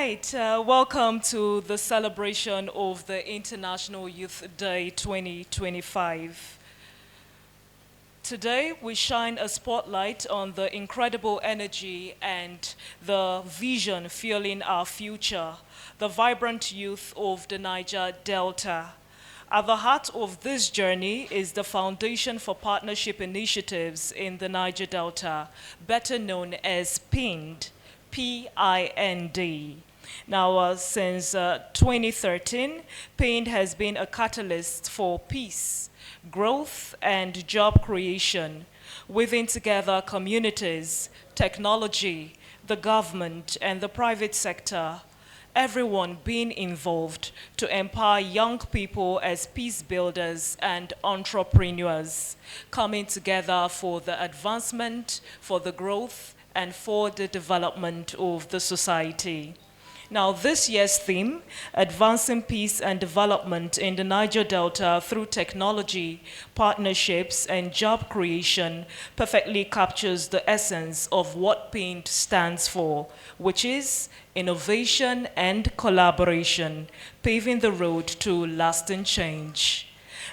right, welcome to the celebration of the International Youth Day 2025. Today, we shine a spotlight on the incredible energy and the vision fueling our future, the vibrant youth of the Niger Delta. At the heart of this journey is the Foundation for Partnership Initiatives in the Niger Delta, better known as PIND, P-I-N-D. Now, since 2013, PIND has been a catalyst for peace, growth, and job creation, weaving together communities, technology, the government, and the private sector, everyone being involved to empower young people as peace builders and entrepreneurs, coming together for the advancement, for the growth, and for the development of the society. Now, this year's theme, Advancing Peace and Development in the Niger Delta through Technology, Partnerships, and Job Creation, perfectly captures the essence of what PINT stands for, which is innovation and collaboration, paving the road to lasting change.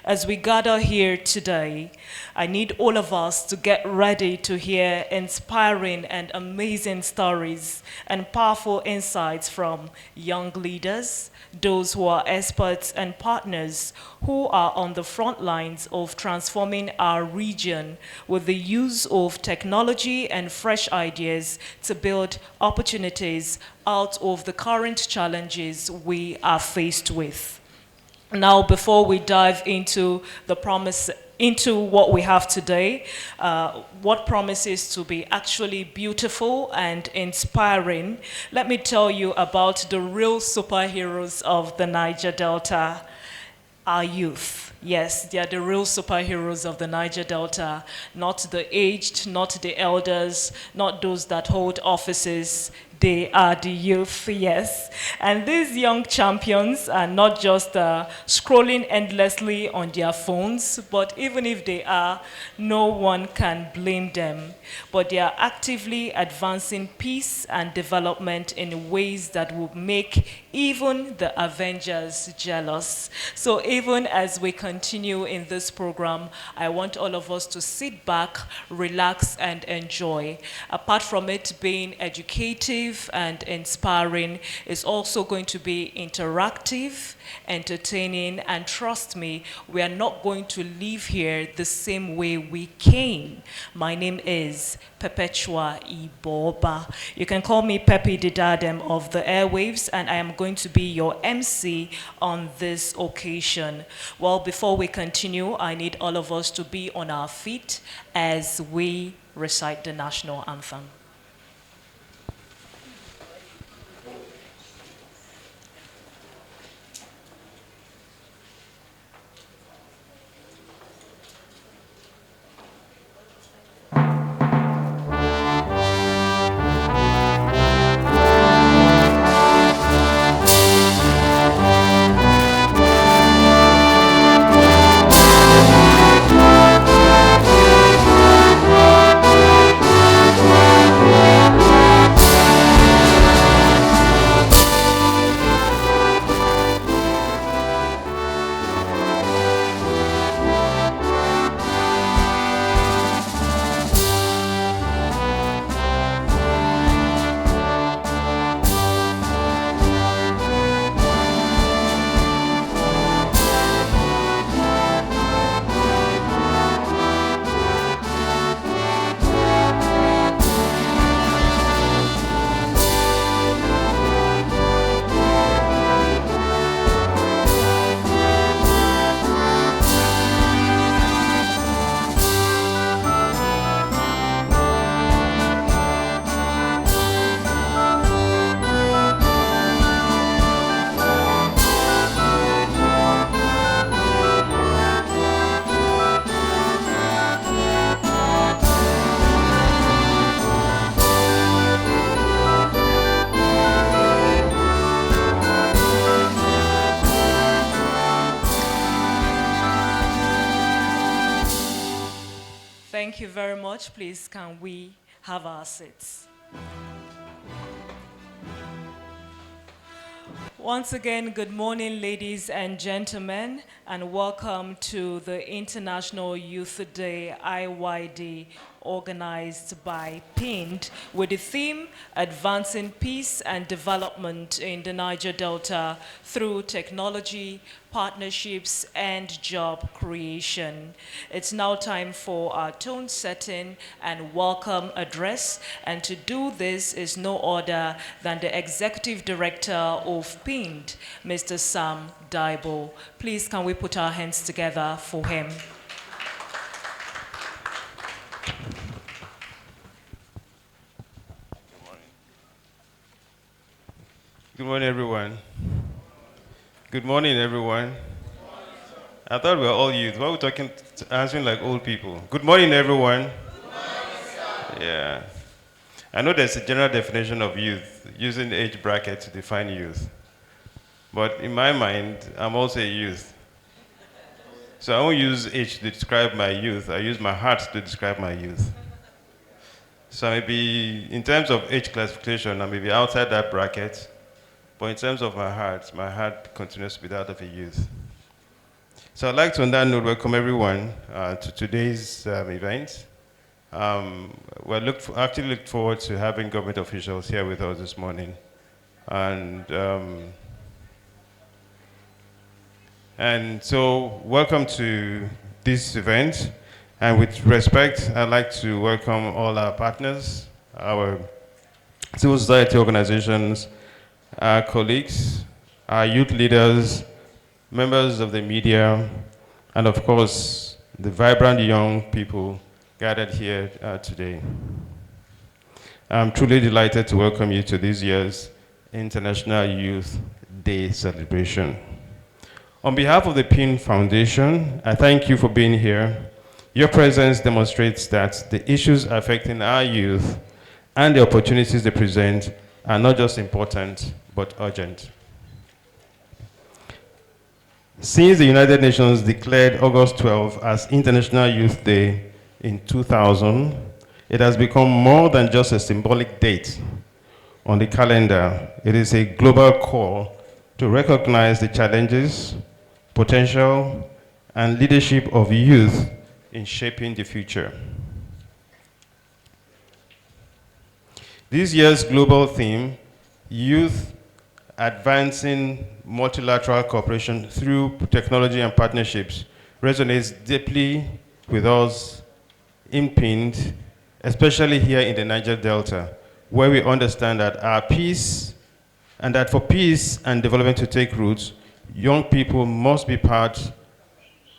As we gather here today, I need all of us to get ready to hear inspiring and amazing stories and powerful insights from young leaders, those who are experts and partners who are on the front lines of transforming our region with the use of technology and fresh ideas to build opportunities out of the current challenges we are faced with. Now, before we dive into what we have today, what promises to be actually beautiful and inspiring, let me tell you about the real superheroes of the Niger Delta, our youth. Yes, they are the real superheroes of the Niger Delta, not the aged, not the elders, not those that hold offices. They are the youth, yes. And these young champions are not just scrolling endlessly on their phones, but even if they are, no one can blame them. But they are actively advancing peace and development in ways that will make even the Avengers jealous. So even as we continue in this program, I want all of us to sit back, relax, and enjoy. Apart from it being educative, and inspiring, is also going to be interactive, entertaining, and trust me, we are not going to leave here the same way we came. My name is Perpetua Iboba. You can call me Pepe Didadem of the airwaves, and I am going to be your MC on this occasion. Well, before we continue, I need all of us to be on our feet as we recite the national anthem. Thank you very much. Please, can we have our seats? Once again, good morning, ladies and gentlemen, and welcome to the International Youth Day IYD organized by PIND with the theme Advancing Peace and Development in the Niger Delta through Technology, Partnerships, and Job Creation. It's now time for our tone setting and welcome address, and to do this is no other than the Executive Director of PIND, Mr. Sam Daibo. Please, can we put our hands together for him? Good morning, everyone. Good morning, everyone. I thought we were all youth. Why are we answering like old people? Good morning, everyone. Good morning, sir. Yeah. I know there's a general definition of youth, using the age bracket to define youth. But in my mind, I'm also a youth. So I won't use age to describe my youth. I use my heart to describe my youth. So maybe in terms of age classification, I may be outside that bracket. But in terms of my heart continues to be that of a youth. So I'd like to, on that note, welcome everyone to today's event. We actually looked forward to having government officials here with us this morning. And so welcome to this event. And with respect, I'd like to welcome all our partners, our civil society organizations, our colleagues, our youth leaders, members of the media, and of course, the vibrant young people gathered here today. I'm truly delighted to welcome you to this year's International Youth Day celebration. On behalf of the PIN Foundation, I thank you for being here. Your presence demonstrates that the issues affecting our youth and the opportunities they present are not just important, but urgent. Since the United Nations declared August 12 as International Youth Day in 2000, it has become more than just a symbolic date on the calendar. It is a global call to recognize the challenges, potential, and leadership of youth in shaping the future. This year's global theme, Youth Advancing Multilateral Cooperation Through Technology and Partnerships, resonates deeply with us in PIND, especially here in the Niger Delta, where we understand that for peace and development to take root, young people must be part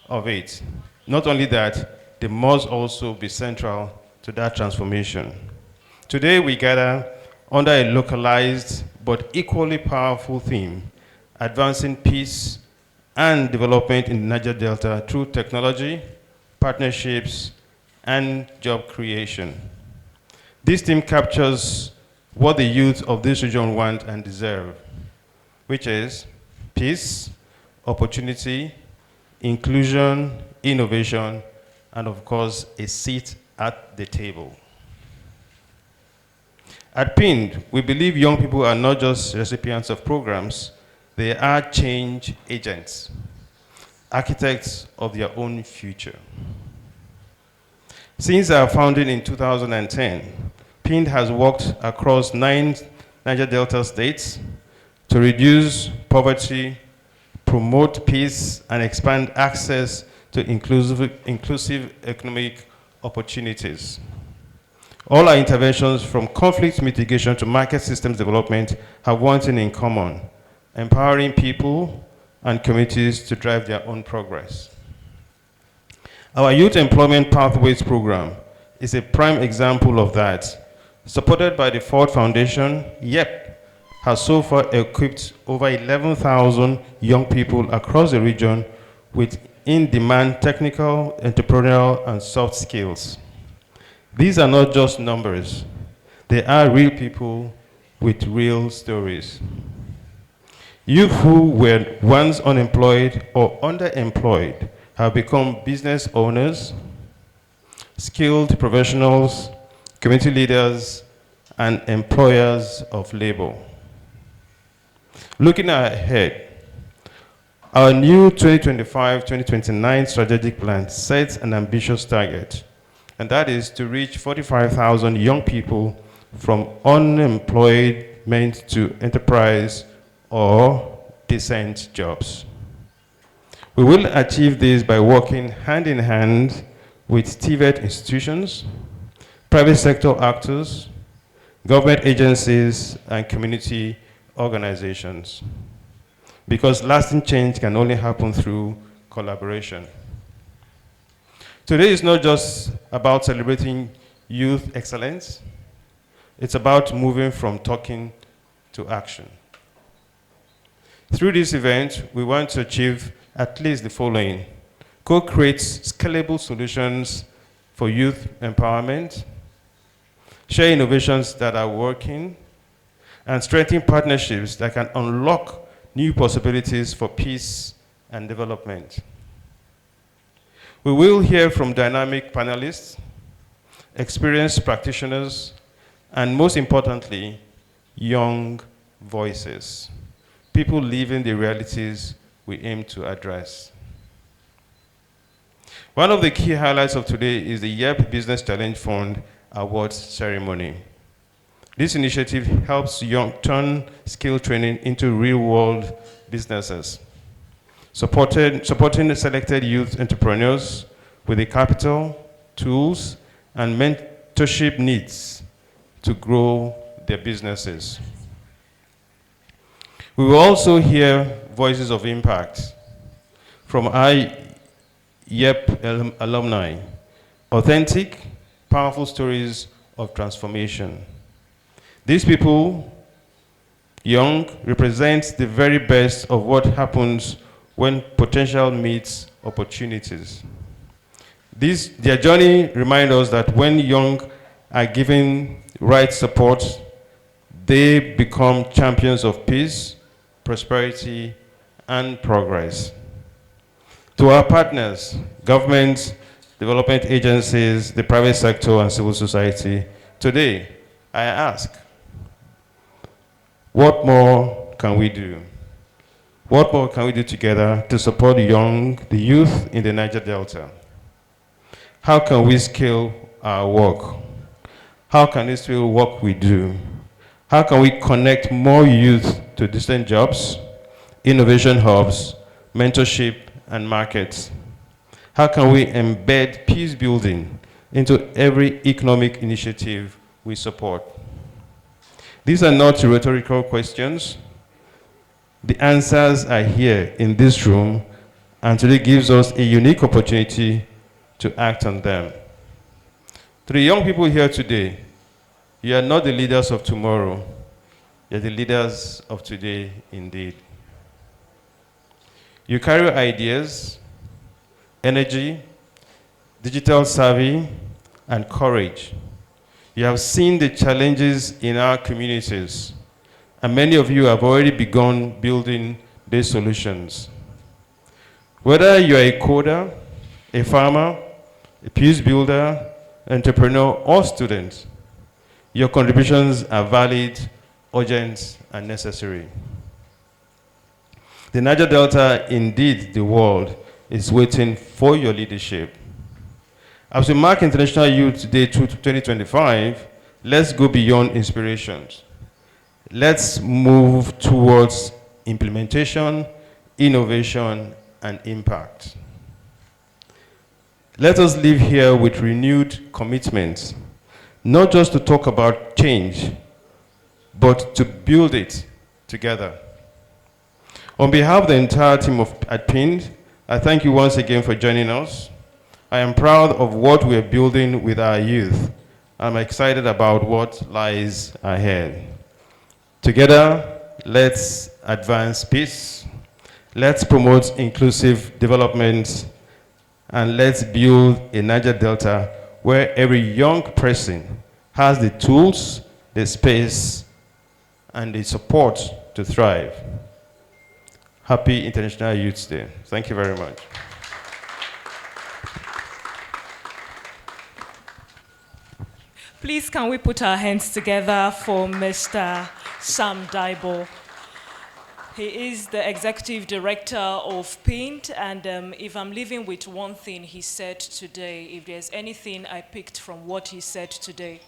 of it. Not only that, they must also be central to that transformation. Today we gather under a localized but equally powerful theme, advancing peace and development in the Niger Delta through technology, partnerships, and job creation. This theme captures what the youth of this region want and deserve, which is peace, opportunity, inclusion, innovation, and of course, a seat at the table. At PIND, we believe young people are not just recipients of programs, they are change agents, architects of their own future. Since our founding in 2010, PIND has worked across 9 Niger Delta states to reduce poverty, promote peace, and expand access to inclusive economic opportunities. All our interventions, from conflict mitigation to market systems development, have one thing in common: empowering people and communities to drive their own progress. Our Youth Employment Pathways program is a prime example of that. Supported by the Ford Foundation, YEP has so far equipped over 11,000 young people across the region with in-demand technical, entrepreneurial, and soft skills. These are not just numbers. They are real people with real stories. Youth who were once unemployed or underemployed have become business owners, skilled professionals, community leaders, and employers of labor. Looking ahead, our new 2025-2029 strategic plan sets an ambitious target, and that is to reach 45,000 young people from unemployment to enterprise or decent jobs. We will achieve this by working hand in hand with TVET institutions, private sector actors, government agencies, and community organizations. Because lasting change can only happen through collaboration. Today is not just about celebrating youth excellence, it's about moving from talking to action. Through this event, we want to achieve at least the following: co-create scalable solutions for youth empowerment, share innovations that are working, and strengthen partnerships that can unlock new possibilities for peace and development. We will hear from dynamic panelists, experienced practitioners, and most importantly, young voices, people living the realities we aim to address. One of the key highlights of today is the YEP Business Challenge Fund Awards ceremony. This initiative helps turn skill training into real-world businesses, supporting selected youth entrepreneurs with the capital, tools, and mentorship needs to grow their businesses. We will also hear voices of impact from our YEP alumni, authentic, powerful stories of transformation. These people, young, represent the very best of what happens when potential meets opportunities. Their journey reminds us that when young are given right support, they become champions of peace, prosperity, and progress. To our partners, governments, development agencies, the private sector, and civil society, today, I ask, what more can we do? What more can we do together to support the youth in the Niger Delta? How can we scale our work? How can we scale work we do? How can we connect more youth to distant jobs, innovation hubs, mentorship, and markets? How can we embed peace building into every economic initiative we support? These are not rhetorical questions. The answers are here in this room, and today gives us a unique opportunity to act on them. To the young people here today, you are not the leaders of tomorrow, you're the leaders of today indeed. You carry ideas, energy, digital savvy, and courage. You have seen the challenges in our communities, and many of you have already begun building these solutions. Whether you're a coder, a farmer, a peace builder, entrepreneur, or student, your contributions are valid, urgent, and necessary. The Niger Delta, indeed the world, is waiting for your leadership. As we mark International Youth Day 2025, let's go beyond inspirations. Let's move towards implementation, innovation, and impact. Let us live here with renewed commitment, not just to talk about change, but to build it together. On behalf of the entire team at PIND, I thank you once again for joining us. I am proud of what we are building with our youth. I'm excited about what lies ahead. Together, let's advance peace, let's promote inclusive development, and let's build a Niger Delta where every young person has the tools, the space, and the support to thrive. Happy International Youth Day. Thank you very much. Please, can we put our hands together for Mr. Sam Daibo? He is the executive director of Paint, and if I'm leaving with one thing he said today, if there's anything I picked from what he said today,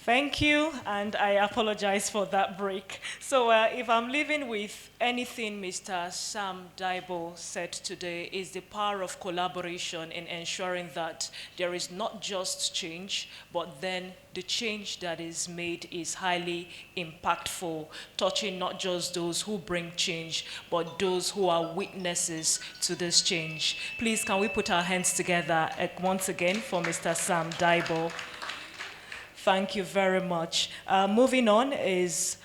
thank you, and I apologize for that break. So if I'm leaving with anything Mr. Sam Daibo said today is the power of collaboration in ensuring that there is not just change, but then the change that is made is highly impactful, touching not just those who bring change, but those who are witnesses to this change. Please, can we put our hands together once again for Mr. Sam Daibo? Thank you very much. Moving on is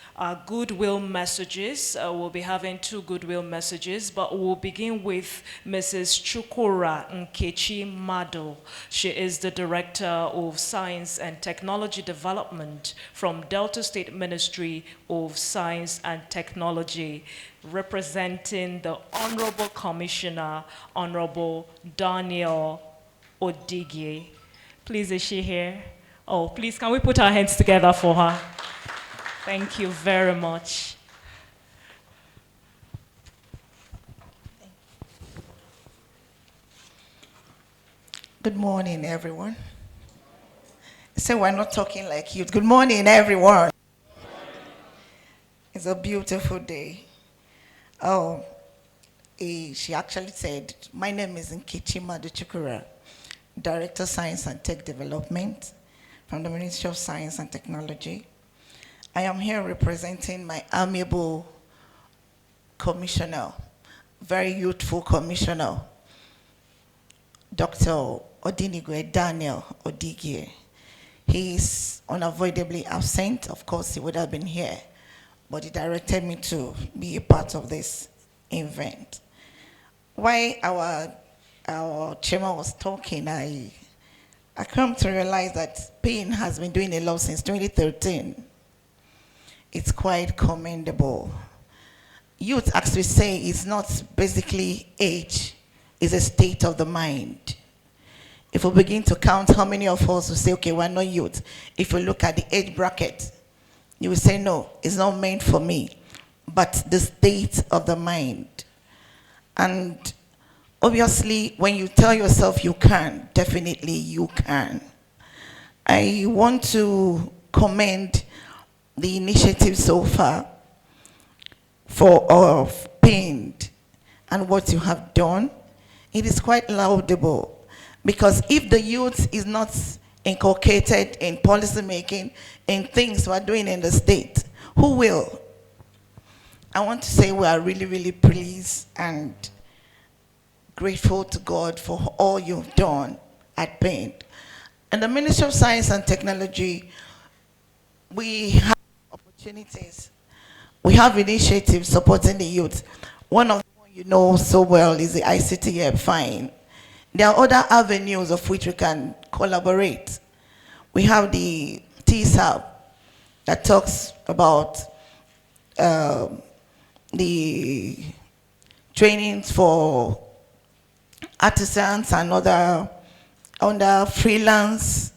goodwill messages. We'll be having 2 goodwill messages, but we'll begin with Mrs. Chukura Nkechi Mado. She is the Director of Science and Technology Development from Delta State Ministry of Science and Technology, representing the Honorable Commissioner, Honorable Daniel Odigye. Please, is she here? Oh, please, can we put our hands together for her? Thank you very much. Good morning, everyone. So we're not talking like youth. Good morning, everyone. It's a beautiful day. Oh, she actually said, my name is Nkechi Mado Chukura, Director of Science and Tech Development from the Ministry of Science and Technology. I am here representing my amiable commissioner, very youthful commissioner, Dr. Odinigwe Daniel Odigye. He is unavoidably absent. Of course, he would have been here, but he directed me to be a part of this event. While our chairman was talking, I come to realize that Pain has been doing a lot since 2013. It's quite commendable. Youth, as we say, is not basically age, it's a state of the mind. If we begin to count how many of us will say, okay, we're not youth. If you look at the age bracket, you will say, no, it's not meant for me. But the state of the mind. And obviously, when you tell yourself you can, definitely you can. I want to commend the initiative so far for Paint and what you have done. It is quite laudable, because if the youth is not inculcated in policy making, in things we're doing in the state, who will? I want to say we are really, really pleased and grateful to God for all you've done at Paint. And the Ministry of Science and Technology, we have opportunities. We have initiatives supporting the youth. One of them you know so well is the ICT Amplifying. There are other avenues of which we can collaborate. We have the TSAB that talks about the trainings for artisans and other freelance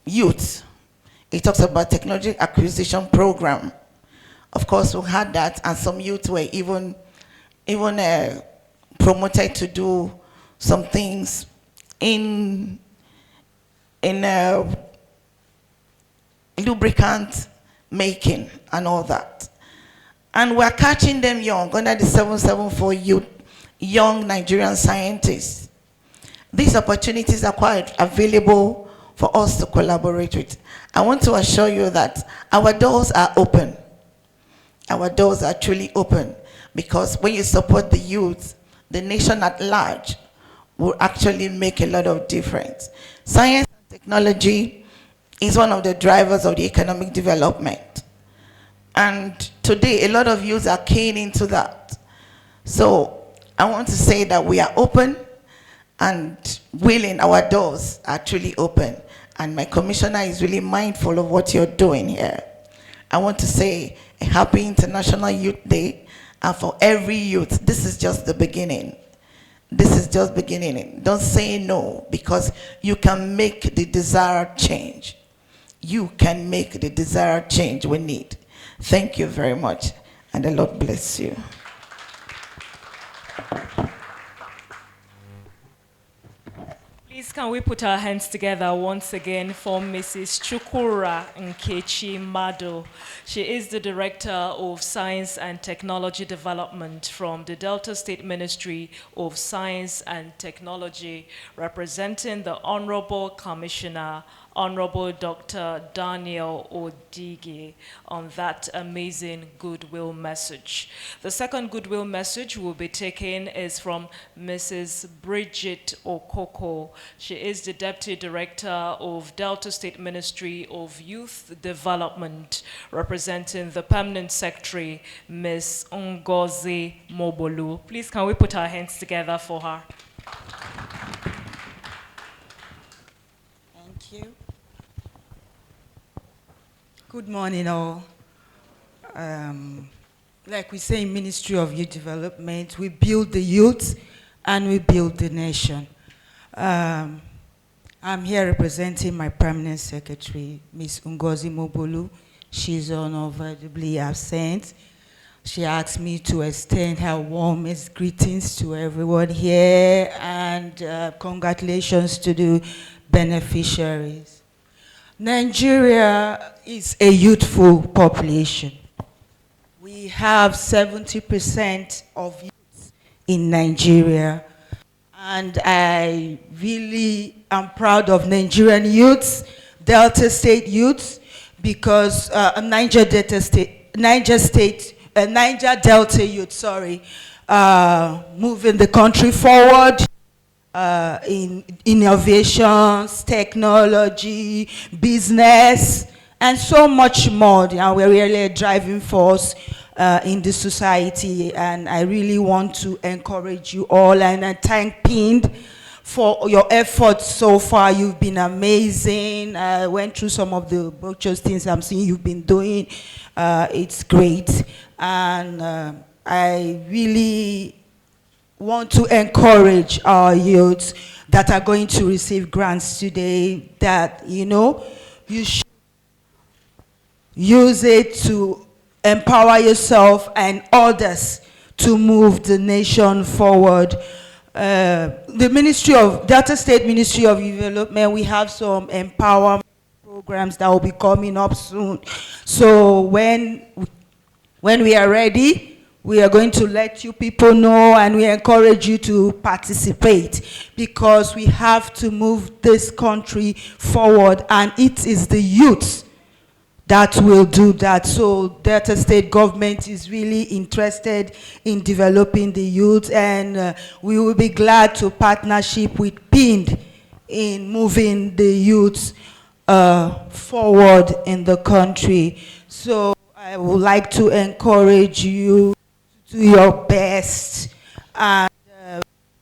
youth. It talks about technology acquisition program. Of course, we had that, and some youth were even promoted to do some things in lubricant making and all that. And we're catching them young, under the 774 youth, young Nigerian scientists. These opportunities are quite available for us to collaborate with. I want to assure you that our doors are open. Our doors are truly open, because when you support the youth, the nation at large will actually make a lot of difference. Science and technology is one of the drivers of the economic development. And today, a lot of youth are keen into that. So I want to say that we are open and willing. Our doors are truly open. And my commissioner is really mindful of what you're doing here. I want to say a happy International Youth Day, and for every youth, this is just the beginning. This is just beginning. Don't say no, because you can make the desired change. You can make the desired change we need. Thank you very much, and the Lord bless you. Please, can we put our hands together once again for Mrs. Chukura Nkechi Mado. She is the Director of Science and Technology Development from the Delta State Ministry of Science and Technology, representing the Honorable Commissioner, Honorable Dr. Daniel Odige, on that amazing goodwill message. The second goodwill message we'll be taking is from Mrs. Bridget Okoko. She is the Deputy Director of Delta State Ministry of Youth Development, representing the Permanent Secretary, Ms. Ngozi Mobolu. Please, can we put our hands together for her? Thank you. Good morning, all. Like we say in Ministry of Youth Development, we build the youth and we build the nation. I'm here representing my Permanent Secretary, Ms. Ngozi Mobolu. She's unavoidably absent. She asked me to extend her warmest greetings to everyone here, and congratulations to the beneficiaries. Nigeria is a youthful population. We have 70% of youth in Nigeria, and I really am proud of Nigerian youths, Delta State youths, because Niger Delta youth, sorry, moving the country forward. In innovations, technology, business, and so much more. We're really a driving force in the society, and I really want to encourage you all, and I thank PIND for your efforts so far. You've been amazing. I went through some of the brochures, things I'm seeing you've been doing. It's great, and I really want to encourage our youths that are going to receive grants today that, you should use it to empower yourself and others to move the nation forward. The Delta State Ministry of Development, we have some empowerment programs that will be coming up soon. So when we are ready, we are going to let you people know, and we encourage you to participate, because we have to move this country forward, and it is the youth that will do that. So Delta State government is really interested in developing the youth, and we will be glad to partnership with PIND in moving the youth forward in the country. So I would like to encourage you to do your best, and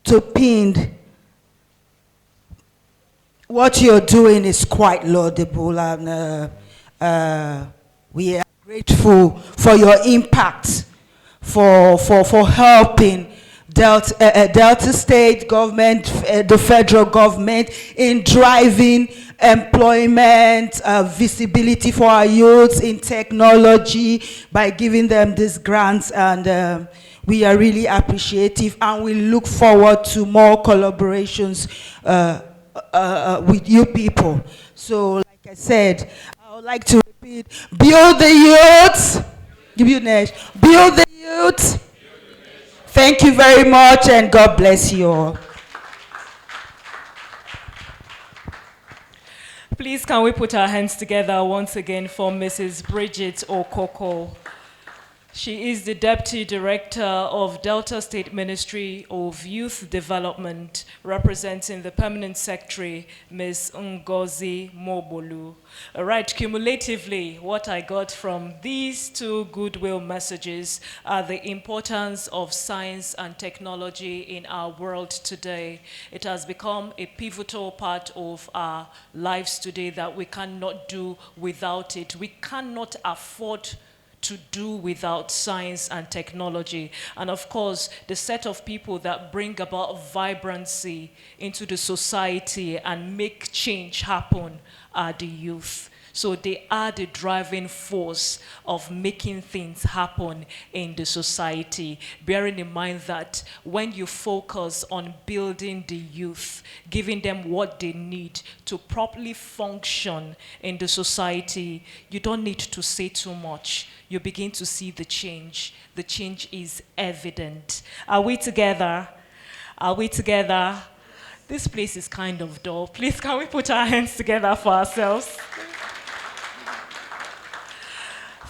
to PIND. What you're doing is quite laudable, and we are grateful for your impact, for helping Delta State government, the federal government, in driving employment, visibility for our youths in technology by giving them these grants, and we are really appreciative, and we look forward to more collaborations with you people. So, like I said, I would like to repeat: build the youth. Give you next. Build the youth. Thank you very much, and God bless you all. Please, can we put our hands together once again for Mrs. Bridget Okoko. She is the Deputy Director of Delta State Ministry of Youth Development, representing the Permanent Secretary, Ms. Ngozi Mobolu. All right, cumulatively, what I got from these two goodwill messages are the importance of science and technology in our world today. It has become a pivotal part of our lives today that we cannot do without it. We cannot afford to do without science and technology. And of course, the set of people that bring about vibrancy into the society and make change happen are the youth. So they are the driving force of making things happen in the society. Bearing in mind that when you focus on building the youth, giving them what they need to properly function in the society, you don't need to say too much. You begin to see the change. The change is evident. Are we together? Are we together? This place is kind of dull. Please, can we put our hands together for ourselves?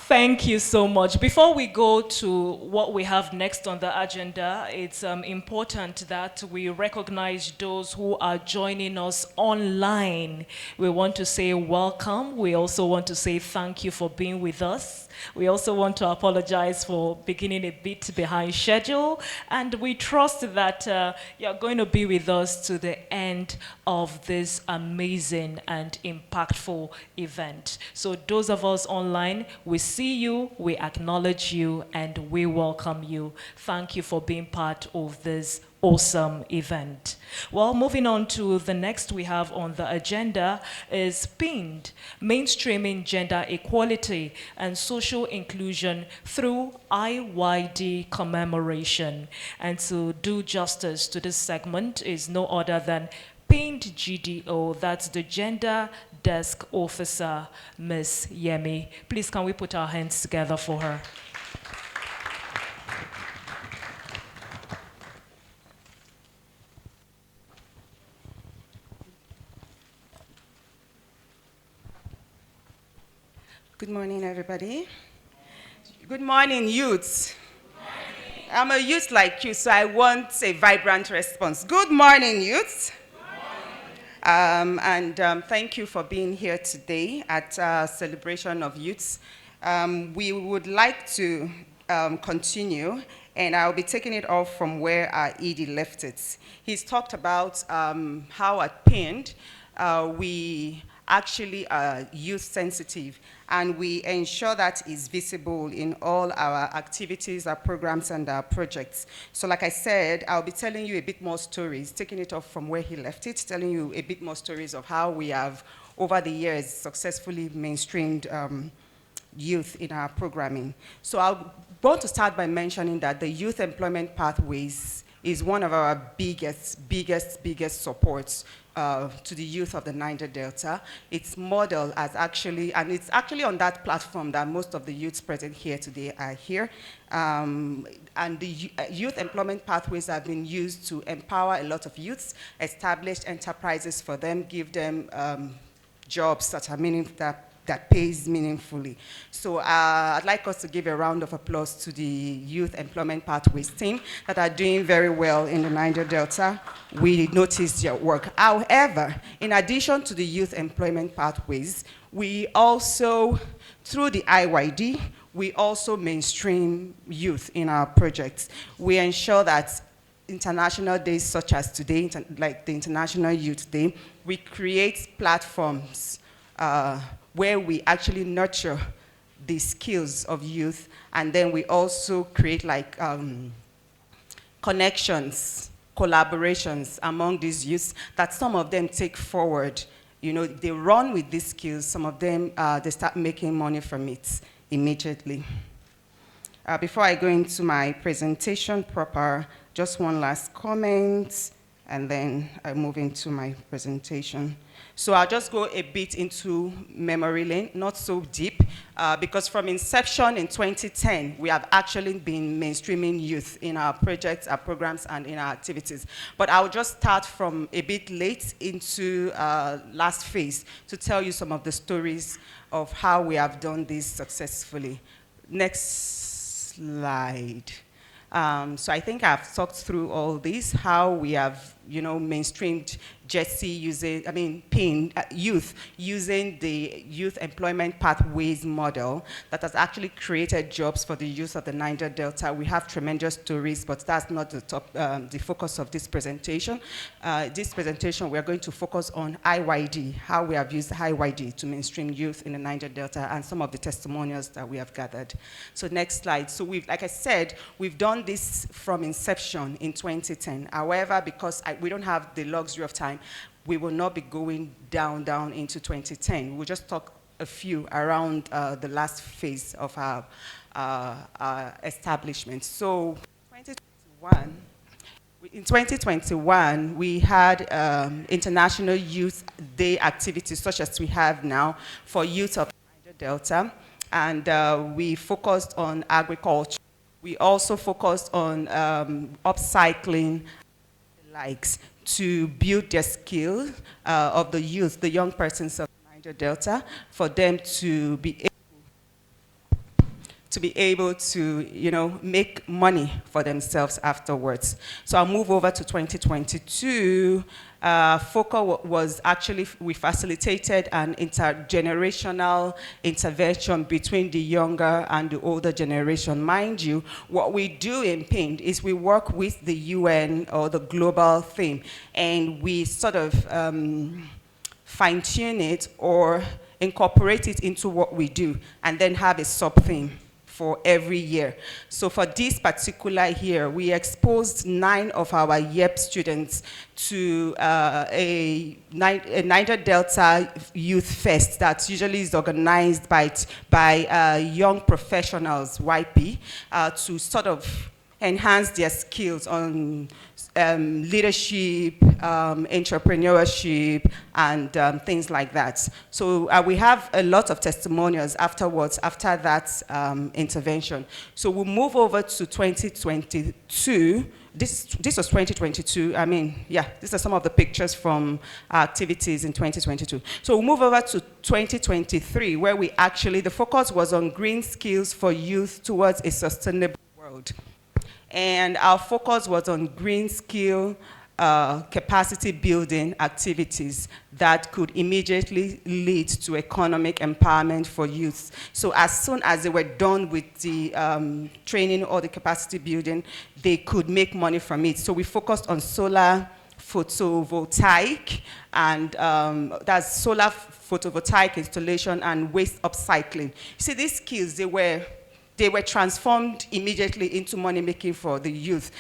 Thank you so much. Before we go to what we have next on the agenda, it's important that we recognize those who are joining us online. We want to say welcome. We also want to say thank you for being with us. We also want to apologize for beginning a bit behind schedule, and we trust that you're going to be with us to the end of this amazing and impactful event. So those of us online, we see you, we acknowledge you, and we welcome you. Thank you for being part of this awesome event. Well, moving on to the next we have on the agenda is PIND, Mainstreaming Gender Equality and Social Inclusion through IYD Commemoration. And to do justice to this segment is no other than PIND GDO, that's the Gender Desk Officer, Ms. Yemi. Please, can we put our hands together for her? Good morning, everybody. Good morning, youths. Good morning. I'm a youth like you, so I want a vibrant response. Good morning, youths. Good morning. Thank you for being here today at our celebration of youths. We would like to continue, and I'll be taking it off from where our ED left it. He's talked about how at PIND we actually are youth sensitive, and we ensure that is visible in all our activities, our programs, and our projects. So like I said, I'll be telling you a bit more stories, taking it off from where he left it, telling you a bit more stories of how we have, over the years, successfully mainstreamed youth in our programming. So I want to start by mentioning that the Youth Employment Pathways is one of our biggest supports to the youth of the Niger Delta. Its model as actually, and it's actually on that platform that most of the youths present here today are here. And the youth employment pathways have been used to empower a lot of youths, establish enterprises for them, give them jobs that are that pays meaningfully. So I'd like us to give a round of applause to the Youth Employment Pathways team that are doing very well in the Niger Delta. We noticed your work. However, in addition to the Youth Employment Pathways, we also, through the IYD, we also mainstream youth in our projects. We ensure that international days such as today, like the International Youth Day, we create platforms where we actually nurture the skills of youth, and then we also create like connections, collaborations among these youths that some of them take forward. You know, they run with these skills, some of them, they start making money from it immediately. Before I go into my presentation proper, just one last comment, and then I move into my presentation. So I'll just go a bit into memory lane, not so deep, because from inception in 2010, we have actually been mainstreaming youth in our projects, our programs, and in our activities. But I'll just start from a bit late into last phase to tell you some of the stories of how we have done this successfully. Next slide. So I think I've talked through all this, how we have, mainstreamed youth using the youth employment pathways model that has actually created jobs for the youth of the Niger Delta. We have tremendous stories, but that's not the focus of this presentation. This presentation, we're going to focus on IYD, how we have used IYD to mainstream youth in the Niger Delta, and some of the testimonials that we have gathered. So next slide. So like I said, we've done this from inception in 2010. However, because we don't have the luxury of time, we will not be going down into 2010. We'll just talk a few around the last phase of our establishment. So in 2021, we had International Youth Day activities such as we have now for youth of Niger Delta, and we focused on agriculture. We also focused on upcycling likes to build their skill of the youth, the young persons of Niger Delta, for them to be able to make money for themselves afterwards. So I'll move over to 2022. FOCA was actually, we facilitated an intergenerational intervention between the younger and the older generation. Mind you, what we do in PIND is we work with the UN or the global theme, and we sort of fine-tune it or incorporate it into what we do, and then have a sub-theme for every year. So for this particular year, we exposed 9 of our YEP students to a Niger Delta Youth Fest that usually is organized by young professionals, YP, to sort of enhance their skills on leadership, entrepreneurship, and things like that. So we have a lot of testimonials afterwards, after that intervention. So we'll move over to 2022. This was 2022. These are some of the pictures from our activities in 2022. So we'll move over to 2023, where the focus was on green skills for youth towards a sustainable world. And our focus was on green skill capacity building activities that could immediately lead to economic empowerment for youth. So as soon as they were done with the training or the capacity building, they could make money from it. So we focused on solar photovoltaic, and that's solar photovoltaic installation and waste upcycling. You see, these skills, they were transformed immediately into money making for the youth,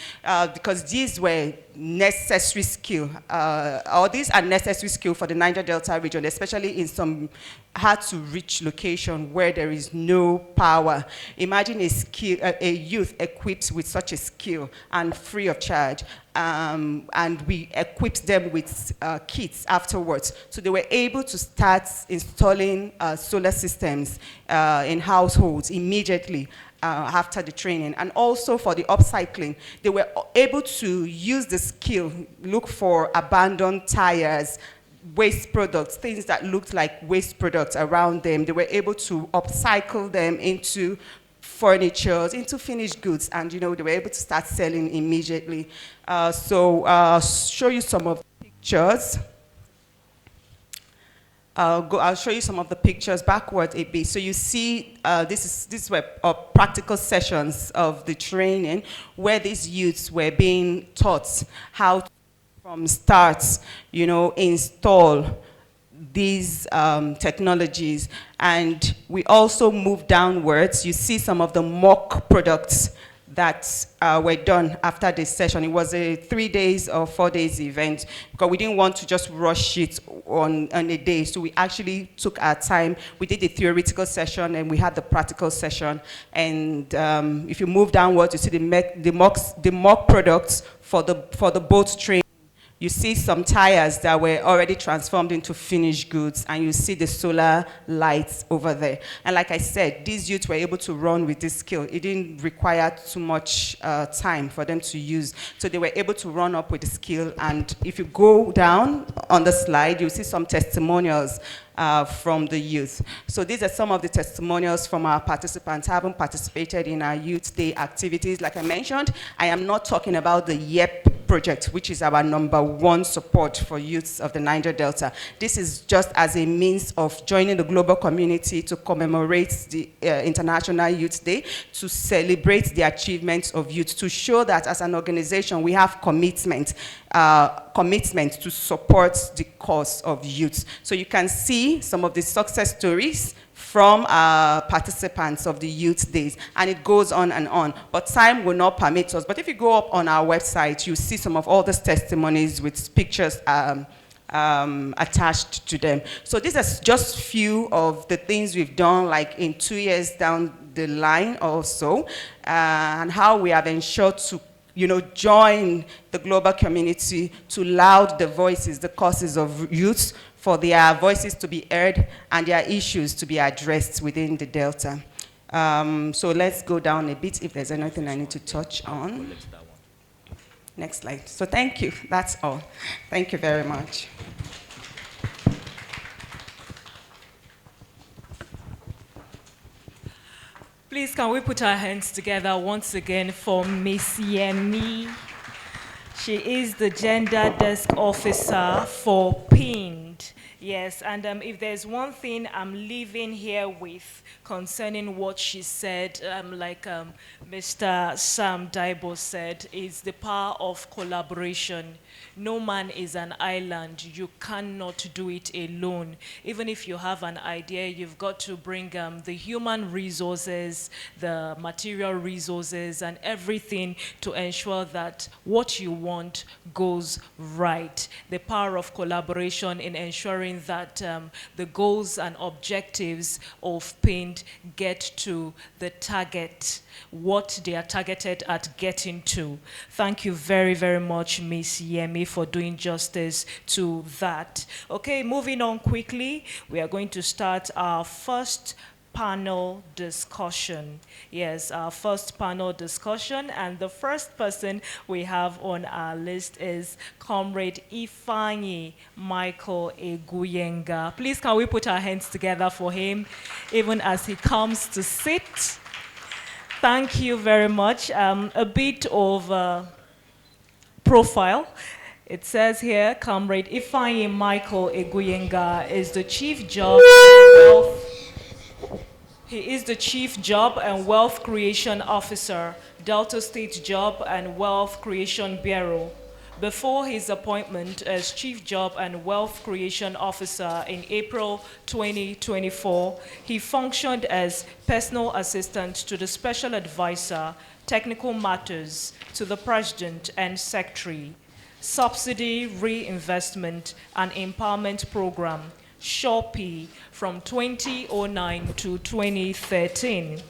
because these were necessary skill, or these are necessary skill for the Niger Delta region, especially in some hard to reach location where there is no power. Imagine a youth equipped with such a skill and free of charge. And we equipped them with kits afterwards. So they were able to start installing solar systems in households immediately after the training. And also for the upcycling, they were able to use the skill, look for abandoned tires, waste products, things that looked like waste products around them. They were able to upcycle them into furniture, into finished goods, and they were able to start selling immediately. So I'll show you some of the pictures. I'll show you some of the pictures backward a bit. So you see, these were practical sessions of the training where these youths were being taught how to, from start, install these technologies. And we also moved downwards. You see some of the mock products that were done after this session. It was a 3 days or 4 days event because we didn't want to just rush it on a day. So we actually took our time. We did the theoretical session and we had the practical session. And if you move downwards, you see the mock products for the boat training. You see some tires that were already transformed into finished goods, and you see the solar lights over there. And like I said, these youths were able to run with this skill. It didn't require too much time for them to use. So they were able to run up with the skill. And if you go down on the slide, you'll see some testimonials from the youth. So these are some of the testimonials from our participants having participated in our Youth Day activities. Like I mentioned, I am not talking about the YEP project, which is our #1 support for youths of the Niger Delta. This is just as a means of joining the global community to commemorate the International Youth Day, to celebrate the achievements of youth, to show that as an organization we have commitment to support the cause of youth. So you can see some of the success stories from participants of the Youth Days, and it goes on and on. But time will not permit us. But if you go up on our website, you see some of all these testimonies with pictures attached to them. So these are just few of the things we've done, like in 2 years down the line also, and how we have ensured to join the global community to loud the voices, the causes of youth, for their voices to be heard and their issues to be addressed within the Delta. So let's go down a bit if there's anything I need to touch on. Next slide. So thank you. That's all. Thank you very much. Please, can we put our hands together once again for Miss Yemi? She is the Gender Desk Officer for PIND. Yes, and if there's one thing I'm leaving here with concerning what she said, like Mr. Sam Daibo said, is the power of collaboration. No man is an island. You cannot do it alone. Even if you have an idea, you've got to bring the human resources, the material resources, and everything to ensure that what you want goes right. The power of collaboration in ensuring that the goals and objectives of PIND get to the target, what they are targeted at getting to. Thank you very, very much, Miss Yemi, for doing justice to that. Okay, moving on quickly, we are going to start our first panel discussion. Yes, our first panel discussion, and the first person we have on our list is Comrade Ifeanyi Michael Eguyenga. Please, can we put our hands together for him, even as he comes to sit? Thank you very much. A bit of profile. It says here, Comrade Ifeanyi Michael Eguyenga is the Chief Job and Wealth. He is the Chief Job and Wealth Creation Officer, Delta State Job and Wealth Creation Bureau. Before his appointment as Chief Job and Wealth Creation Officer in April 2024, he functioned as personal assistant to the Special Advisor, Technical Matters, to the President and Secretary, Subsidy Reinvestment and Empowerment Program, SHOPE, from 2009 to 2013.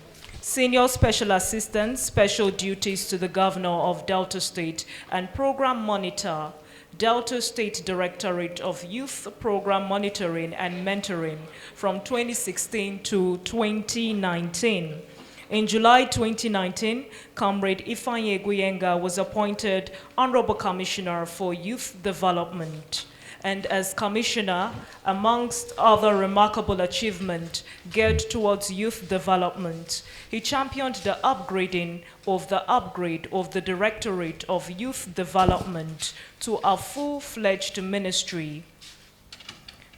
Senior Special Assistant, Special Duties to the Governor of Delta State, and Program Monitor, Delta State Directorate of Youth Program Monitoring and Mentoring, from 2016 to 2019. In July 2019, Comrade Ifeanyi Eguyenga was appointed Honorable Commissioner for Youth Development. And as commissioner, amongst other remarkable achievements geared towards youth development, he championed the upgrade of the Directorate of Youth Development to a full-fledged ministry,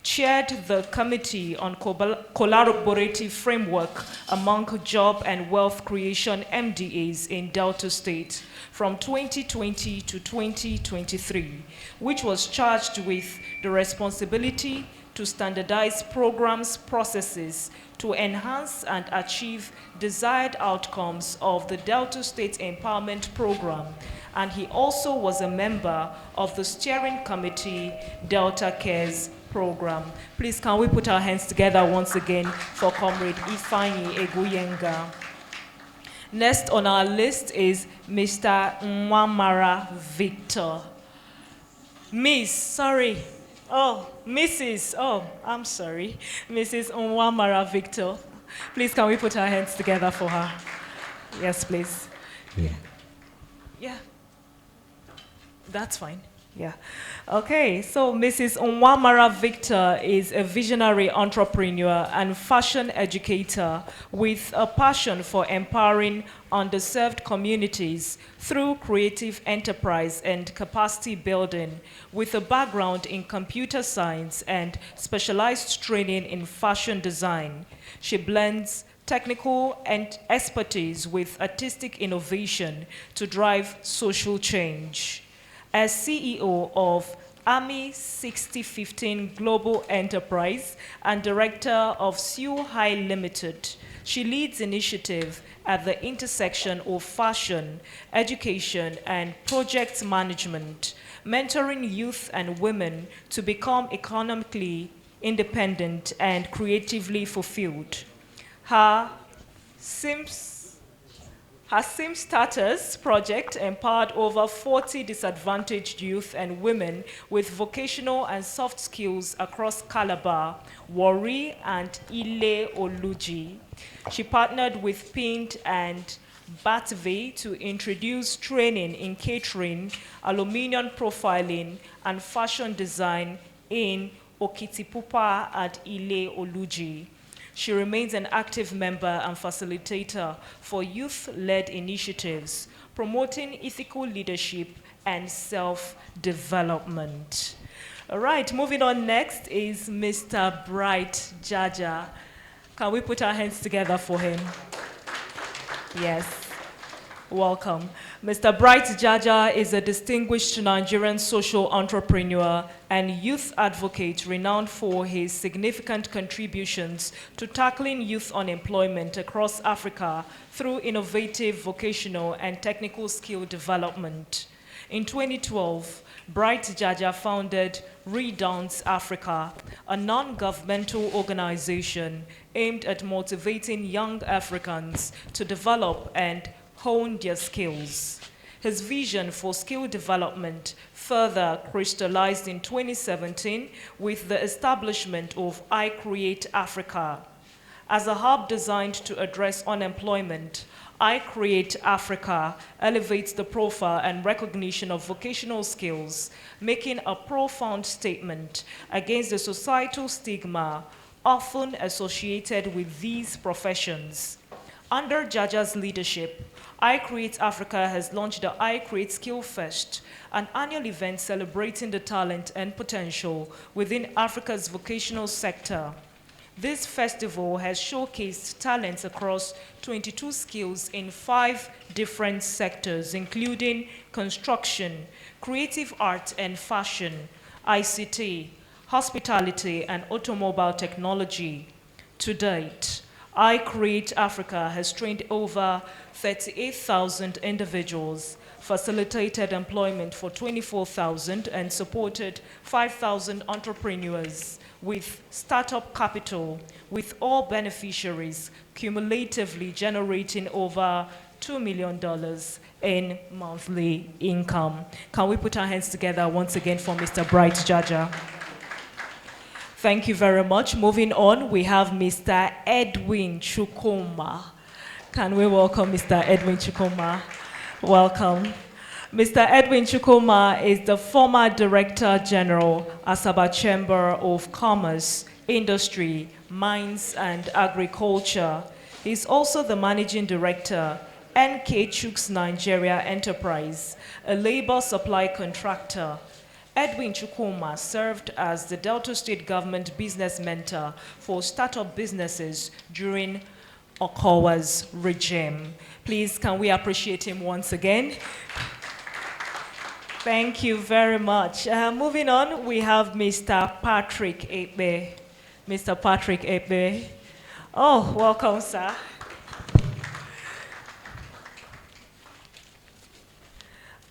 chaired the Committee on Collaborative Framework among Job and Wealth Creation MDAs in Delta State from 2020 to 2023, which was charged with the responsibility to standardize programs, processes to enhance and achieve desired outcomes of the Delta State Empowerment Program. And he also was a member of the Steering Committee Delta Cares Program. Please, can we put our hands together once again for Comrade Ifeanyi Eguyenga. Next on our list is Mr. Nwamara Victor. Miss, sorry. Oh, Mrs. Oh, I'm sorry. Mrs. Onwamara Victor. Please, can we put our hands together for her? Yes, please. Yeah. Yeah. That's fine. Yeah. Okay, so Mrs. Onwamara Victor is a visionary entrepreneur and fashion educator with a passion for empowering underserved communities through creative enterprise and capacity building, with a background in computer science and specialized training in fashion design. She blends technical and expertise with artistic innovation to drive social change. As CEO of AMI 6015 Global Enterprise and Director of Seoul High Limited, she leads initiative at the intersection of fashion, education, and project management, mentoring youth and women to become economically independent and creatively fulfilled. Her SimStarters project empowered over 40 disadvantaged youth and women with vocational and soft skills across Calabar, Warri, and Ile Oluji. She partnered with Pint and Batve to introduce training in catering, aluminum profiling, and fashion design in Okitipupa and Ile Oluji. She remains an active member and facilitator for youth-led initiatives, promoting ethical leadership and self-development. All right, moving on next is Mr. Bright Jaja. Can we put our hands together for him? Yes. Welcome. Mr. Bright Jaja is a distinguished Nigerian social entrepreneur and youth advocate renowned for his significant contributions to tackling youth unemployment across Africa through innovative vocational and technical skill development. In 2012, Bright Jaja founded Redance Africa, a non-governmental organization aimed at motivating young Africans to develop and hone their skills. His vision for skill development further crystallized in 2017 with the establishment of I Create Africa. As a hub designed to address unemployment, I Create Africa elevates the profile and recognition of vocational skills, making a profound statement against the societal stigma often associated with these professions. Under Jaja's leadership, I Create Africa has launched the I Create Skill Fest, an annual event celebrating the talent and potential within Africa's vocational sector. This festival has showcased talents across 22 skills in 5 different sectors, including construction, creative art and fashion, ICT, hospitality, and automobile technology. To date, I Create Africa has trained over 38,000 individuals, facilitated employment for 24,000, and supported 5,000 entrepreneurs with startup capital, with all beneficiaries cumulatively generating over $2 million in monthly income. Can we put our hands together once again for Mr. Bright Jaja? Thank you very much. Moving on, we have Mr. Edwin Chukuma. Can we welcome Mr. Edwin Chukuma? Welcome. Mr. Edwin Chukuma is the former Director General, Asaba Chamber of Commerce, Industry, Mines and Agriculture. He's also the Managing Director, NK Chooks Nigeria Enterprise, a labor supply contractor. Edwin Chukuma served as the Delta State Government Business Mentor for startup businesses during Okowa's regime. Please, can we appreciate him once again? Thank you very much. Moving on, we have Mr. Patrick Ebe. Mr. Patrick Ebe. Oh, welcome, sir.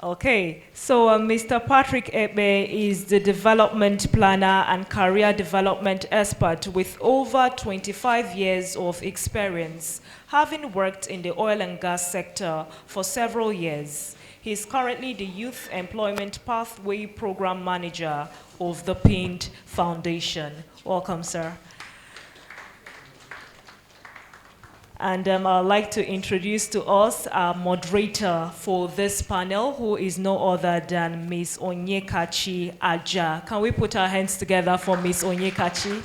Okay, so Mr. Patrick Ebe is the development planner and career development expert with over 25 years of experience, having worked in the oil and gas sector for several years. He is currently the Youth Employment Pathway Program Manager of the PIND Foundation. Welcome, sir. And I'd like to introduce to us our moderator for this panel, who is no other than Ms. Onyekachi Aja. Can we put our hands together for Ms. Onyekachi?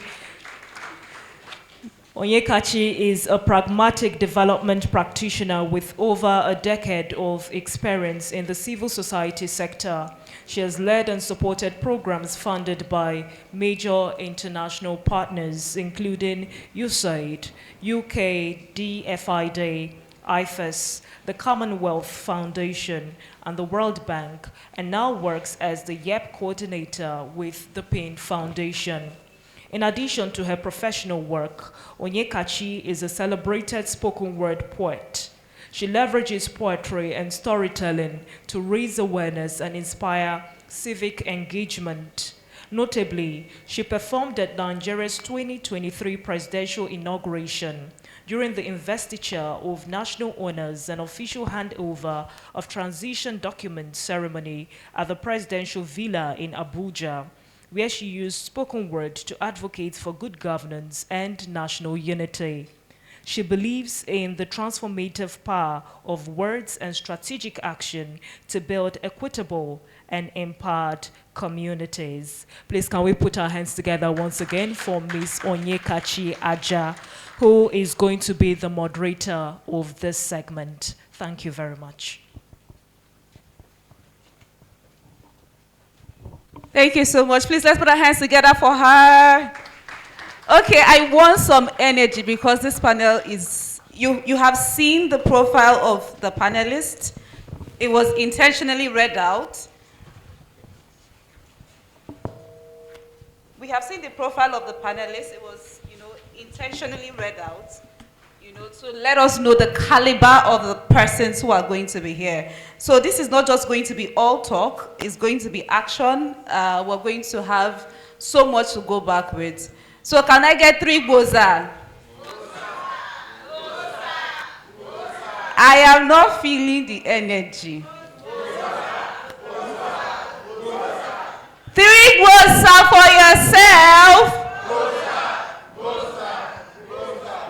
Onyekachi is a pragmatic development practitioner with over a decade of experience in the civil society sector. She has led and supported programs funded by major international partners, including USAID, UK, DFID, IFES, the Commonwealth Foundation, and the World Bank, and now works as the YEP coordinator with the PIN Foundation. In addition to her professional work, Onyekachi is a celebrated spoken word poet. She leverages poetry and storytelling to raise awareness and inspire civic engagement. Notably, she performed at Nigeria's 2023 presidential inauguration during the investiture of national honors and official handover of transition document ceremony at the presidential villa in Abuja, where she used spoken word to advocate for good governance and national unity. She believes in the transformative power of words and strategic action to build equitable and empowered communities. Please, can we put our hands together once again for Ms. Onyekachi Aja, who is going to be the moderator of this segment. Thank you very much. Thank you so much. Please, let's put our hands together for her. Okay, I want some energy because this panel is, you have seen the profile of the panelists. It was intentionally read out. We have seen the profile of the panelists. It was, intentionally read out, to let us know the caliber of the persons who are going to be here. So this is not just going to be all talk, it's going to be action. We're going to have so much to go back with. So can I get 3 Boza? I am not feeling the energy. 3 Boza for yourself.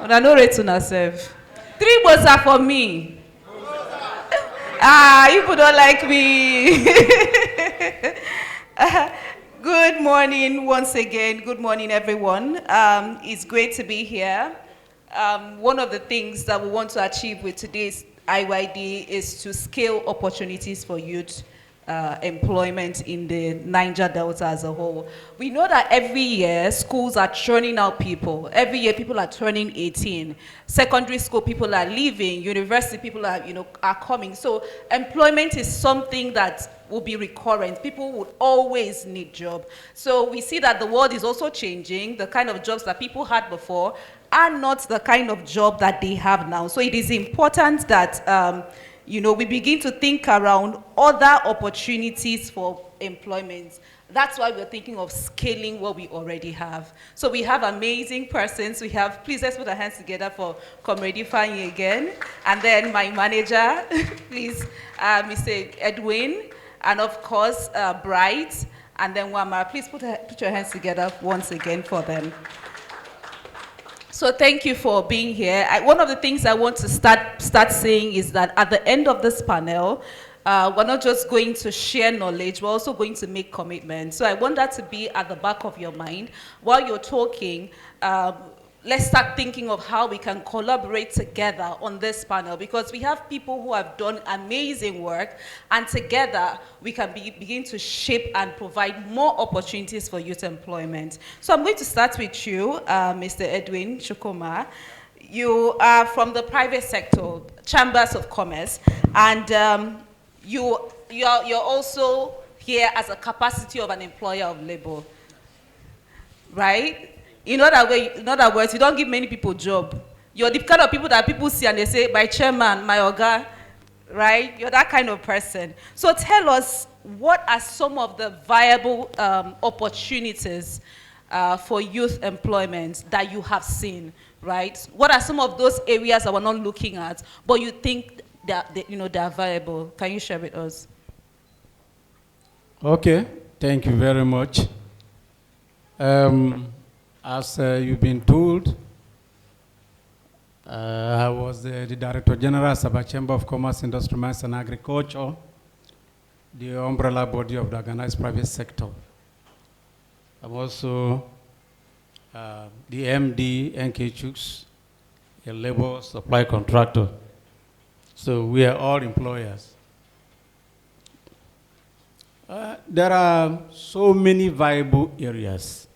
I know rate on yourself. 3 Boza for me. You don't like me. Good morning once again. Good morning, everyone. It's great to be here. One of the things that we want to achieve with today's IYD is to scale opportunities for youth employment in the Niger Delta as a whole. We know that every year schools are churning out people. Every year people are turning 18. Secondary school people are leaving. University people are coming. So employment is something that will be recurrent. People would always need job. So we see that the world is also changing. The kind of jobs that people had before are not the kind of job that they have now. So it is important that we begin to think around other opportunities for employment. That's why we're thinking of scaling what we already have. So we have amazing persons. Please let's put our hands together for Amplifying again. And then my manager, please, Mr. Edwin, and of course, Bright, and then Wama. Please put your hands together once again for them. So thank you for being here. One of the things I want to start saying is that at the end of this panel, we're not just going to share knowledge, we're also going to make commitments. So I want that to be at the back of your mind. While you're talking, let's start thinking of how we can collaborate together on this panel, because we have people who have done amazing work, and together we can begin to shape and provide more opportunities for youth employment. So I'm going to start with you, Mr. Edwin Chukuma. You are from the private sector, Chambers of Commerce, and you're also here as a capacity of an employer of labor, right? In other words, you don't give many people job. You're the kind of people that people see and they say, my chairman, my oga, right? You're that kind of person. So tell us, what are some of the viable opportunities for youth employment that you have seen, right? What are some of those areas that we're not looking at, but you think that they are viable? Can you share with us? Okay, thank you very much. As you've been told, I was the Director General of Asaba Chamber of Commerce, Industry, Mines and Agriculture, the umbrella body of the organized private sector. I'm also the MD, NK Chooks, a labor supply contractor. So we are all employers. There are so many viable areas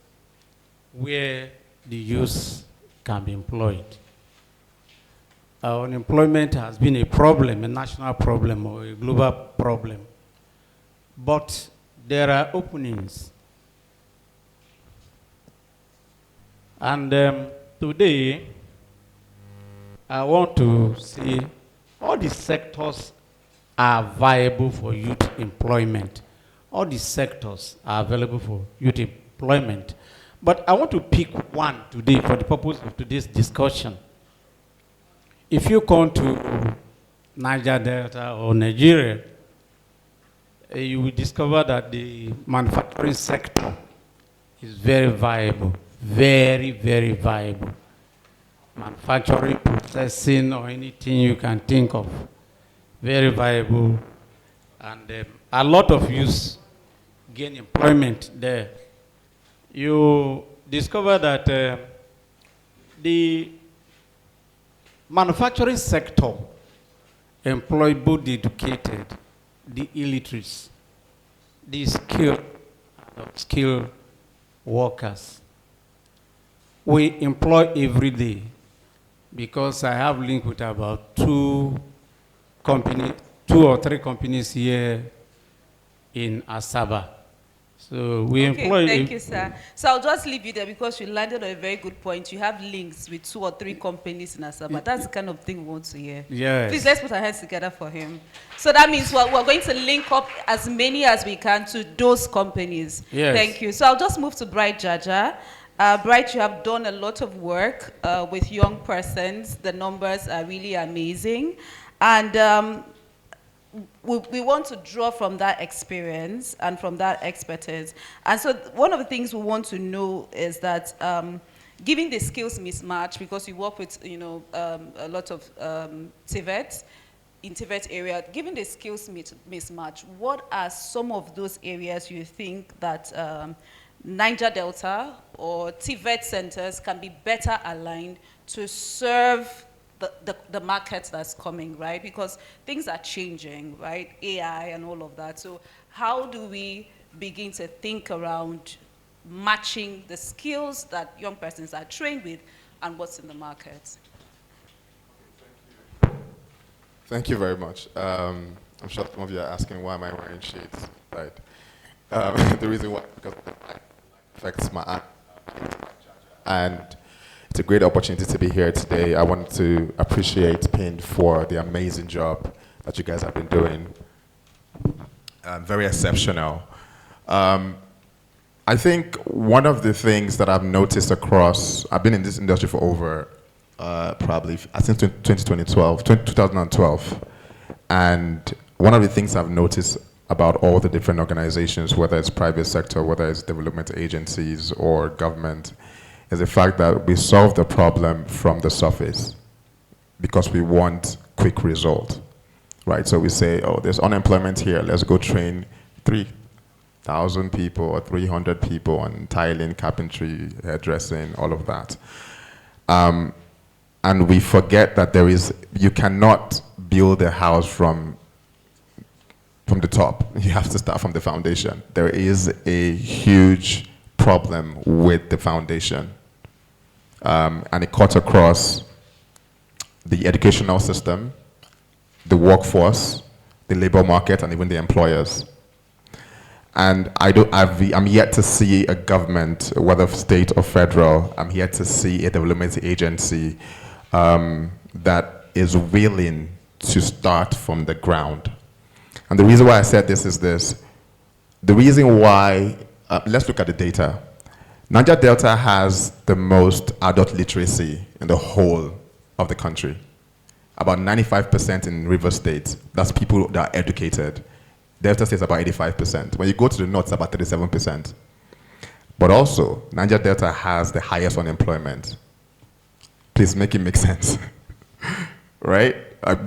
where the youth can be employed. Unemployment has been a problem, a national problem or a global problem. But there are openings. And today, I want to say all the sectors are viable for youth employment. All the sectors are available for youth employment. But I want to pick one today for the purpose of today's discussion. If you come to Niger Delta or Nigeria, you will discover that the manufacturing sector is very viable, very, very viable. Manufacturing, processing, or anything you can think of, very viable. And a lot of youth gain employment there. You discover that the manufacturing sector employ both the educated, the illiterates, the skilled workers. We employ every day because I have linked with about two or three companies here in Asaba. So we employ. Thank you, sir. So I'll just leave you there because you landed on a very good point. You have links with 2 or 3 companies in Asaba. That's the kind of thing we want to hear. Yes. Please, let's put our hands together for him. So that means we're going to link up as many as we can to those companies. Yes. Thank you. So I'll just move to Bright Jaja. Bright, you have done a lot of work with young persons. The numbers are really amazing. And we want to draw from that experience and from that expertise. And so one of the things we want to know is that given the skills mismatch, because you work with a lot of TVET, in TVET area, given the skills mismatch, what are some of those areas you think that Niger Delta or TVET centers can be better aligned to serve the market that's coming, right? Because things are changing, right? AI and all of that. So how do we begin to think around matching the skills that young persons are trained with and what's in the market? Thank you very much. I'm sure some of you are asking, why am I wearing shades, right? The reason why, because it affects my eye. And it's a great opportunity to be here today. I want to appreciate PIN for the amazing job that you guys have been doing. Very exceptional. I think one of the things that I've noticed I've been in this industry for over probably, I think 2012. And one of the things I've noticed about all the different organizations, whether it's private sector, whether it's development agencies or government, is the fact that we solve the problem from the surface because we want quick result, right? So we say, oh, there's unemployment here, let's go train 3,000 people or 300 people on tiling, carpentry, hairdressing, all of that. And we forget that you cannot build a house from the top. You have to start from the foundation. There is a huge problem with the foundation. And it cuts across the educational system, the workforce, the labor market, and even the employers. And I'm yet to see a government, whether state or federal, I'm yet to see a development agency that is willing to start from the ground. And the reason why I said this is this. The reason why, let's look at the data. Niger Delta has the most adult literacy in the whole of the country. About 95% in River State, that's people that are educated. Delta State is about 85%. When you go to the north, it's about 37%. But also, Niger Delta has the highest unemployment. Please make it make sense, right?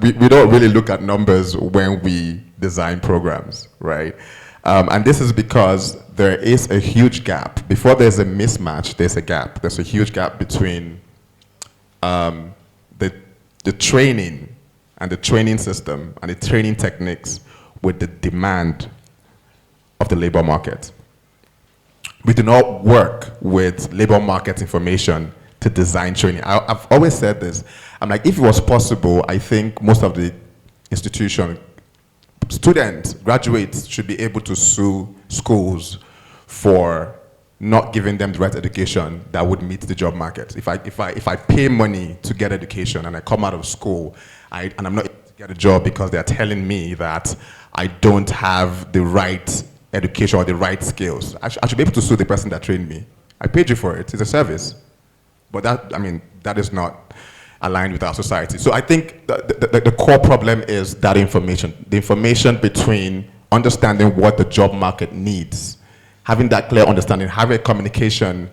We don't really look at numbers when we design programs, right? And this is because there is a huge gap. Before there's a mismatch, there's a gap. There's a huge gap between the training and the training system and the training techniques with the demand of the labor market. We do not work with labor market information to design training. I've always said this. I'm like, if it was possible, I think most of the institution, students, graduates should be able to sue schools for not giving them the right education that would meet the job market. If I pay money to get education and I come out of school and I'm not able to get a job because they're telling me that I don't have the right education or the right skills, I should be able to sue the person that trained me. I paid you for it. It's a service. But that is not aligned with our society. So I think the core problem is that information. The information between understanding what the job market needs, having that clear understanding, having a communication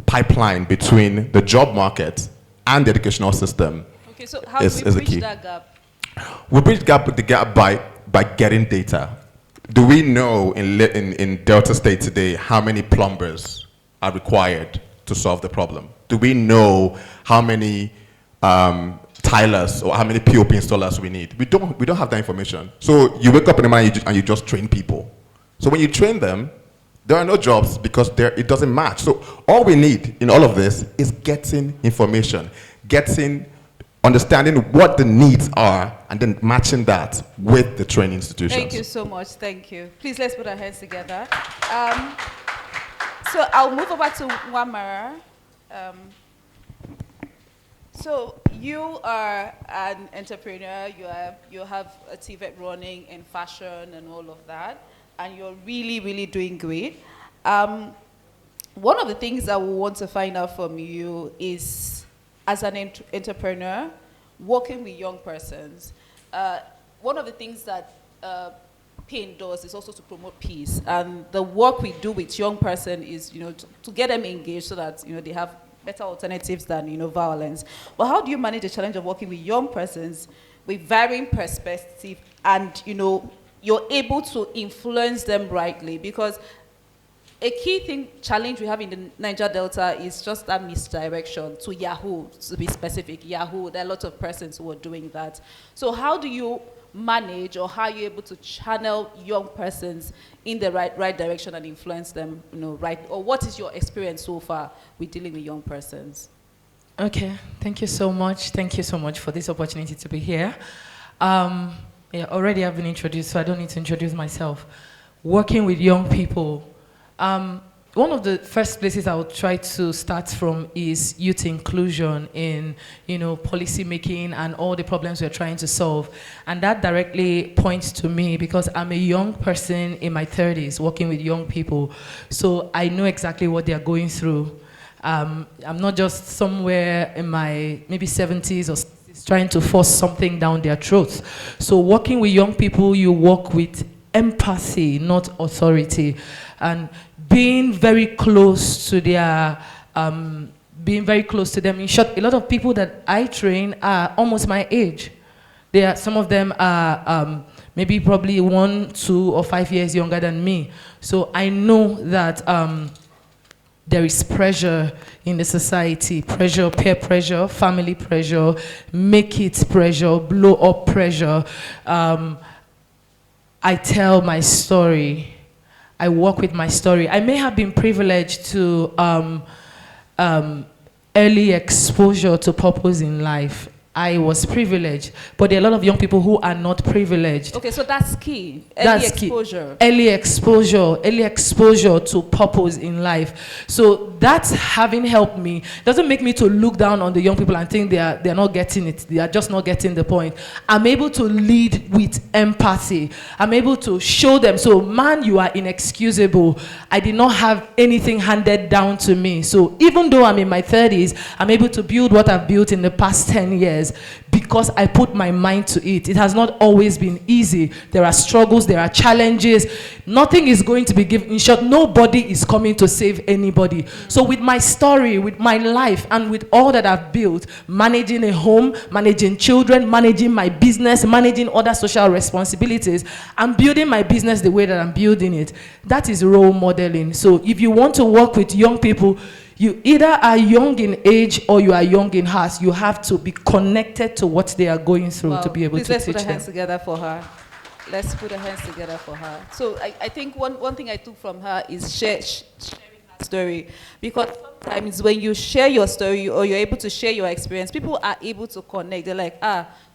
pipeline between the job market and the educational system. Okay, so how do we bridge that gap? We bridge the gap by getting data. Do we know in Delta State today how many plumbers are required to solve the problem? Do we know how many tilers or how many POP installers we need? We don't have that information. So you wake up in the morning and you just train people. So when you train them, there are no jobs because it doesn't match. So all we need in all of this is getting information, understanding what the needs are, and then matching that with the training institutions. Thank you so much. Thank you. Please, let's put our hands together. So I'll move over to Wamara. So you are an entrepreneur. You have a TVET running in fashion and all of that, and you're really, really doing great. One of the things that we want to find out from you is, as an entrepreneur, working with young persons. One of the things that PAIN does is also to promote peace, and the work we do with young person is, to get them engaged so that they have better alternatives than violence. But how do you manage the challenge of working with young persons with varying perspective, and you're able to influence them rightly? Because a key challenge we have in the Niger Delta is just that misdirection to Yahoo, to be specific. Yahoo, there are lots of persons who are doing that. So how do you manage, or how are you able to channel young persons in the right direction and influence them, right? Or what is your experience so far with dealing with young persons? Okay, thank you so much. Thank you so much for this opportunity to be here. Already I've been introduced, so I don't need to introduce myself. Working with young people. One of the first places I would try to start from is youth inclusion in, policy making and all the problems we're trying to solve. And that directly points to me because I'm a young person in my 30s working with young people. So I know exactly what they're going through. I'm not just somewhere in my maybe 70s or 60s trying to force something down their throats. So working with young people, you work with empathy, not authority. And being very close to them. In short, a lot of people that I train are almost my age. Some of them are maybe probably 1, 2, or 5 years younger than me. So I know that there is pressure in the society, pressure, peer pressure, family pressure, make it pressure, blow up pressure. I tell my story. I work with my story. I may have been privileged to early exposure to purpose in life. I was privileged, but there are a lot of young people who are not privileged. Okay, so that's key. That's Exposure. Key. Early exposure to purpose in life. So that's having helped me. Doesn't make me to look down on the young people and think they're not getting it. They are just not getting the point. I'm able to lead with empathy. I'm able to show them. So, man, you are inexcusable. I did not have anything handed down to me. So even though I'm in my 30s, I'm able to build what I've built in the past 10 years because I put my mind to it. It has not always been easy. There are struggles, there are challenges. Nothing is going to be given. In short, nobody is coming to save anybody. So with my story, with my life, and with all that I've built, managing a home, managing children, managing my business, managing other social responsibilities, I'm building my business the way that I'm building it. That is role modeling. So if you want to work with young people, you either are young in age or you are young in heart. You have to be connected to what they are going through to be able to teach them. Let's put our hands together for her. Let's put our hands together for her. So I think one thing I took from her is sharing her story. Because sometimes when you share your story or you're able to share your experience, people are able to connect. They're like,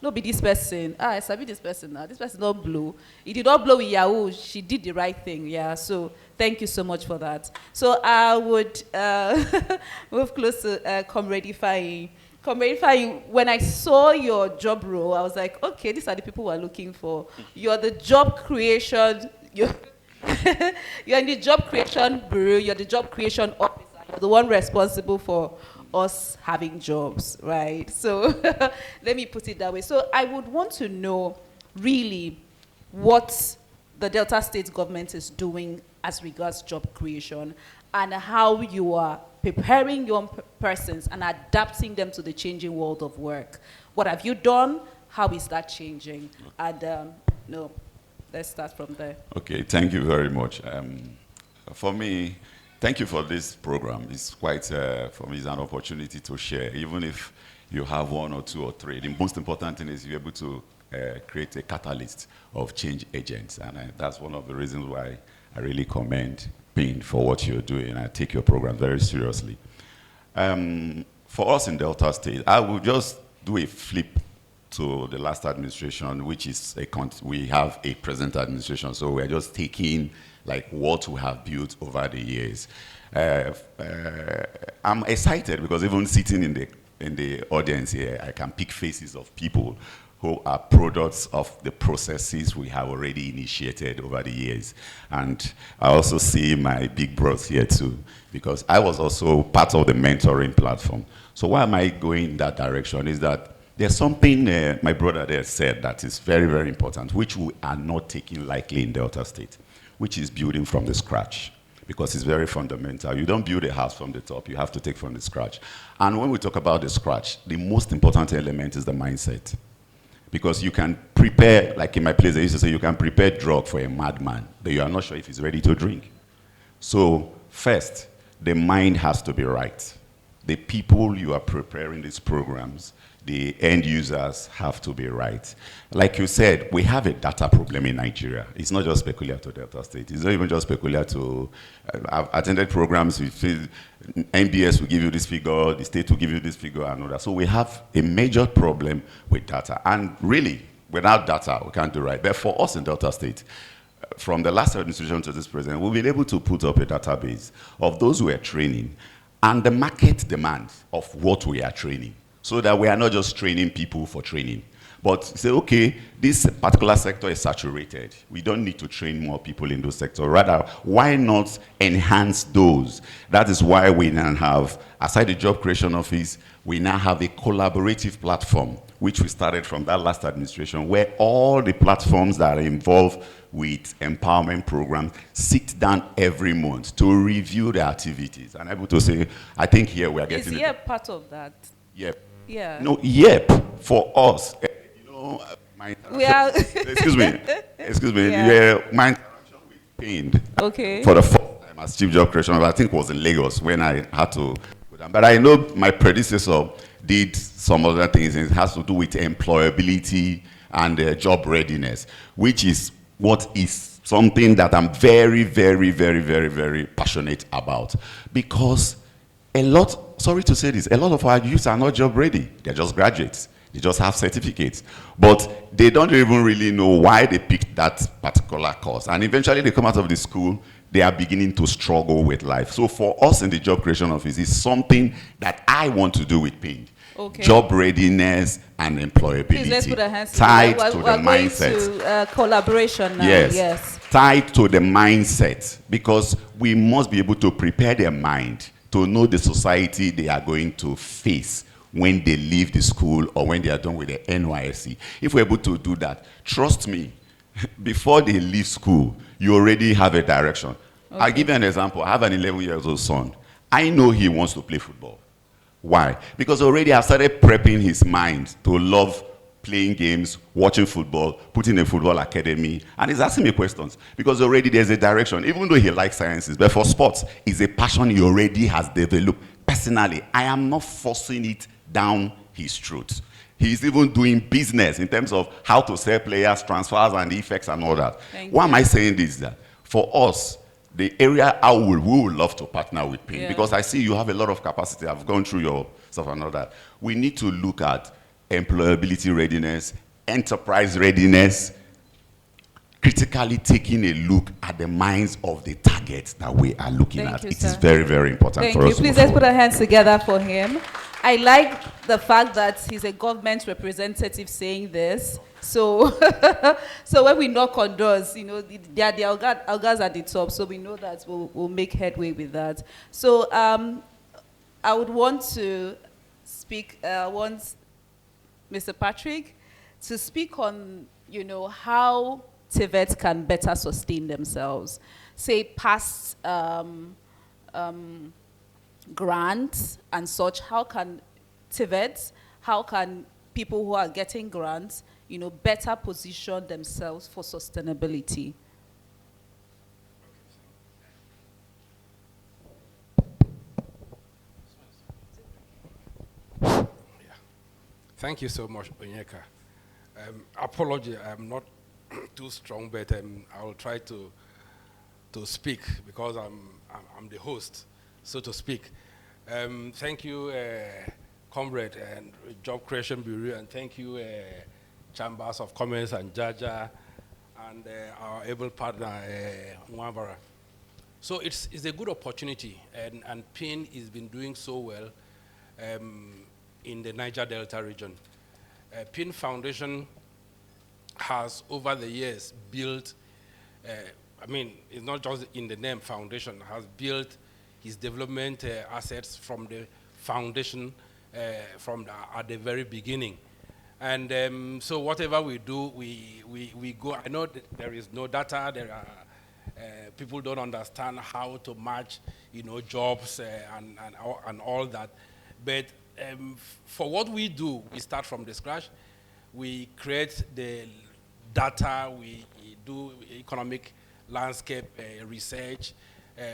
no be this person. I sabi this person now. This person don't blow. He did not blow with Yahoo. She did the right thing. Yeah. So thank you so much for that. So I would move close to Comradifying. Comradifying, when I saw your job role, I was like, okay, these are the people we're looking for. You're the job creation. You're in the job creation bureau. You're the job creation officer. You're the one responsible for us having jobs, right? So let me put it that way. So I would want to know really what the Delta State government is doing as regards job creation and how you are preparing young persons and adapting them to the changing world of work. What have you done? How is that changing? And let's start from there. Okay, thank you very much. For me, thank you for this program. It's quite, for me, it's an opportunity to share, even if you have one or two or three. The most important thing is you're able to create a catalyst of change agents. And that's one of the reasons why I really commend Pin for what you're doing. I take your program very seriously. For us in Delta State, I will just do a flip to the last administration, which is we have a present administration. So we're just taking like what we have built over the years. I'm excited because even sitting in the audience here, I can pick faces of people who are products of the processes we have already initiated over the years. And I also see my big bros here too, because I was also part of the mentoring platform. So why am I going in that direction is that there's something my brother there said that is very, very important, which we are not taking lightly in Delta State, which is building from the scratch, because it's very fundamental. You don't build a house from the top, you have to take from the scratch. And when we talk about the scratch, the most important element is the mindset. Because you can prepare, like in my place, they used to say, you can prepare drug for a madman, but you are not sure if he's ready to drink. So first, the mind has to be right. The people you are preparing these programs, the end users have to be right. Like you said, we have a data problem in Nigeria. It's not just peculiar to Delta State. It's not even just peculiar to, I've attended programs with NBS will give you this figure, the state will give you this figure and all that. So we have a major problem with data. And really, without data, we can't do right. But for us in Delta State, from the last administration to this present, we've been able to put up a database of those who are training and the market demand of what we are training, so that we are not just training people for training, but say, okay, this particular sector is saturated. We don't need to train more people in those sectors. Rather, why not enhance those? That is why we now have, aside the job creation office, we now have a collaborative platform, which we started from that last administration, where all the platforms that are involved with empowerment programs sit down every month to review their activities. And able to say, I think here we are getting Is part of that? Yep. Yeah. No, yep, for us. We are excuse me. Yeah, my interaction with Pain. Okay. For the first time as Chief Job Creation, I think it was in Lagos when I had to. But I know my predecessor did some other things. It has to do with employability and job readiness, which is what is something that I'm very, very, very, very, very passionate about. Because sorry to say this, a lot of our youth are not job ready. They're just graduates. They just have certificates. But they don't even really know why they picked that particular course. And eventually they come out of the school, they are beginning to struggle with life. So for us in the job creation office, it's something that I want to do with PING. Okay. Job readiness and employability. Please, let's put our hands tied together. to We're the going mindset. to collaboration now. Yes. Tied to the mindset, because we must be able to prepare their mind to know the society they are going to face when they leave the school or when they are done with the NYSC. If we're able to do that, trust me, before they leave school, you already have a direction. Okay. I'll give you an example. I have an 11-year-old son. I know he wants to play football. Why? Because already I've started prepping his mind to love playing games, watching football, putting a football academy, and he's asking me questions because already there's a direction. Even though he likes sciences, but for sports, it's a passion he already has developed. Personally, I am not forcing it down his throat. He's even doing business in terms of how to sell players, transfers, and effects and all that. Why am I saying this? That for us, the area we would love to partner with PIN, because I see you have a lot of capacity. I've gone through your stuff and all that. We need to look at employability readiness, enterprise readiness, critically taking a look at the minds of the targets that we are looking at. It is very, very important for us. Please, let's put our hands together for him. I like the fact that he's a government representative saying this. So, so when we knock on doors, you know, there are the algas at the top, so we know that we'll make headway with that. So, I would want to speak, want Mr. Patrick to speak on, you know, how TVETs can better sustain themselves. Say past grants and such, how can TVETs, how can people who are getting grants, you know, better position themselves for sustainability? Thank you so much, Onyeka. Apology, I'm not too strong, but I will try to speak because I'm the host, so to speak. Thank you, Comrade and Job Creation Bureau, and thank you, Chambers of Commerce and Jaja, and our able partner, Mwabara. So it's a good opportunity, and PIN has been doing so well in the Niger Delta region. PIN Foundation has, over the years, built, I mean, it's not just in the name foundation, has built his development assets from the foundation at the very beginning. And so whatever we do, we go. I know that there is no data, there are, people don't understand how to match, you know, jobs and all that. But for what we do, we start from the scratch. We create the data, we do economic landscape research,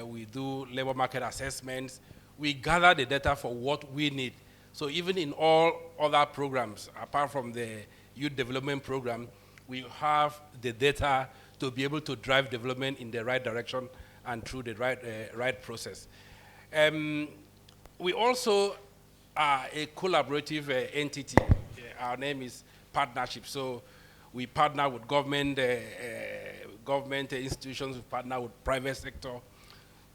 we do labor market assessments. We gather the data for what we need. So even in all other programs, apart from the youth development program, we have the data to be able to drive development in the right direction and through the right process. We also are a collaborative entity. Our name is Partnership. So we partner with government institutions, we partner with private sector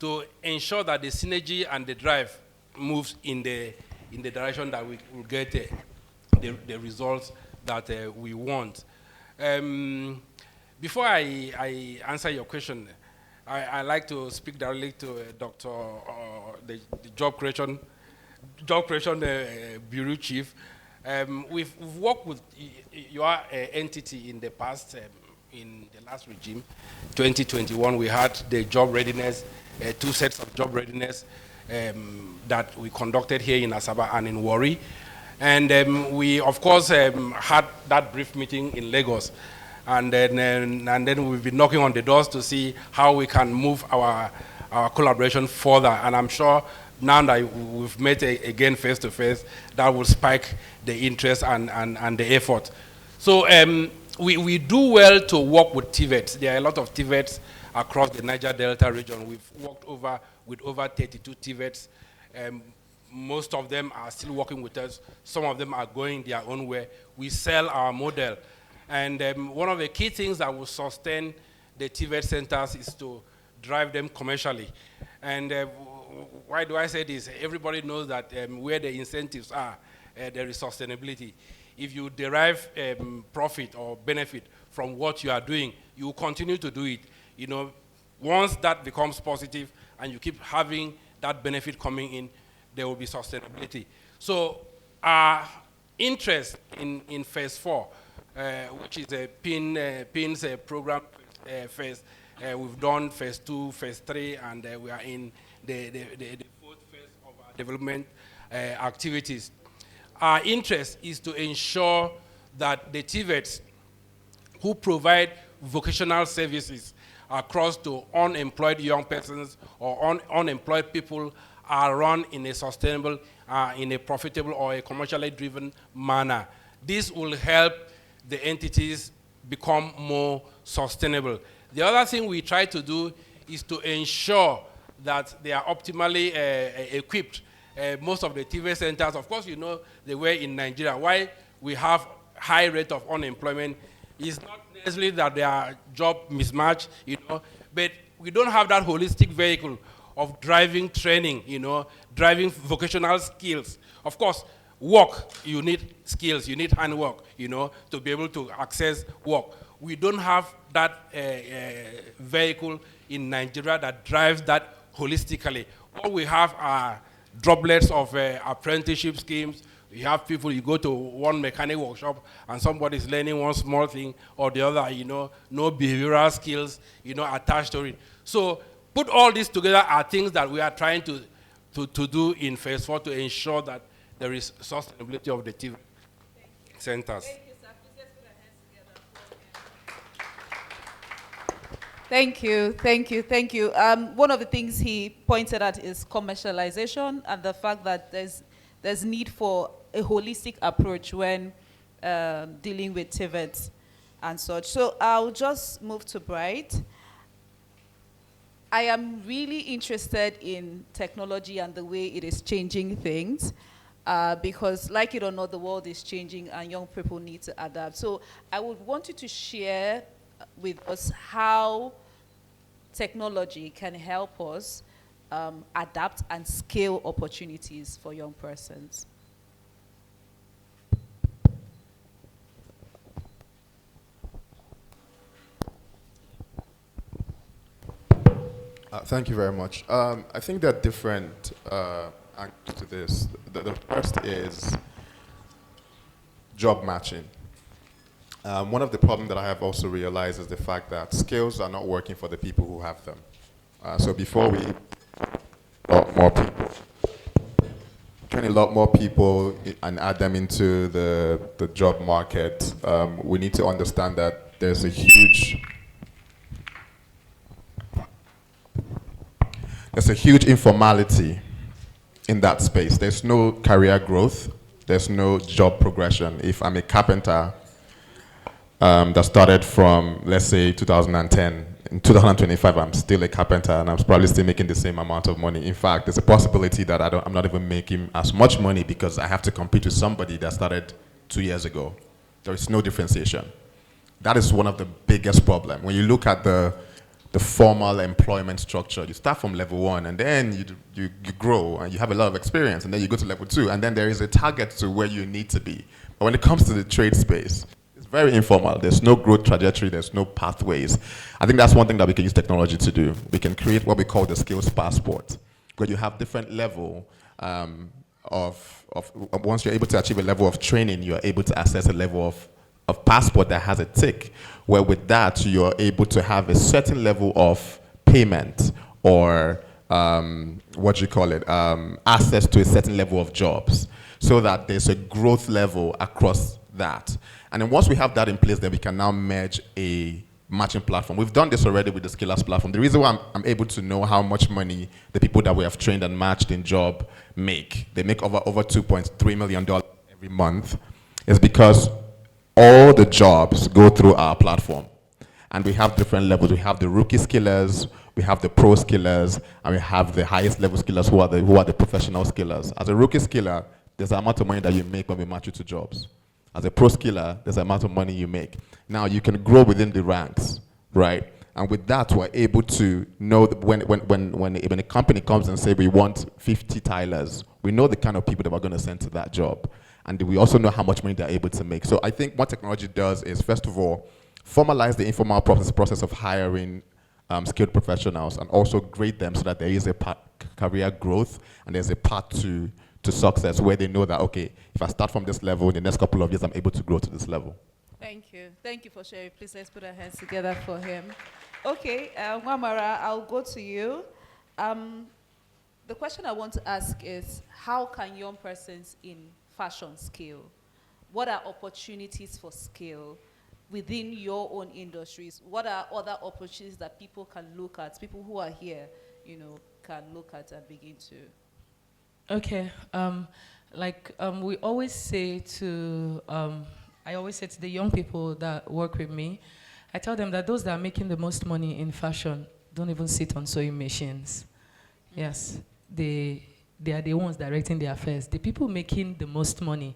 to ensure that the synergy and the drive moves in the direction that we will get the results that we want. Before I answer your question, I like to speak directly to Dr. The Job Creation Bureau Chief. We've worked with your entity in the past, in the last regime, 2021, we had the job readiness, 2 sets of job readiness that we conducted here in Asaba and in Warri. And we, of course, had that brief meeting in Lagos. And then we've been knocking on the doors to see how we can move our collaboration further. And I'm sure now that we've met again face to face, that will spike the interest and the effort. So we do well to work with TVETs. There are a lot of TVETs across the Niger Delta region. We've worked with over 32 TVETs. most of them are still working with us. Some of them are going their own way. We sell our model. And one of the key things that will sustain the TVET centers is to drive them commercially. And why do I say this? Everybody knows that where the incentives are, there is sustainability. If you derive profit or benefit from what you are doing, you will continue to do it. You know, once that becomes positive and you keep having that benefit coming in, there will be sustainability. So our interest in phase 4, which is a PIN's program phase, we've done phase 2, phase 3, and we are in the 4th phase of our development activities. Our interest is to ensure that the TVETs who provide vocational services across to unemployed young persons or unemployed people are run in a sustainable, in a profitable or a commercially driven manner. This will help the entities become more sustainable. The other thing we try to do is to ensure that they are optimally equipped. Most of the TV centers, of course, you know the way in Nigeria, why we have high rate of unemployment is not necessarily that there are job mismatch, you know, but we don't have that holistic vehicle of driving training, you know, driving vocational skills. Of course, work, you need skills, you need handwork, you know, to be able to access work. We don't have that vehicle in Nigeria that drives that holistically. All we have are droplets of apprenticeship schemes. You have people, you go to one mechanic workshop and somebody's learning one small thing or the other, you know, no behavioral skills, you know, attached to it. So put all this together are things that we are trying to do in phase 4 to ensure that there is sustainability of the TV centers. Thank you, sir. Please let's put our hands together. Thank you. One of the things he pointed at is commercialization and the fact that there's need for a holistic approach when dealing with TVETs and such. So I'll just move to Bright. I am really interested in technology and the way it is changing things because like it or not, the world is changing and young people need to adapt. So I would want you to share with us how technology can help us adapt and scale opportunities for young persons. Thank you very much. I think there are different angles to this. The first is job matching. One of the problems that I have also realized is the fact that skills are not working for the people who have them. So before we more people, train a lot more people and add them into the job market, we need to understand that there's a huge informality in that space. There's no career growth. There's no job progression. If I'm a carpenter that started from, let's say, 2010, in 2025, I'm still a carpenter and I'm probably still making the same amount of money. In fact, there's a possibility that I'm not even making as much money because I have to compete with somebody that started 2 years ago. There is no differentiation. That is one of the biggest problems. When you look at the formal employment structure, you start from level 1 and then you grow and you have a lot of experience and then you go to level 2 and then there is a target to where you need to be. But when it comes to the trade space, it's very informal. There's no growth trajectory, there's no pathways. I think that's one thing that we can use technology to do. We can create what we call the skills passport, where you have different level once you're able to achieve a level of training, you're able to access a level of passport that has a tick, where with that you're able to have a certain level of payment or access to a certain level of jobs, so that there's a growth level across that. And then once we have that in place, then we can now merge a matching platform. We've done this already with the Skillers platform. The reason why I'm able to know how much money the people that we have trained and matched in job make, they make over $2.3 million every month, is because all the jobs go through our platform. And we have different levels. We have the rookie skillers, We have the pro skillers, and we have the highest level skillers who are the professional skillers. As a rookie skiller, there's the amount of money that you make when we match you to jobs. As a pro skiller, there's the amount of money you make. Now, you can grow within the ranks, right? And with that, we're able to know that when a company comes and say we want 50 tilers, we know the kind of people that we're going to send to that job. And we also know how much money they're able to make. So I think what technology does is, first of all, formalize the informal process of hiring skilled professionals, and also grade them so that there is a career growth and there's a path to success where they know that, okay, if I start from this level, in the next couple of years, I'm able to grow to this level. Thank you. Thank you for sharing. Please, let's put our hands together for him. Okay, Wamara, I'll go to you. The question I want to ask is, how can young persons in fashion scale? What are opportunities for scale within your own industries? What are other opportunities that people can look at, people who are here, can look at and begin to? Okay, we always say to, I always say to the young people that work with me, I tell them that those that are making the most money in fashion don't even sit on sewing machines. Yes, they are the ones directing the affairs. The people making the most money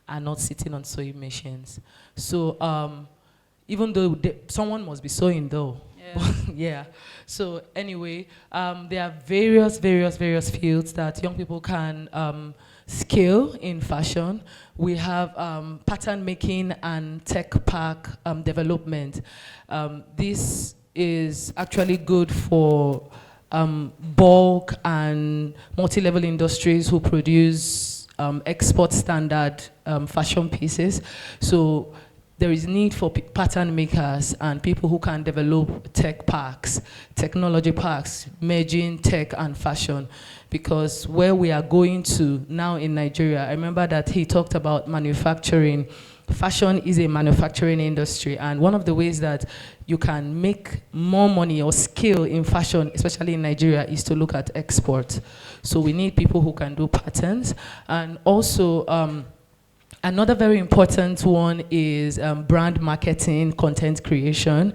are not sitting on sewing machines. So even though someone must be sewing though. Yeah. Yeah. So anyway, there are various fields that young people can scale in fashion. We have pattern making and tech park development. This is actually good for bulk and multi-level industries who produce export standard fashion pieces. So there is need for pattern makers and people who can develop tech parks, technology parks, merging tech and fashion. Because where we are going to now in Nigeria, I remember that he talked about manufacturing. Fashion is a manufacturing industry, and one of the ways that you can make more money or scale in fashion, especially in Nigeria, is to look at export. So we need people who can do patterns, and also another very important one is brand marketing, content creation.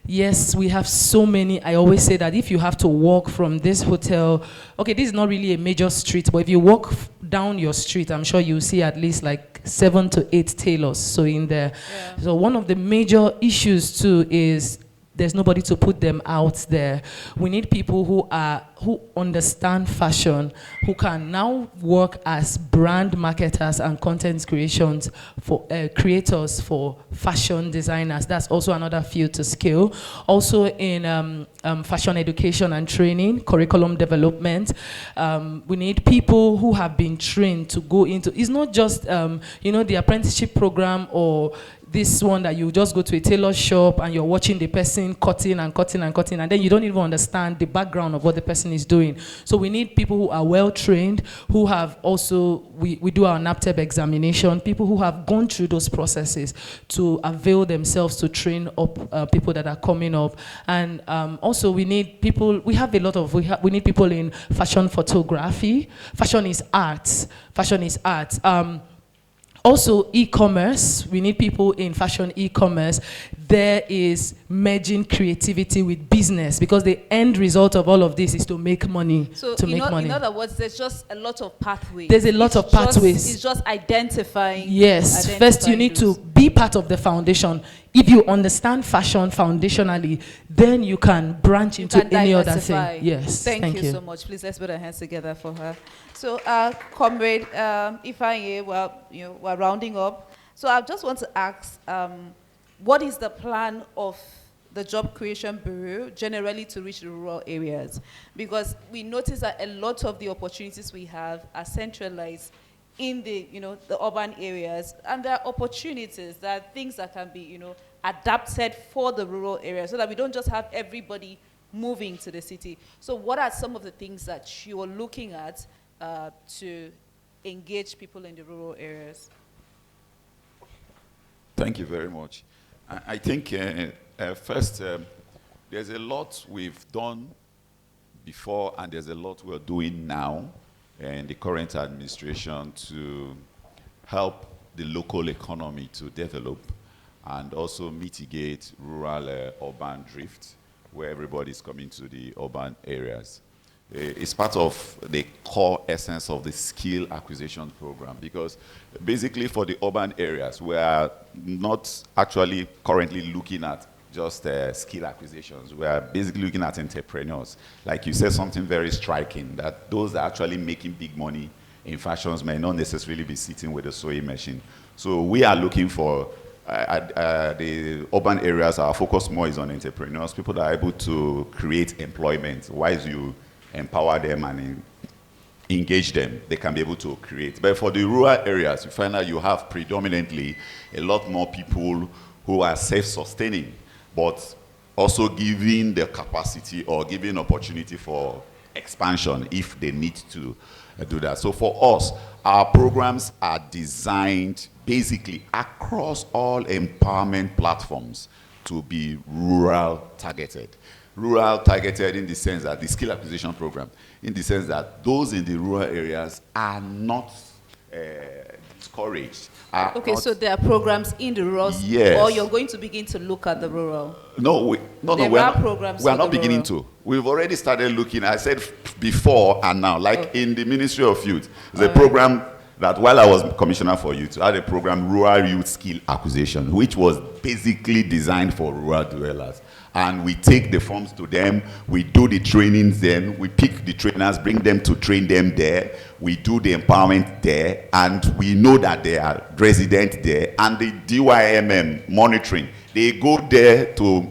Yes, we have so many. I always say that if you have to walk from this hotel, okay, this is not really a major street, but if you walk down your street, I'm sure you'll see at least like 7 to 8 tailors sewing there. Yeah. So one of the major issues too is there's nobody to put them out there. We need people who understand fashion, who can now work as brand marketers and content creators for fashion designers. That's also another field to scale. Also in fashion education and training, curriculum development, we need people who have been trained to go into, it's not just the apprenticeship program or this one that you just go to a tailor shop and you're watching the person cutting and cutting and cutting, and then you don't even understand the background of what the person is doing. So we need people who are well trained, who have also, we do our NAPTEP examination, people who have gone through those processes to avail themselves to train up people that are coming up. And also we need people, we need people in fashion photography. Fashion is art. Fashion is art. Also, e-commerce, we need people in fashion e-commerce. There is merging creativity with business, because the end result of all of this is to make money. So in other words, there's just a lot of pathways. There's a lot of pathways. It's just identifying. Yes, first you need to be part of the foundation. If you understand fashion foundationally, then you can branch into any other thing. Yes, thank you so much. Please, let's put our hands together for her. So, Comrade Ifeanyi, we're rounding up. So I just want to ask, what is the plan of the Job Creation Bureau generally to reach the rural areas? Because we notice that a lot of the opportunities we have are centralized in the urban areas, and there are opportunities, there are things that can be adapted for the rural areas, so that we don't just have everybody moving to the city. So what are some of the things that you are looking at to engage people in the rural areas? Thank you very much. I think first, there's a lot we've done before, and there's a lot we're doing now in the current administration to help the local economy to develop and also mitigate rural urban drift. where everybody's coming to the urban areas. It's part of the core essence of the skill acquisition program, because basically for the urban areas, we are not actually currently looking at just skill acquisitions. We are basically looking at entrepreneurs. Like you said something very striking, that those that are actually making big money in fashions may not necessarily be sitting with a sewing machine. So we are looking for the urban areas. Our focus more is on entrepreneurs, people that are able to create employment. Once you empower them and engage them, they can be able to create. But for the rural areas, you find out you have predominantly a lot more people who are self-sustaining, but also giving the capacity or giving opportunity for expansion if they need to do that. So for us, our programs are designed basically across all empowerment platforms to be rural targeted. Rural targeted in the sense that the skill acquisition program, in the sense that those in the rural areas are not discouraged. Okay, so there are programs in the rural, yes, or you're going to begin to look at the rural? No, there are programs. We are not beginning to. We've already started looking. I said before and now, like in the Ministry of Youth, there's a program that while I was commissioner for youth, I had a program, Rural Youth Skill Acquisition, which was basically designed for rural dwellers. And we take the forms to them, we do the trainings then, we pick the trainers, bring them to train them there, we do the empowerment there, and we know that they are resident there, and the DYMM monitoring, they go there to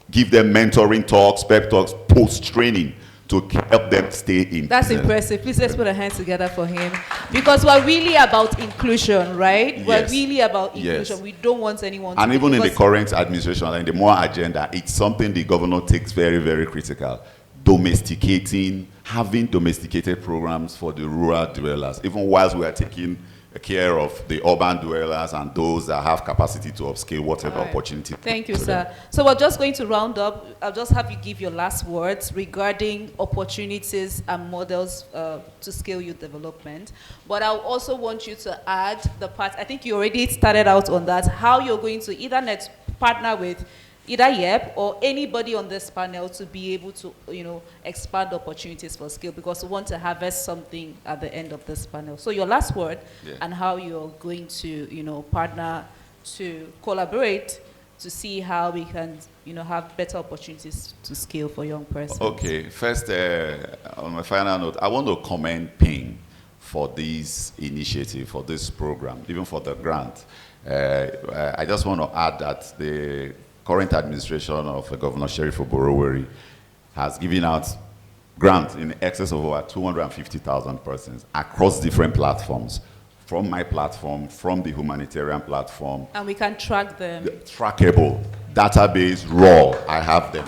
give them mentoring talks, pep talks, post-training, to help them stay in That's business. impressive. Please let's put our hands together for him. Because we're really about inclusion, right? Yes. We're really about inclusion. Yes. We don't want anyone to... And even in the current administration and the more agenda, it's something the governor takes very, very critical. Domesticating, having domesticated programs for the rural dwellers, even whilst we are taking care of the urban dwellers and those that have capacity to upscale whatever opportunity. Thank you, sir. So we're just going to round up. I'll just have you give your last words regarding opportunities and models to scale youth development. But I also want you to add the part, I think you already started out on that, how you're going to either partner with either YEP or anybody on this panel to be able to, expand opportunities for scale, because we want to harvest something at the end of this panel. So your last word, and how you're going to, partner to collaborate to see how we can, have better opportunities to scale for young persons. Okay, first, on my final note, I want to commend PIN for this initiative, for this program, even for the grant. I just want to add that the current administration of Governor Sheriff Oboroweri has given out grants in excess of over 250,000 persons across different platforms, from my platform, from the humanitarian platform. And we can track them. Trackable, database, raw, I have them.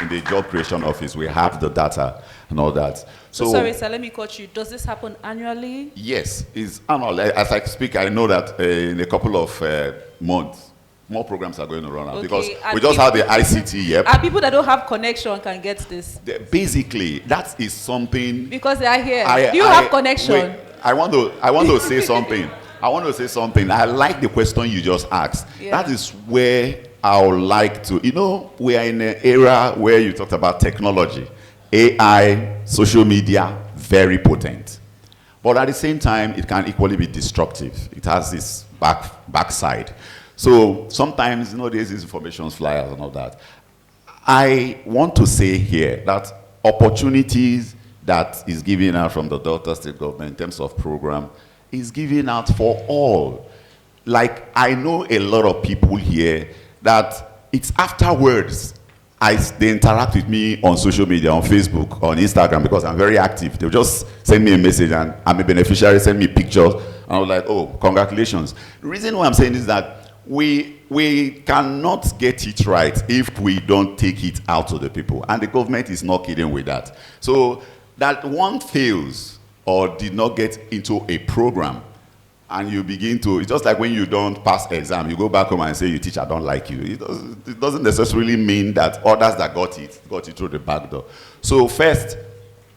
In the job creation office, we have the data and all that. So sorry, sir, let me cut you. Does this happen annually? Yes, it's annual. As I speak, I know that in a couple of months, more programs are going to run out, because we just have the ICT. Yep. Are people that don't have connection can get this? Basically, that is something. Because they are here. Do you have connection? Wait, I want to say something. I want to say something. I like the question you just asked. Yeah. That is where I would like to. We are in an era where you talked about technology, AI, social media, very potent. But at the same time, it can equally be destructive. It has this backside. So sometimes, there's these information flyers and all that. I want to say here that opportunities that is given out from the Delta State government in terms of program is given out for all. Like, I know a lot of people here that it's afterwards they interact with me on social media, on Facebook, on Instagram, because I'm very active. They'll just send me a message and I'm a beneficiary, send me pictures, and I'm like, oh, congratulations. The reason why I'm saying is that we cannot get it right if we don't take it out to the people. And the government is not kidding with that. So that one fails or did not get into a program, and you begin to, it's just like when you don't pass exam, you go back home and say, your teacher don't like you. It doesn't necessarily mean that others that got it through the back door. So first,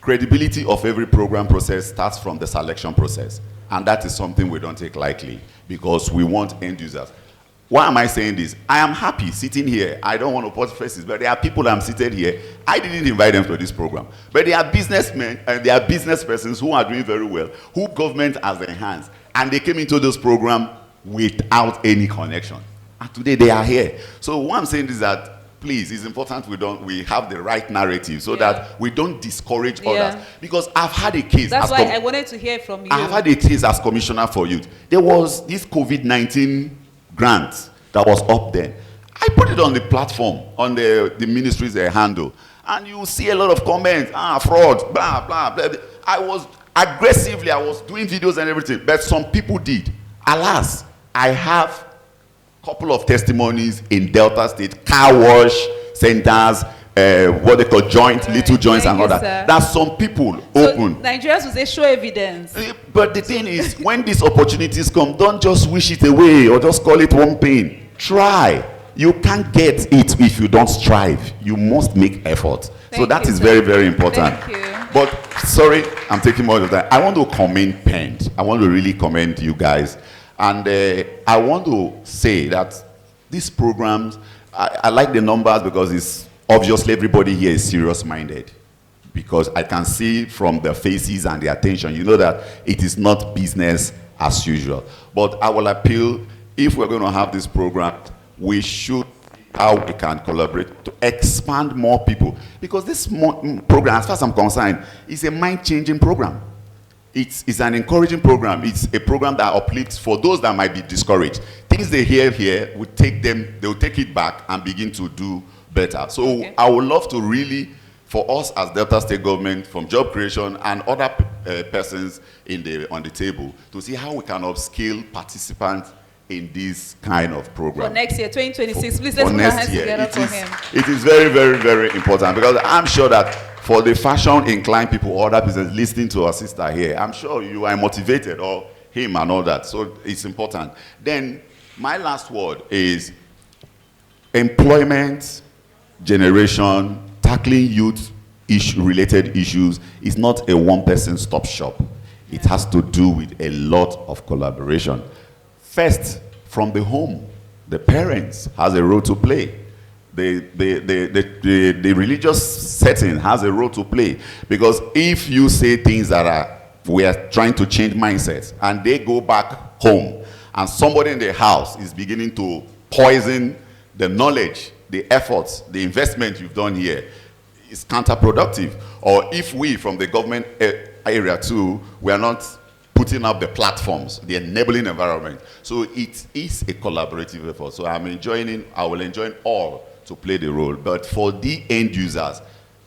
credibility of every program process starts from the selection process. And that is something we don't take lightly, because we want end users. Why am I saying this? I am happy sitting here. I don't want to put faces, but there are people that I'm seated here. I didn't invite them to this program. But they are businessmen and they are business persons who are doing very well, who government has enhanced. And they came into this program without any connection. And today they are here. So what I'm saying is that, please, it's important we have the right narrative so that we don't discourage others. Because I've had a case. That's why I wanted to hear from you. I've had a case as Commissioner for Youth. There was this COVID-19 grant that was up there. I put it on the platform, on the ministry's handle. And you see a lot of comments, fraud, blah, blah, blah. I was doing videos and everything. But some people did. Alas, I have couple of testimonies in Delta State, car wash centers, what they call little joints and all that. That some people open. Nigerians will say show evidence. But the thing is, when these opportunities come, don't just wish it away or just call it one pain. Try. You can't get it if you don't strive. You must make effort. So that is very, very important. Thank you. But sorry, I'm taking more of that. I want to commend Pent. I want to really commend you guys. And I want to say that these programs, I like the numbers because it's obviously everybody here is serious-minded. Because I can see from the faces and the attention, you know that it is not business as usual. But I will appeal, if we're going to have this program, we should see how we can collaborate to expand more people. Because this program, as far as I'm concerned, is a mind-changing program. It's an encouraging program. It's a program that uplifts for those that might be discouraged. Things they hear here, they will take it back and begin to do better. So I would love to really, for us as Delta State government, from job creation and other persons on the table, to see how we can upskill participants in this kind of program. For next year, 2026, please let's put our hands together for him. It is very, very, very important because I'm sure that for the fashion-inclined people or other people listening to our sister here, I'm sure you are motivated, or him and all that. So it's important. Then my last word is employment generation, tackling youth-related issues is not a one-person stop shop. It has to do with a lot of collaboration. First, from the home, the parents has a role to play. The religious setting has a role to play. Because if you say things that we are trying to change mindsets, and they go back home, and somebody in the house is beginning to poison the knowledge, the efforts, the investment you've done here, it's counterproductive. Or if we, from the government area too, we are not putting up the platforms, the enabling environment. So it is a collaborative effort. So I will enjoin all to play the role. But for the end users,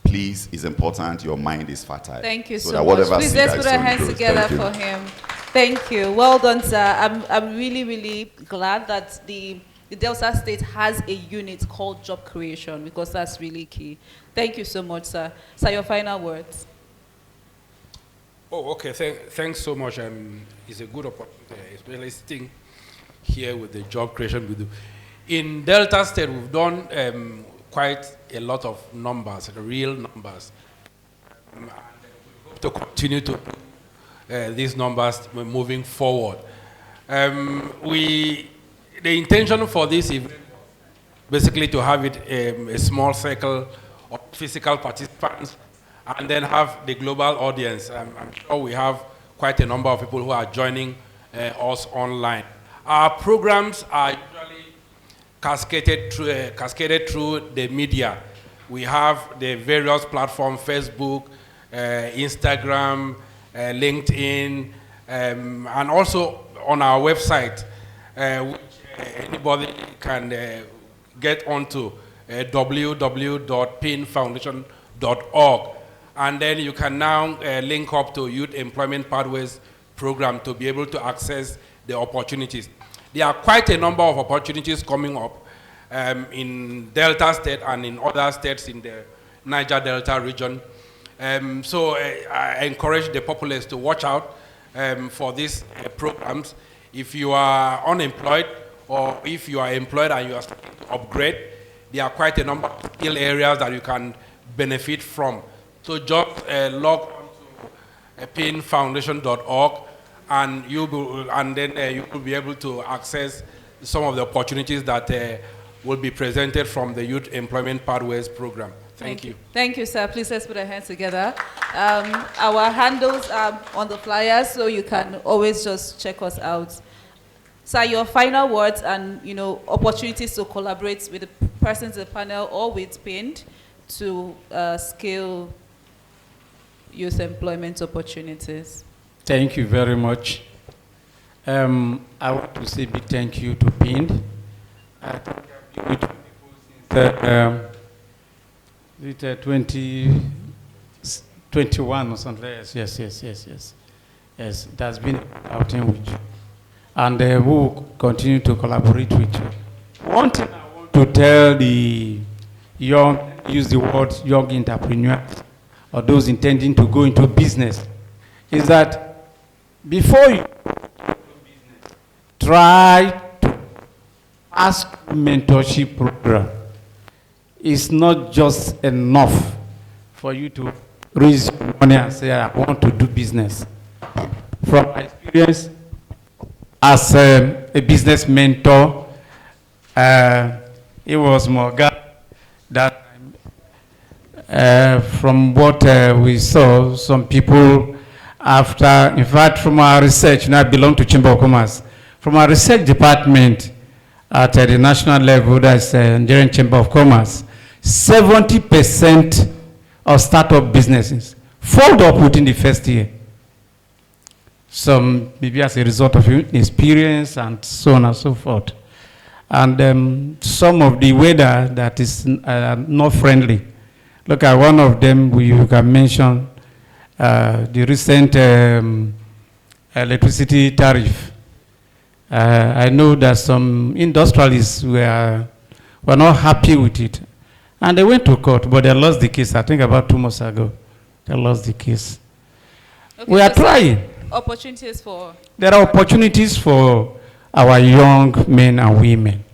please, it's important your mind is fertile. Thank you so much. Please let's put our hands together for him. Thank you. Well done, sir. I'm really, really glad that the Delta State has a unit called job creation, because that's really key. Thank you so much, sir. Sir, your final words. Oh, okay. Thanks so much. It's a good opportunity, especially sitting here with the job creation we do. In Delta State, we've done quite a lot of numbers, the real numbers. And we hope to continue to these numbers moving forward. The intention for this is basically to have it a small circle of physical participants, and then have the global audience. I'm sure we have quite a number of people who are joining us online. Our programs are usually cascaded through the media. We have the various platforms, Facebook, Instagram, LinkedIn, and also on our website, which anybody can get onto, www.pinfoundation.org. And then you can now link up to Youth Employment Pathways program to be able to access the opportunities. There are quite a number of opportunities coming up in Delta State and in other states in the Niger Delta region. So I encourage the populace to watch out for these programs. If you are unemployed, or if you are employed and you are starting to upgrade, there are quite a number of skill areas that you can benefit from. So just log on to pinfoundation.org, and then you will be able to access some of the opportunities that will be presented from the Youth Employment Pathways Program. Thank you. Thank you, sir. Please let's put our hands together. Our handles are on the flyers, so you can always just check us out. Sir, your final words and opportunities to collaborate with the persons in the panel or with PIND to scale youth employment opportunities. Thank you very much. I want to say a big thank you to PIND. I think I've been with you people since 2021 or something. Yes. Yes, it has been outing with you. And we will continue to collaborate with you. One thing I want to tell the young, use the word young entrepreneurs, or those intending to go into business, is that before you go into business, try to ask mentorship program. It's not just enough for you to raise money and say, I want to do business. From my experience as a business mentor, it was Morgan that from what we saw, some people after, in fact, from our research, I belong to Chamber of Commerce, from our research department at the national level, that's Nigerian Chamber of Commerce, 70% of startup businesses fold up within the first year. Some maybe as a result of experience and so on and so forth. And some of the weather that is not friendly. Look at one of them, you can mention the recent electricity tariff. I know that some industrialists were not happy with it. And they went to court, but they lost the case. I think about 2 months ago, they lost the case. Okay, We are trying. Opportunities for? There are opportunities for our young men and women,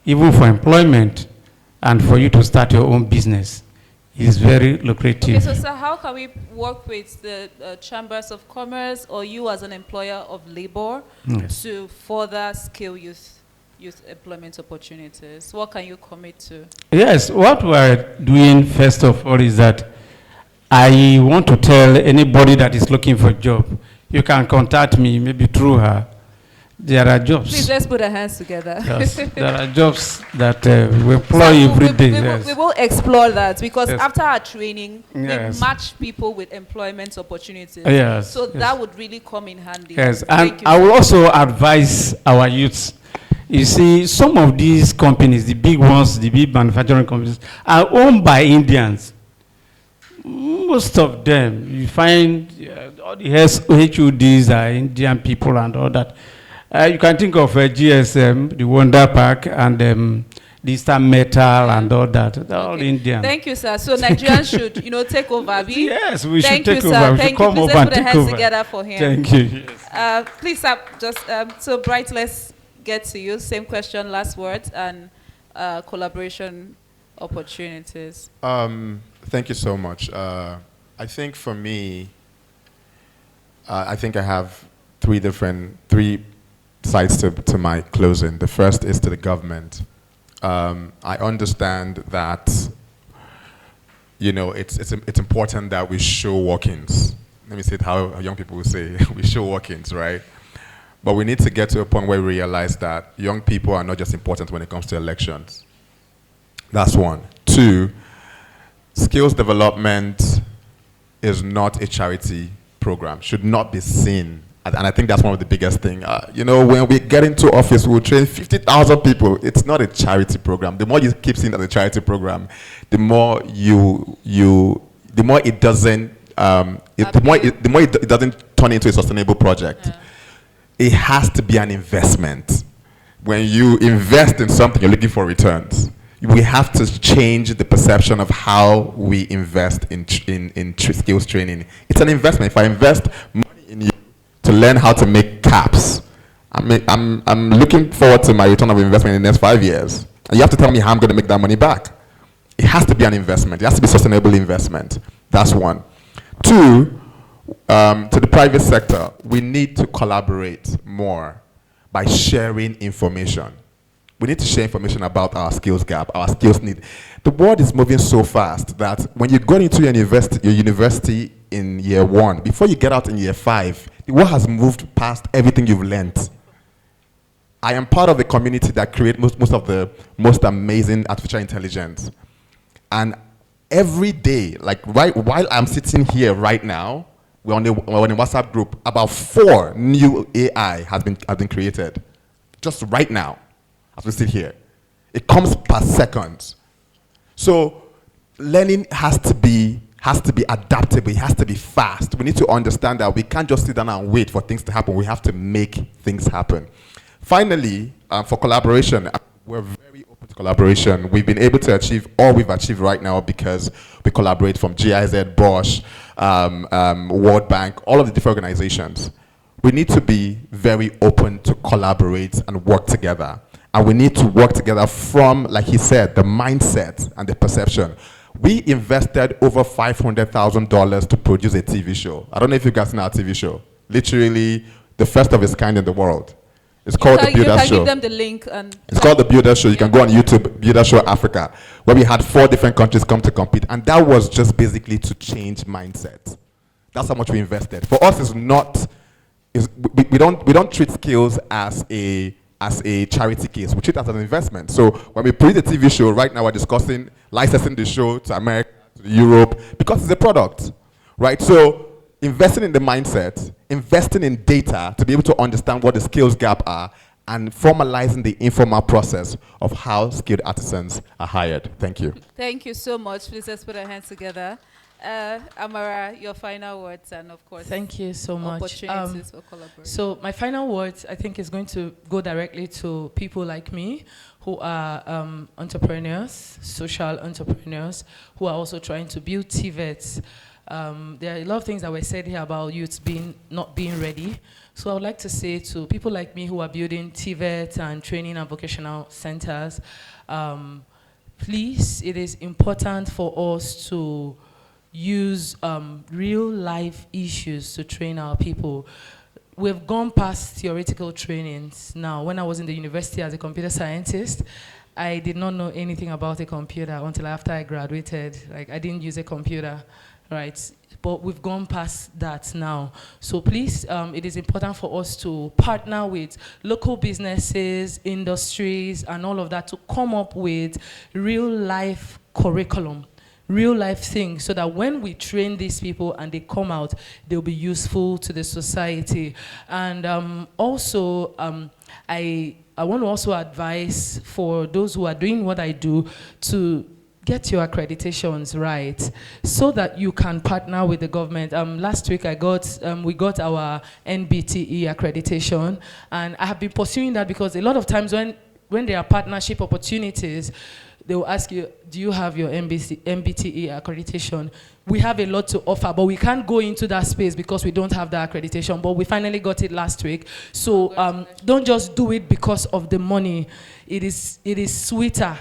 even for employment and for you to start your own business. It's very lucrative. Okay, so sir, how can we work with the chambers of commerce or you as an employer of labor to further scale youth employment opportunities? What can you commit to? Yes, what we're doing first of all is that I want to tell anybody that is looking for a job, you can contact me, maybe through her. There are jobs. Please, let's put our hands together. Yes, there are jobs that we employ every day. We will explore that because Yes. after our training, Yes. we match people with employment opportunities. Yes, So yes. that would really come in handy. Yes, Thank and you, I sir. will also advise our youths. You see, some of these companies, the big ones, the big manufacturing companies, are owned by Indians. Most of them, you find all the HUDs are Indian people and all that. You can think of GSM, the Wonder Park, and the Eastern Metal and all that. They're all Indian. Thank you, sir. So Nigerians should, take over. Yes, we should Thank take you, over. sir. We should Thank come you. over Please let's and put our take hands over. together for him. Thank you. Yes. Please, sir, just so Bright, let's get to you. Same question, last words, and collaboration opportunities. Thank you so much. I think for me, I think I have three sides to my closing. The first is to the government. I understand that, it's important that we show workings. Let me say it how young people will say, we show workings, right? But we need to get to a point where we realize that young people are not just important when it comes to elections. That's one. Two, skills development is not a charity program, should not be seen. And I think that's one of the biggest things. When we get into office, we'll train 50,000 people. It's not a charity program. The more you keep seeing it as a charity program, the more the more it doesn't, it doesn't turn into a sustainable project. Yeah. It has to be an investment. When you invest in something, you're looking for returns. We have to change the perception of how we invest in skills training. It's an investment. If I invest money in you to learn how to make caps, I'm looking forward to my return of investment in the next 5 years. And you have to tell me how I'm going to make that money back. It has to be an investment. It has to be sustainable investment. That's one. Two, to the private sector, we need to collaborate more. by sharing information. We need to share information about our skills gap, our skills need. The world is moving so fast that when you go into your university in year 1, before you get out in year 5, the world has moved past everything you've learned. I am part of the community that creates most of the most amazing artificial intelligence. And every day, like while I'm sitting here right now, we're on a WhatsApp group, about 4 new AI has been created. Just right now, as we sit here. It comes per second. So learning has to be adaptable, it has to be fast. We need to understand that we can't just sit down and wait for things to happen. We have to make things happen. Finally, for collaboration, we're very open to collaboration. We've been able to achieve all we've achieved right now because we collaborate from GIZ, Bosch, World Bank, all of the different organizations. We need to be very open to collaborate and work together. And we need to work together from, like he said, the mindset and the perception. We invested over $500,000 to produce a TV show. I don't know if you guys seen our TV show. Literally the first of its kind in the world. It's called The Builder Show. You can give them the link. It's called The Builder Show. You can go on YouTube, Builder Show Africa, where we had 4 different countries come to compete. And that was just basically to change mindset. That's how much we invested. For us, we don't treat skills as a charity case. We treat it as an investment. So when we produce a TV show, right now we're discussing licensing the show to America, to Europe, because it's a product, right? So investing in the mindset, investing in data to be able to understand what the skills gap are, and formalizing the informal process of how skilled artisans are hired. Thank you. Thank you so much. Please let's put our hands together. Amara, your final words, and of course, thank you so much. Opportunities for collaboration. So my final words, I think, is going to go directly to people like me who are entrepreneurs, social entrepreneurs, who are also trying to build TVETs. There are a lot of things that were said here about youths not being ready. So I would like to say to people like me who are building TVETs and training and vocational centers, please, it is important for us to use real life issues to train our people. We've gone past theoretical trainings now. When I was in the university as a computer scientist, I did not know anything about a computer until after I graduated. Like, I didn't use a computer, right? But we've gone past that now. So please, it is important for us to partner with local businesses, industries, and all of that to come up with real life curriculum, real life things, so that when we train these people and they come out, they'll be useful to the society. And also, I want to also advise for those who are doing what I do to get your accreditations right, so that you can partner with the government. Last week we got our NBTE accreditation, and I have been pursuing that because a lot of times when there are partnership opportunities, they will ask you, do you have your MBTE accreditation? We have a lot to offer, but we can't go into that space because we don't have the accreditation, but we finally got it last week. So don't just do it because of the money. It is sweeter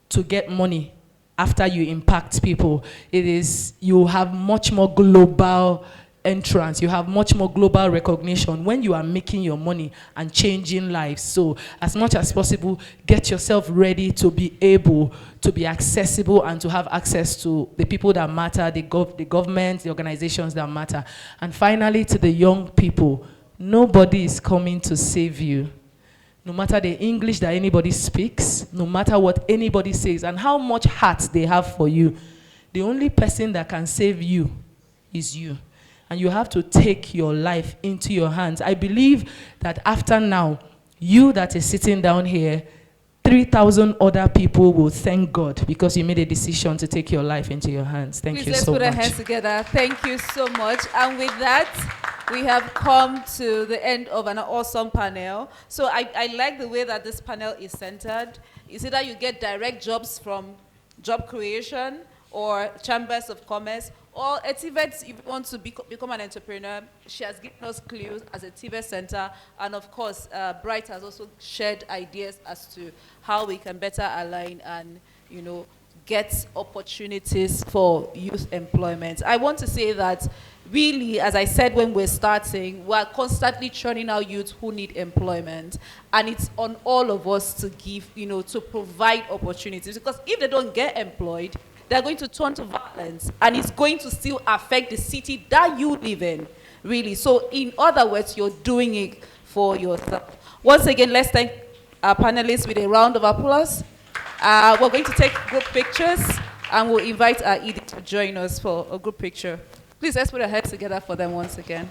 to get money after you impact people. You have much more global entrance, you have much more global recognition when you are making your money and changing lives. So as much as possible, get yourself ready to be able to be accessible and to have access to the people that matter, the government, the organizations that matter. And finally, to the young people, nobody is coming to save you. No matter the English that anybody speaks, no matter what anybody says, and how much heart they have for you, the only person that can save you is you. And you have to take your life into your hands. I believe that after now, you that is sitting down here, 3,000 other people will thank God because you made a decision to take your life into your hands. Thank you so much. Please let's put our hands together. Thank you so much. And with that, we have come to the end of an awesome panel. So I like the way that this panel is centered. It's either you get direct jobs from job creation or chambers of commerce, or at TVET, if you want to become an entrepreneur. She has given us clues as a TVET center, and of course, Bright has also shared ideas as to how we can better align and, get opportunities for youth employment. I want to say that really, as I said when we're starting, we're constantly churning out youth who need employment. And it's on all of us to give, to provide opportunities. Because if they don't get employed, they're going to turn to violence. And it's going to still affect the city that you live in, really. So in other words, you're doing it for yourself. Once again, let's thank our panelists with a round of applause. We're going to take group pictures, and we'll invite our ED to join us for a group picture. Please, let's put our heads together for them once again.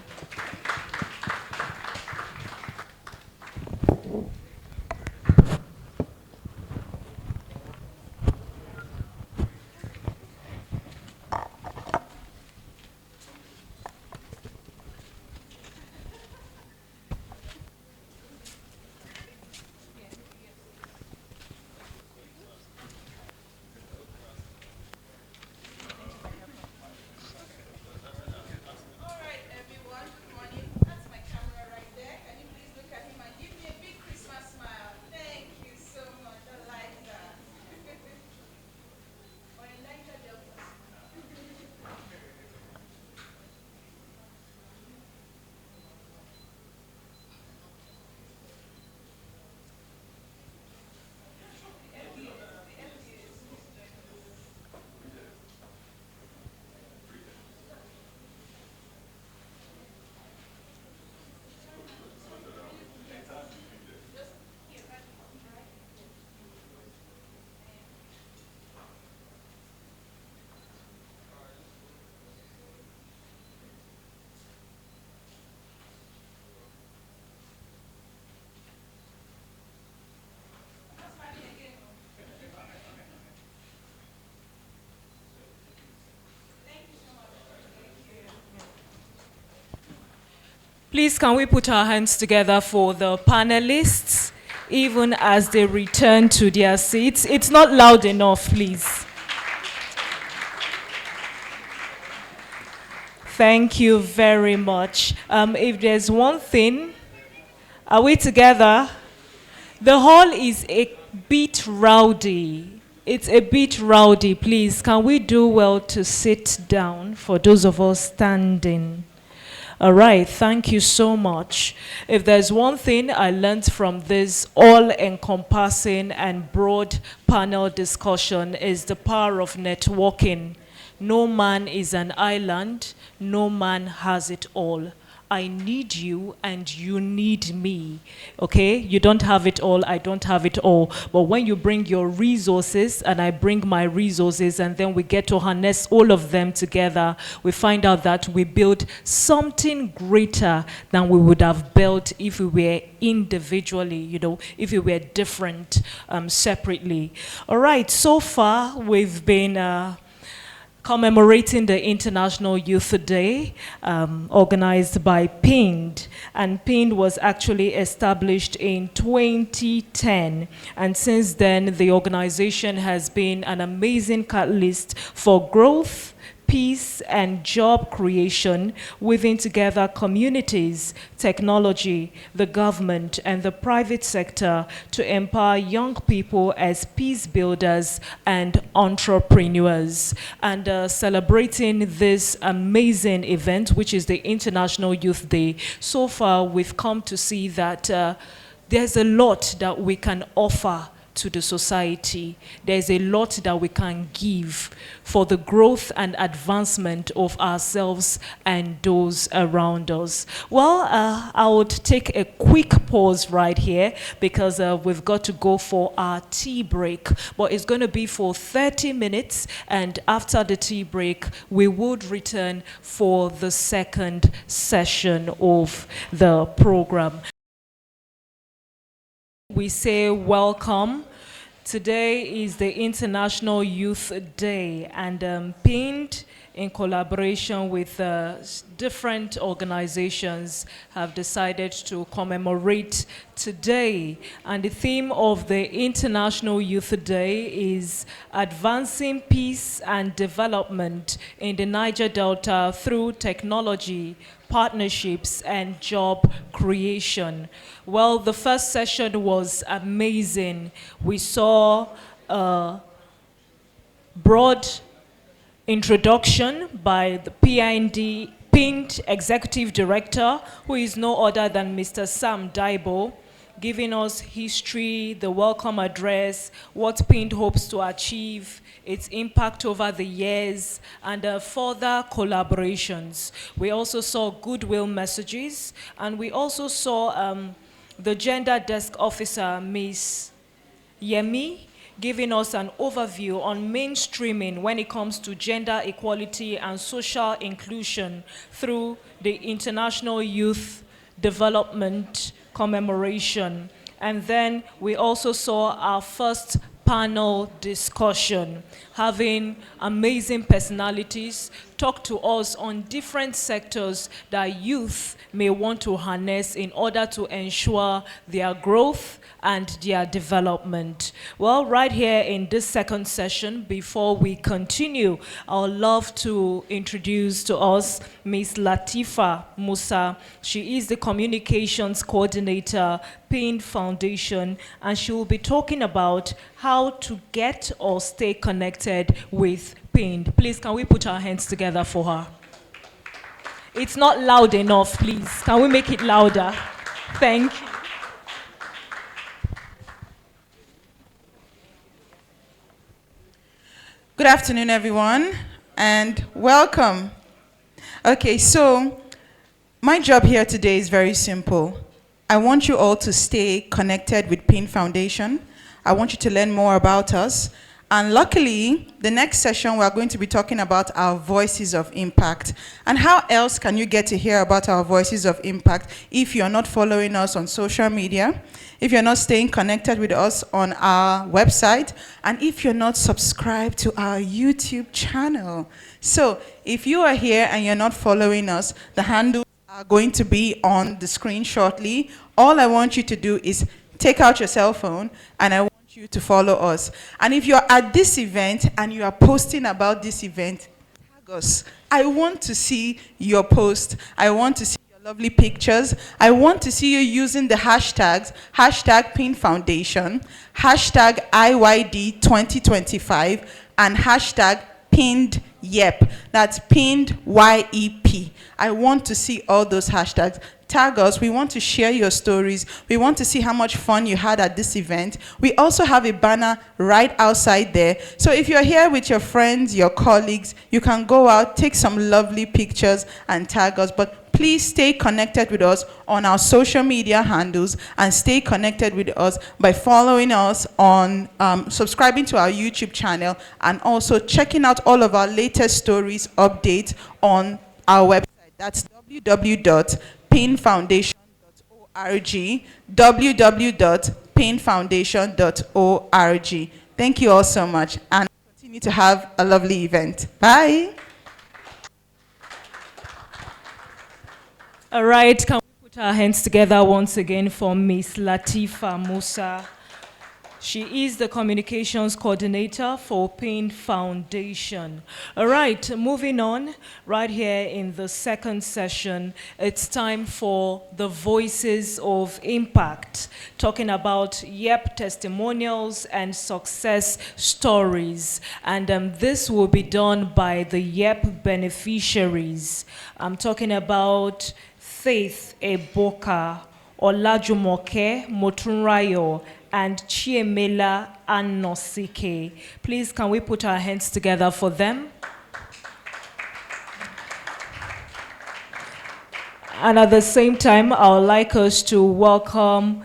Please, can we put our hands together for the panelists, even as they return to their seats? It's not loud enough, please. Thank you very much. If there's one thing, are we together? The hall is a bit rowdy. It's a bit rowdy, please. Can we do well to sit down for those of us standing? All right, thank you so much. If there's one thing I learned from this all-encompassing and broad panel discussion is the power of networking. No man is an island, no man has it all. I need you and you need me, okay? You don't have it all, I don't have it all. But when you bring your resources and I bring my resources and then we get to harness all of them together, we find out that we build something greater than we would have built if we were individually, if we were different separately. All right, so far we've been commemorating the International Youth Day, organized by PIND. And PIND was actually established in 2010. And since then, the organization has been an amazing catalyst for growth, peace, and job creation, weaving together communities, technology, the government, and the private sector to empower young people as peace builders and entrepreneurs. And celebrating this amazing event, which is the International Youth Day, so far we've come to see that there's a lot that we can offer to the society. There's a lot that we can give for the growth and advancement of ourselves and those around us. Well, I would take a quick pause right here because we've got to go for our tea break, but it's going to be for 30 minutes, and after the tea break, we would return for the second session of the program. We say welcome. Today is the International Youth Day, and PIND, in collaboration with different organizations, have decided to commemorate today. And the theme of the International Youth Day is advancing peace and development in the Niger Delta through technology, partnerships, and job creation. Well, the first session was amazing. We saw a broad introduction by the PINT Executive Director, who is no other than Mr. Sam Daibo, giving us history, the welcome address, what PINT hopes to achieve, its impact over the years, and further collaborations. We also saw goodwill messages, and we also saw the gender desk officer, Ms. Yemi, giving us an overview on mainstreaming when it comes to gender equality and social inclusion through the International Youth Development Commemoration. And then we also saw our first panel discussion, having amazing personalities talk to us on different sectors that youth may want to harness in order to ensure their growth and their development. Well, right here in this second session, before we continue, I would love to introduce to us Ms. Latifa Musa. She is the Communications Coordinator, PIN Foundation, and she will be talking about how to get or stay connected with PIN. Please, can we put our hands together for her? It's not loud enough, please. Can we make it louder? Thank you. Good afternoon, everyone, and welcome. Okay, so my job here today is very simple. I want you all to stay connected with PIN Foundation. I want you to learn more about us. And luckily, the next session, we're going to be talking about our voices of impact. And how else can you get to hear about our voices of impact if you're not following us on social media, if you're not staying connected with us on our website, and if you're not subscribed to our YouTube channel? So if you are here and you're not following us, the handles are going to be on the screen shortly. All I want you to do is take out your cell phone, and I want you to follow us. And if you're at this event and you are posting about this event, tag us. I want to see your post. I want to see your lovely pictures. I want to see you using the hashtags, hashtag PIN Foundation, hashtag IYD 2025, and hashtag pinned YEP. That's pinned YEP. I want to see all those hashtags. Tag us. We want to share your stories. We want to see how much fun you had at this event. We also have a banner right outside there. So if you're here with your friends, your colleagues, you can go out, take some lovely pictures and tag us. But please stay connected with us on our social media handles, and stay connected with us by following us on, subscribing to our YouTube channel, and also checking out all of our latest stories, updates on our website. That's www.pinfoundation.org, www.pinfoundation.org. Thank you all so much, and continue to have a lovely event. Bye. All right, can we put our hands together once again for Ms. Latifa Musa? She is the Communications Coordinator for PIN Foundation. All right, moving on, right here in the second session, it's time for the Voices of Impact, talking about YEP testimonials and success stories. And this will be done by the YEP beneficiaries. I'm talking about Faith Eboka, Olajumoke Motunrayo, and Chiemela Anosike. Please, can we put our hands together for them? And at the same time, I would like us to welcome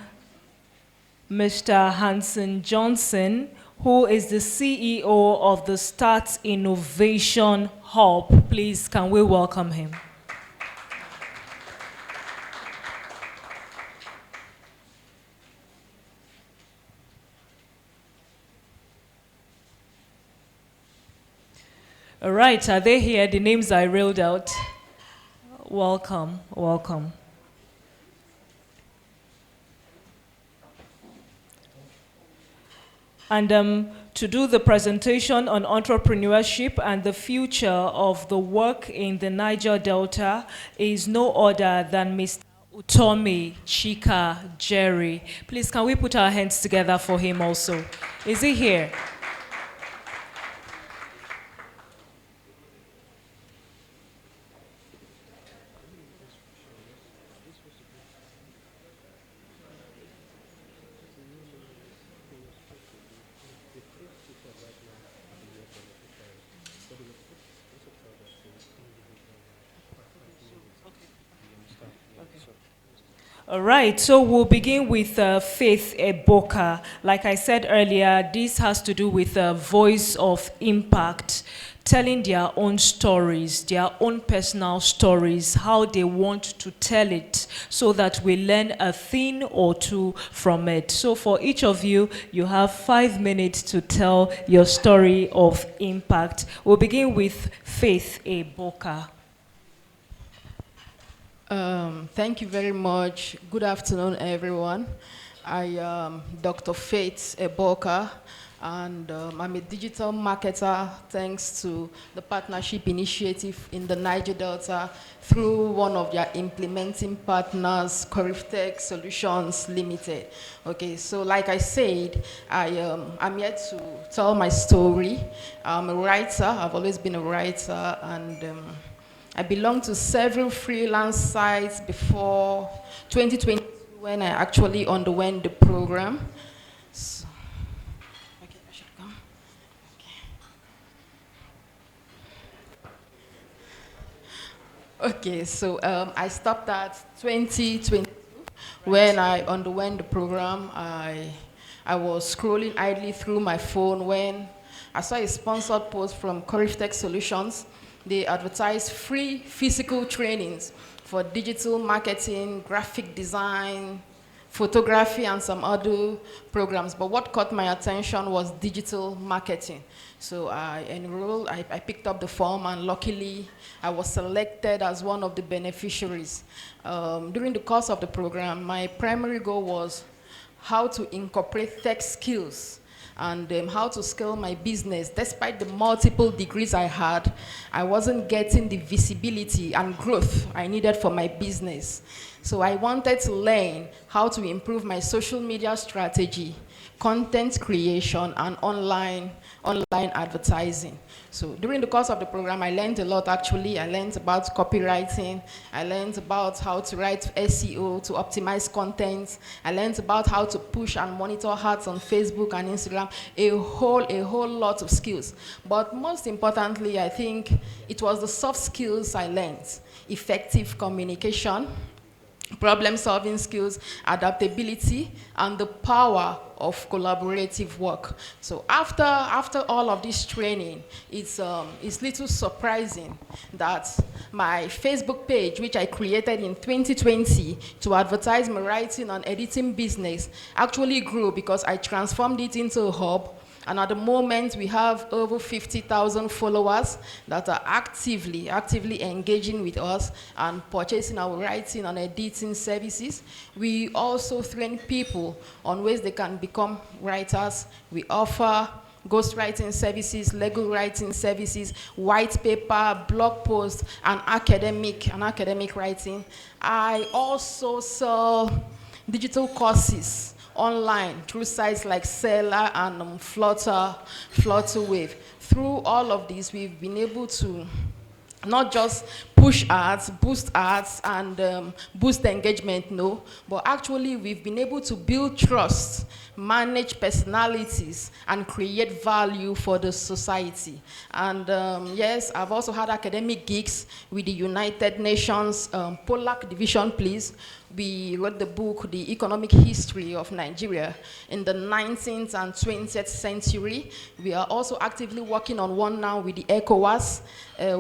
Mr. Hanson Johnson, who is the CEO of the Start Innovation Hub. Please, can we welcome him? All right, are they here? The names I reeled out. Welcome, welcome. And to do the presentation on entrepreneurship and the future of the work in the Niger Delta is no other than Mr. Utomi Chika Jerry. Please, can we put our hands together for him also? Is he here? All right, so we'll begin with Faith Eboka. Like I said earlier, this has to do with a voice of impact, telling their own stories, their own personal stories, how they want to tell it, so that we learn a thing or two from it. So for each of you, you have 5 minutes to tell your story of impact. We'll begin with Faith Eboka. Thank you very much. Good afternoon, everyone. I am Dr. Faith Eboka, and I'm a digital marketer thanks to the partnership initiative in the Niger Delta through one of their implementing partners, Tech Solutions Limited. Okay, so like I said, I'm here to tell my story. I'm a writer. I've always been a writer, and I belonged to several freelance sites before 2020 when I actually underwent the program. So, okay, I should go. Okay, so I stopped at 2020 when I underwent the program. I was scrolling idly through my phone when I saw a sponsored post from Tech Solutions. They advertise free physical trainings for digital marketing, graphic design, photography, and some other programs. But what caught my attention was digital marketing. So I enrolled, I picked up the form, and luckily I was selected as one of the beneficiaries. During the course of the program, my primary goal was how to incorporate tech skills and how to scale my business. Despite the multiple degrees I had, I wasn't getting the visibility and growth I needed for my business. So I wanted to learn how to improve my social media strategy, content creation, and online advertising. So during the course of the program, I learned a lot actually. I learned about copywriting. I learned about how to write SEO, to optimize content. I learned about how to push and monitor ads on Facebook and Instagram, a whole lot of skills. But most importantly, I think it was the soft skills I learned: effective communication, problem-solving skills, adaptability, and the power of collaborative work. So after all of this training, it's little surprising that my Facebook page, which I created in 2020 to advertise my writing and editing business, actually grew because I transformed it into a hub. And at the moment, we have over 50,000 followers that are actively engaging with us and purchasing our writing and editing services. We also train people on ways they can become writers. We offer ghostwriting services, legal writing services, white paper, blog posts, and academic writing. I also sell digital courses online through sites like Seller and Flutterwave. Through all of this, we've been able to not just push ads, boost ads, and boost engagement, no, but actually we've been able to build trust, manage personalities, and create value for the society. And yes, I've also had academic gigs with the United Nations Polak Division, please. We wrote the book, The Economic History of Nigeria in the 19th and 20th century. We are also actively working on one now with the ECOWAS.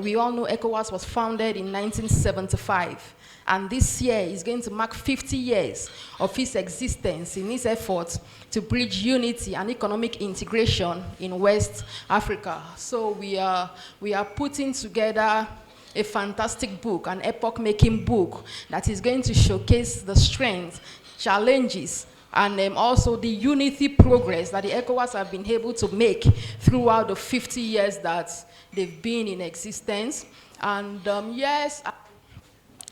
We all know ECOWAS was founded in 1975. And this year is going to mark 50 years of its existence in its efforts to bridge unity and economic integration in West Africa. So we are putting together a fantastic book, an epoch-making book that is going to showcase the strengths, challenges, and also the unity progress that the ECOWAS have been able to make throughout the 50 years that they've been in existence. And yes,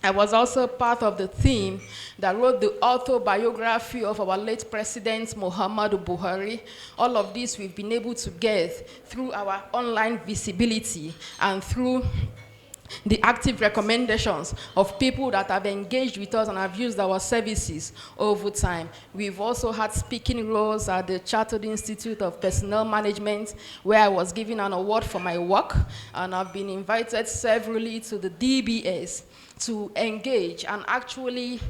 I was also part of the team that wrote the autobiography of our late President, Muhammadu Buhari. All of this we've been able to get through our online visibility and through the active recommendations of people that have engaged with us and have used our services over time. We've also had speaking roles at the Chartered Institute of Personnel Management, where I was given an award for my work, and I've been invited severally to the DBS to engage and actually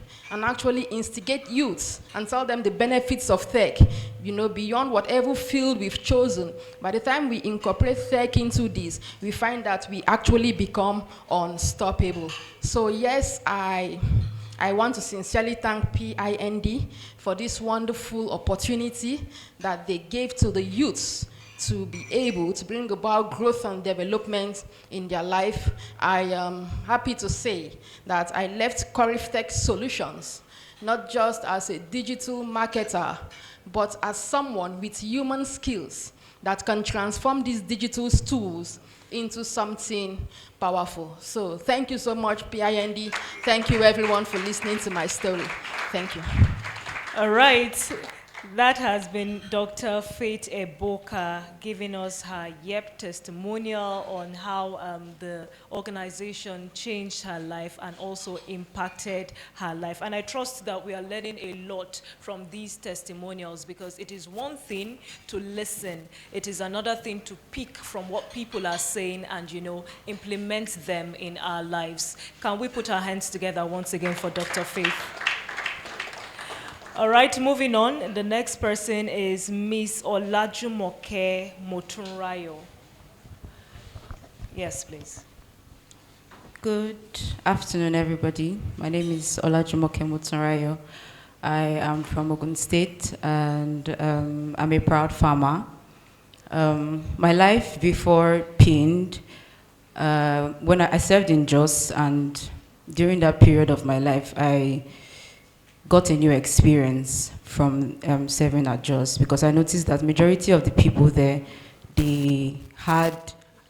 instigate youths and tell them the benefits of tech, you know, beyond whatever field we've chosen. By the time we incorporate tech into this, we find that we actually become unstoppable. So yes, I want to sincerely thank PIND for this wonderful opportunity that they gave to the youths to be able to bring about growth and development in their life. I am happy to say that I left Corif Solutions not just as a digital marketer, but as someone with human skills that can transform these digital tools into something powerful. So thank you so much, PIND. Thank you everyone for listening to my story. Thank you. All right. That has been Dr. Faith Eboka giving us her testimonial on how the organization changed her life and also impacted her life. And I trust that we are learning a lot from these testimonials, because it is one thing to listen. It is another thing to pick from what people are saying and, you know, implement them in our lives. Can we put our hands together once again for Dr. Faith? All right, moving on. The next person is Miss Olajumoke Motunrayo. Yes, please. Good afternoon, everybody. My name is Olajumoke Motunrayo. I am from Ogun State, and I'm a proud farmer. My life before PIND, when I served in Jos, and during that period of my life, I got a new experience from serving at Jos, because I noticed that majority of the people there, they had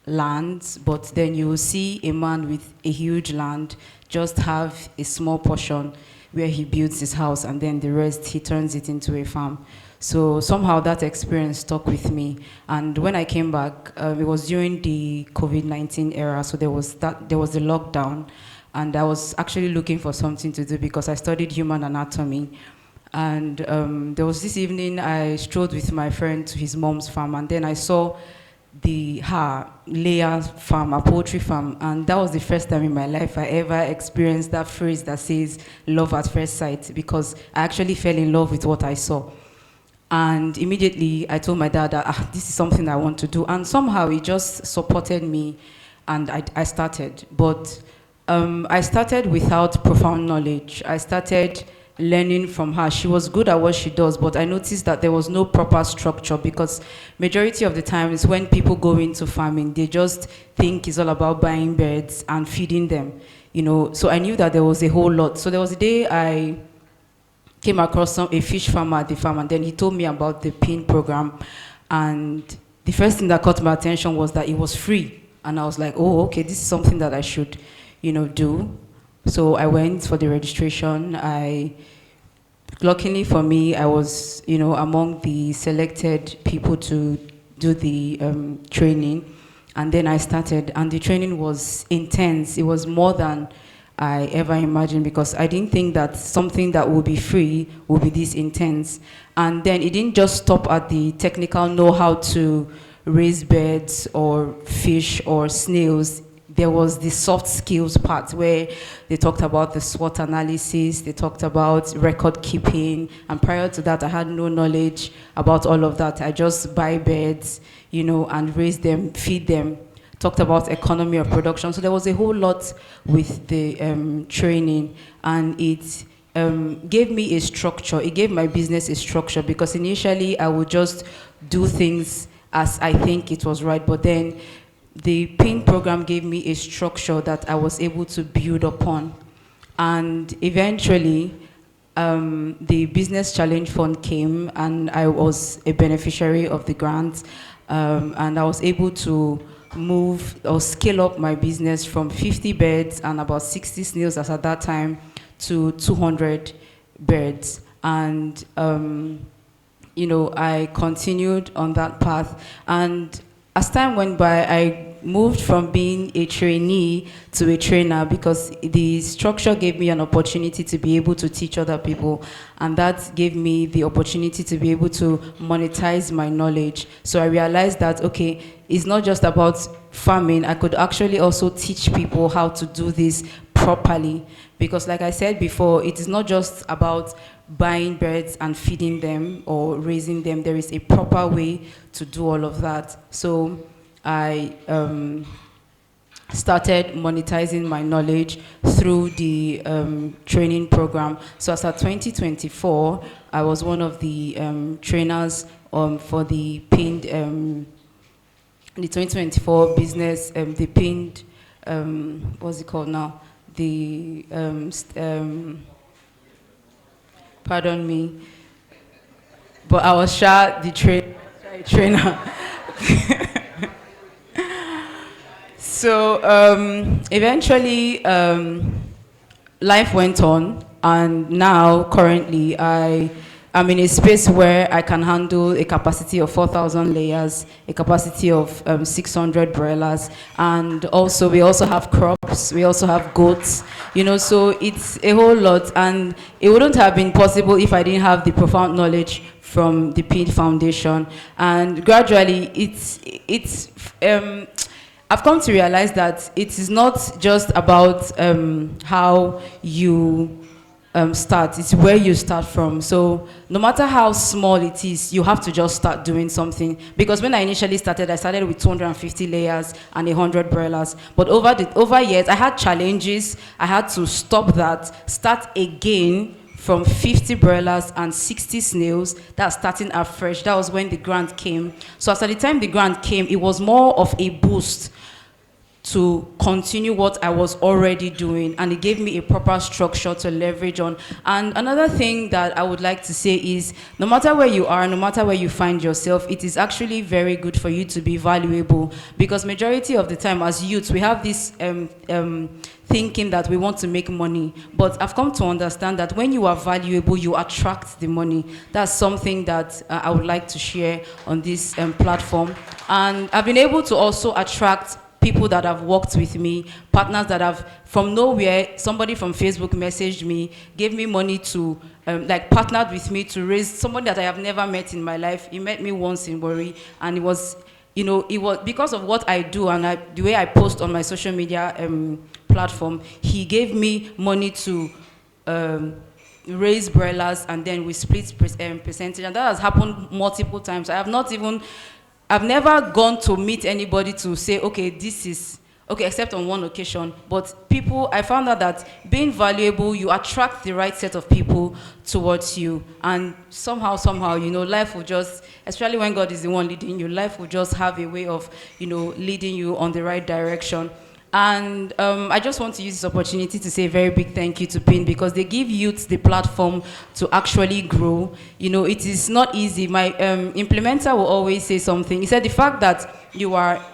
lands, but then you will see a man with a huge land just have a small portion where he builds his house, and then the rest he turns it into a farm. So somehow that experience stuck with me. And when I came back, it was during the COVID-19 era, so there was the lockdown. And I was actually looking for something to do because I studied human anatomy. And there was this evening I strolled with my friend to his mom's farm, and then I saw her layer farm, a poultry farm, and that was the first time in my life I ever experienced that phrase that says love at first sight, because I actually fell in love with what I saw. And immediately I told my dad that this is something I want to do, and somehow he just supported me, and I started. But I started without profound knowledge. I started learning from her. She was good at what she does, but I noticed that there was no proper structure, because majority of the times when people go into farming, they just think it's all about buying birds and feeding them, you know. So I knew that there was a whole lot. So there was a day I came across a fish farmer at the farm, and then he told me about the PIN program, and the first thing that caught my attention was that it was free, and I was like, oh, okay, this is something that I should, you know, do. So I went for the registration. Luckily for me, I was, you know, among the selected people to do the training. And then I started, and the training was intense. It was more than I ever imagined, because I didn't think that something that would be free would be this intense. And then it didn't just stop at the technical know-how to raise birds or fish or snails. There was the soft skills part where they talked about the SWOT analysis, they talked about record keeping, and prior to that, I had no knowledge about all of that. I just buy birds, you know, and raise them, feed them. Talked about economy of production. So there was a whole lot with the training, and it gave me a structure. It gave my business a structure, because initially I would just do things as I think it was right, but then the PIN program gave me a structure that I was able to build upon. And eventually, the Business Challenge Fund came, and I was a beneficiary of the grant, and I was able to move or scale up my business from 50 birds and about 60 snails as at that time to 200 birds. And, you know, I continued on that path. And as time went by, I moved from being a trainee to a trainer because the structure gave me an opportunity to be able to teach other people, and that gave me the opportunity to be able to monetize my knowledge. So I realized that, okay, it's not just about farming, I could actually also teach people how to do this properly. Because like I said before, it is not just about buying birds and feeding them or raising them. There is a proper way to do all of that. So I started monetizing my knowledge through the training program. So as of 2024, I was one of the trainers for the pinned, the 2024 business, the pinned, what's it called now? The, pardon me, but I was the trainer. So eventually, life went on, and now currently I'm in a space where I can handle a capacity of 4,000 layers, a capacity of 600 broilers, and also we also have crops, we also have goats, you know, so it's a whole lot, and it wouldn't have been possible if I didn't have the profound knowledge from the PID Foundation. And gradually, I've come to realize that it is not just about how you start, it's where you start from. So no matter how small it is, you have to just start doing something. Because when I initially started, I started with 250 layers and 100 broilers. But over years, I had challenges. I had to stop that, start again from 50 broilers and 60 snails. That's starting afresh. That was when the grant came. So as at the time the grant came, it was more of a boost to continue what I was already doing, and it gave me a proper structure to leverage on. And another thing that I would like to say is, no matter where you are, no matter where you find yourself, it is actually very good for you to be valuable, because majority of the time as youths, we have this thinking that we want to make money, but I've come to understand that when you are valuable, you attract the money. That's something that I would like to share on this platform. And I've been able to also attract people that have worked with me, partners that have, from nowhere, somebody from Facebook messaged me, gave me money to, like partnered with me to raise somebody that I have never met in my life. He met me once in Warri, and it was, you know, it was because of what I do and the way I post on my social media platform. He gave me money to raise broilers, and then we split percentage, and that has happened multiple times. I've never gone to meet anybody to say, okay, this is, okay, except on one occasion. But people, I found out that being valuable, you attract the right set of people towards you. And somehow, you know, life will just, especially when God is the one leading you, life will just have a way of, you know, leading you on the right direction. And I just want to use this opportunity to say a very big thank you to PIN, because they give youths the platform to actually grow. You know, it is not easy. My implementer will always say something. He said the fact that you are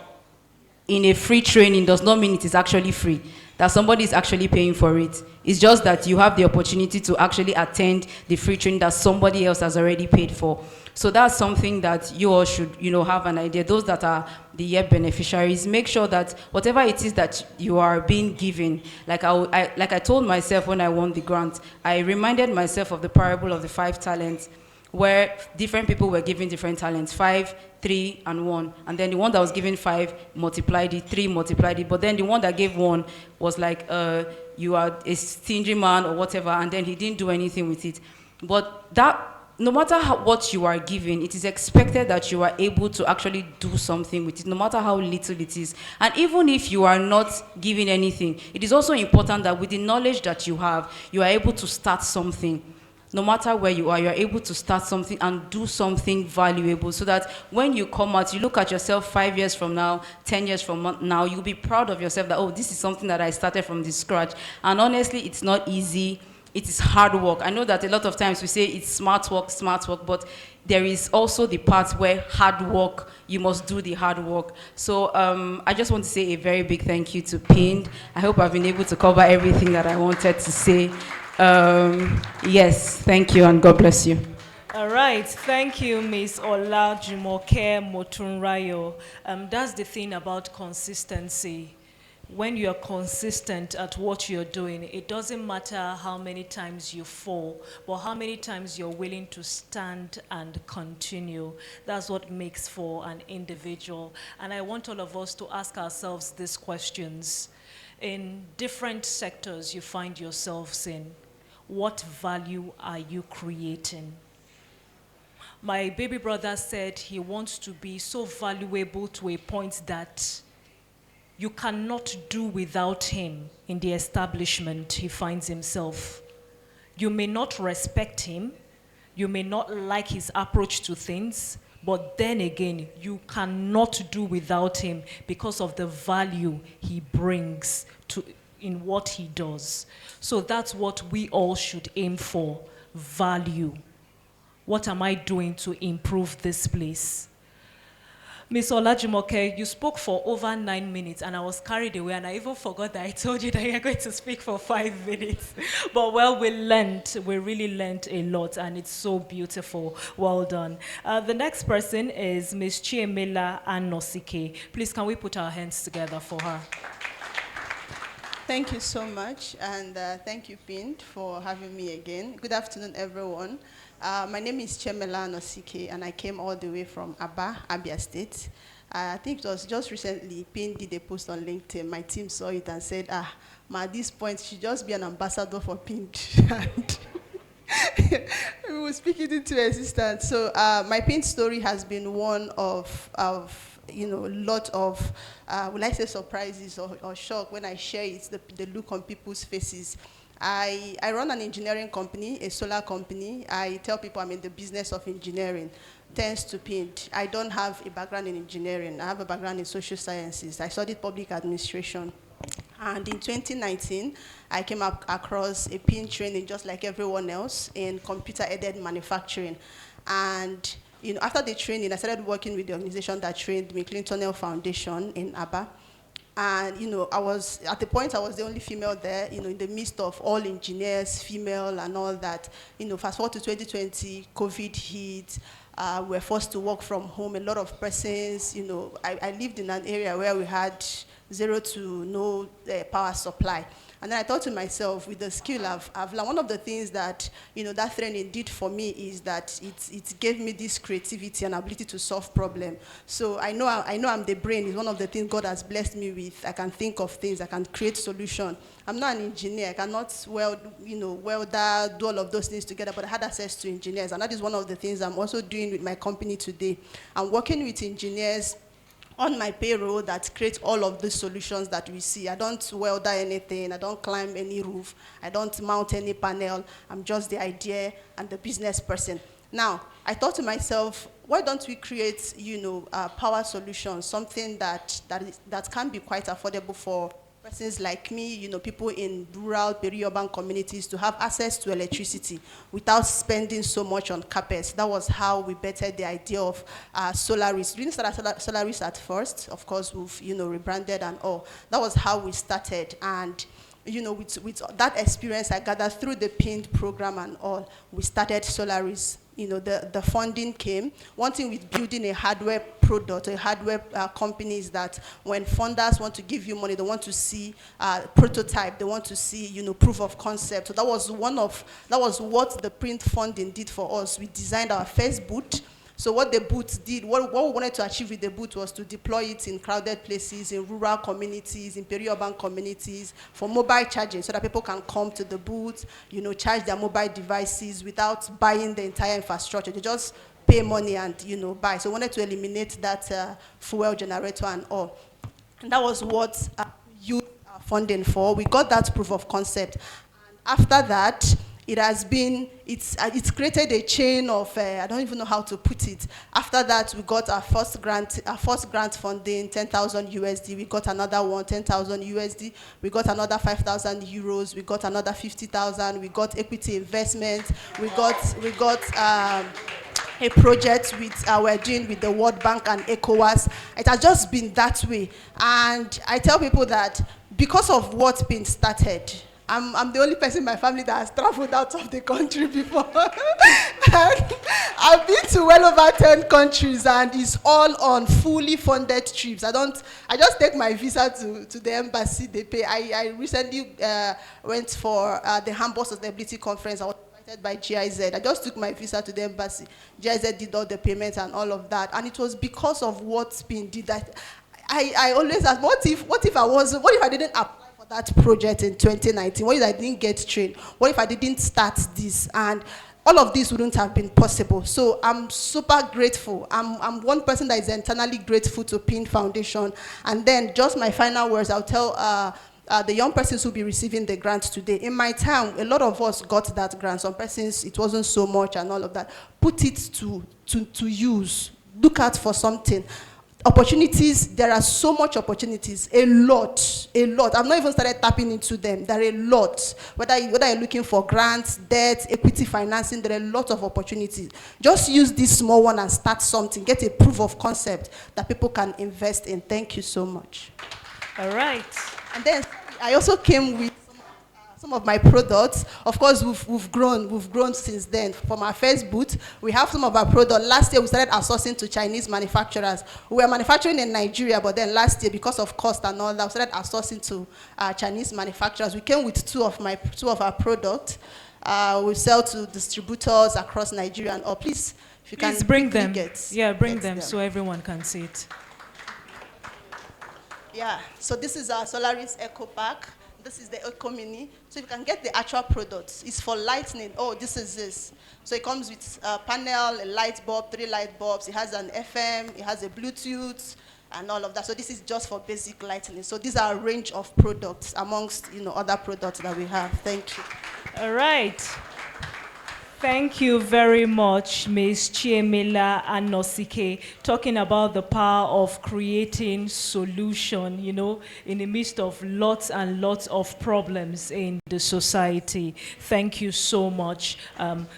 in a free training does not mean it is actually free, that somebody is actually paying for it. It's just that you have the opportunity to actually attend the free training that somebody else has already paid for. So that's something that you all should, you know, have an idea. Those that are the year beneficiaries, make sure that whatever it is that you are being given, like I told myself when I won the grant, I reminded myself of the parable of the 5 talents, where different people were given different talents, 5, 3, and 1. And then the one that was given 5 multiplied it, 3 multiplied it, but then the one that gave 1 was like, you are a stingy man or whatever, and then he didn't do anything with it. But that, no matter what you are given, it is expected that you are able to actually do something with it, no matter how little it is. And even if you are not given anything, it is also important that with the knowledge that you have, you are able to start something. No matter where you are able to start something and do something valuable, so that when you come out, you look at yourself 5 years from now, 10 years from now, you'll be proud of yourself that, oh, this is something that I started from the scratch. And honestly, it's not easy. It is hard work. I know that a lot of times we say it's smart work, but there is also the part where hard work, you must do the hard work. So I just want to say a very big thank you to PIN. I hope I've been able to cover everything that I wanted to say. Yes, thank you, and God bless you. All right, thank you, Miss Ola Jumoke Motunrayo. That's the thing about consistency. When you're consistent at what you're doing, it doesn't matter how many times you fall, but how many times you're willing to stand and continue. That's what makes for an individual. And I want all of us to ask ourselves these questions. In different sectors you find yourselves in, what value are you creating? My baby brother said he wants to be so valuable to a point that you cannot do without him in the establishment he finds himself. You may not respect him, you may not like his approach to things, but then again, you cannot do without him because of the value he brings in what he does. So that's what we all should aim for, value. What am I doing to improve this place? Ms. Olajumoke, you spoke for over 9 minutes and I was carried away and I even forgot that I told you that you're going to speak for 5 minutes. But well, we really learned a lot and it's so beautiful. Well done. The next person is Ms. Chiemela Anosike. Please, can we put our hands together for her? Thank you so much, and thank you, Pint, for having me again. Good afternoon, everyone. My name is Chiemela Anosike, and I came all the way from Aba, Abia State. I think it was just recently, Pint did a post on LinkedIn. My team saw it and said, at this point, she should just be an ambassador for Pint. And we will speak it into existence. So my Pint story has been one of a lot of, will I say surprises or shock when I share it, the look on people's faces. I run an engineering company, a solar company. I tell people I'm in the business of engineering. Thanks to Pint, I don't have a background in engineering. I have a background in social sciences. I studied public administration. And in 2019, I came across a Pint training just like everyone else in computer-aided manufacturing. And after the training, I started working with the organization that trained me, Clintonel Foundation in Aba. And I was, at the point, I was the only female there, in the midst of all engineers, female and all that. Fast forward to 2020, COVID hit. We were forced to work from home. A lot of persons, I lived in an area where we had zero to no power supply. And then I thought to myself, with the skill I've learned, one of the things that, that training did for me is that it gave me this creativity and ability to solve problems. So I know I'm the brain. It's one of the things God has blessed me with. I can think of things. I can create solutions. I'm not an engineer. I cannot weld, welder, do all of those things together, but I had access to engineers. And that is one of the things I'm also doing with my company today. I'm working with engineers on my payroll that creates all of the solutions that we see. I don't welder anything, I don't climb any roof, I don't mount any panel, I'm just the idea and the business person. Now, I thought to myself, why don't we create, power solutions, something that can be quite affordable for persons like me, people in rural, peri-urban communities to have access to electricity without spending so much on CapEx. That was how we bettered the idea of Solaris. We didn't start Solaris at first. Of course, we've, rebranded and all. That was how we started. And, with that experience I gathered through the Pint program and all, we started Solaris. The funding came. One thing with building a hardware product, a hardware company is that when funders want to give you money, they want to see prototype, they want to see, proof of concept. So that was what the Pint funding did for us. We designed our first booth. So what the booth did, what we wanted to achieve with the booth was to deploy it in crowded places, in rural communities, in peri-urban communities, for mobile charging, so that people can come to the booth, charge their mobile devices without buying the entire infrastructure. They just pay money and, buy. So we wanted to eliminate that fuel generator and all. And that was what we used our funding for. We got that proof of concept. And after that, it's created a chain of, I don't even know how to put it. After that, we got our first grant funding, 10,000 USD. We got another one, 10,000 USD. We got another 5,000 euros. We got another 50,000. We got equity investment. We got a project we're doing with the World Bank and ECOWAS. It has just been that way. And I tell people that because of what Pint started, I'm the only person in my family that has traveled out of the country before. And I've been to well over 10 countries, and it's all on fully funded trips. I just take my visa to the embassy, they pay. I recently went for the Hamburg Sustainability Conference. I was invited by GIZ. I just took my visa to the embassy. GIZ did all the payments and all of that. And it was because of what's been did that I always ask, what if I didn't apply for that project in 2019? What if I didn't get trained? What if I didn't start this? And all of this wouldn't have been possible. So I'm super grateful. I'm one person that is internally grateful to PIN Foundation. And then just my final words, I'll tell the young persons who will be receiving the grant today. In my time, a lot of us got that grant. Some persons, it wasn't so much and all of that. Put it to use. Look out for something. Opportunities, there are so much opportunities, a lot. I've not even started tapping into them. There are a lot. Whether you're looking for grants, debt, equity financing, there are a lot of opportunities. Just use this small one and start something. Get a proof of concept that people can invest in. Thank you so much. All right. And then I also came with some of my products. Of course, we've grown since then. From our first booth, we have some of our products. Last year, we started outsourcing to Chinese manufacturers. We were manufacturing in Nigeria, but then last year, because of cost and all that, we started outsourcing to Chinese manufacturers. We came with two of our products. We sell to distributors across Nigeria and all. Please, if you can bring them. Bring get them so everyone can see it. Yeah, so this is our Solaris Eco Pack. This is the Eco Mini. So you can get the actual products. It's for lighting. Oh, this is this. So it comes with a panel, a light bulb, 3 light bulbs. It has an FM, it has a Bluetooth, and all of that. So this is just for basic lighting. So these are a range of products amongst other products that we have. Thank you. All right. Thank you very much, Ms. Chiemela Anosike, talking about the power of creating solution, in the midst of lots and lots of problems in the society. Thank you so much.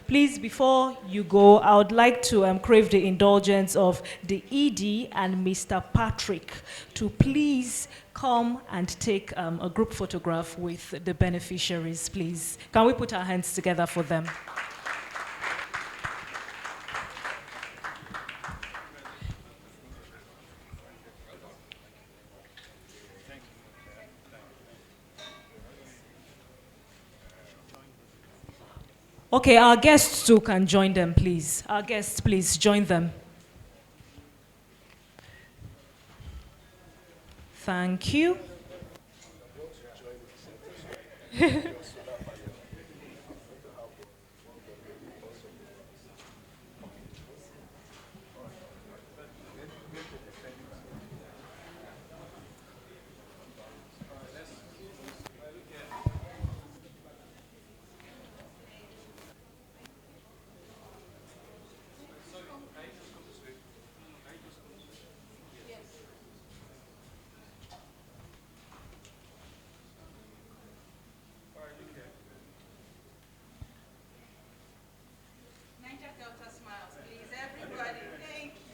Please, before you go, I would like to crave the indulgence of the ED and Mr. Patrick to please come and take a group photograph with the beneficiaries, please. Can we put our hands together for them? Okay, our guests too can join them, please. Our guests, please join them. Thank you. Niger Delta smiles, please, everybody. Thank you.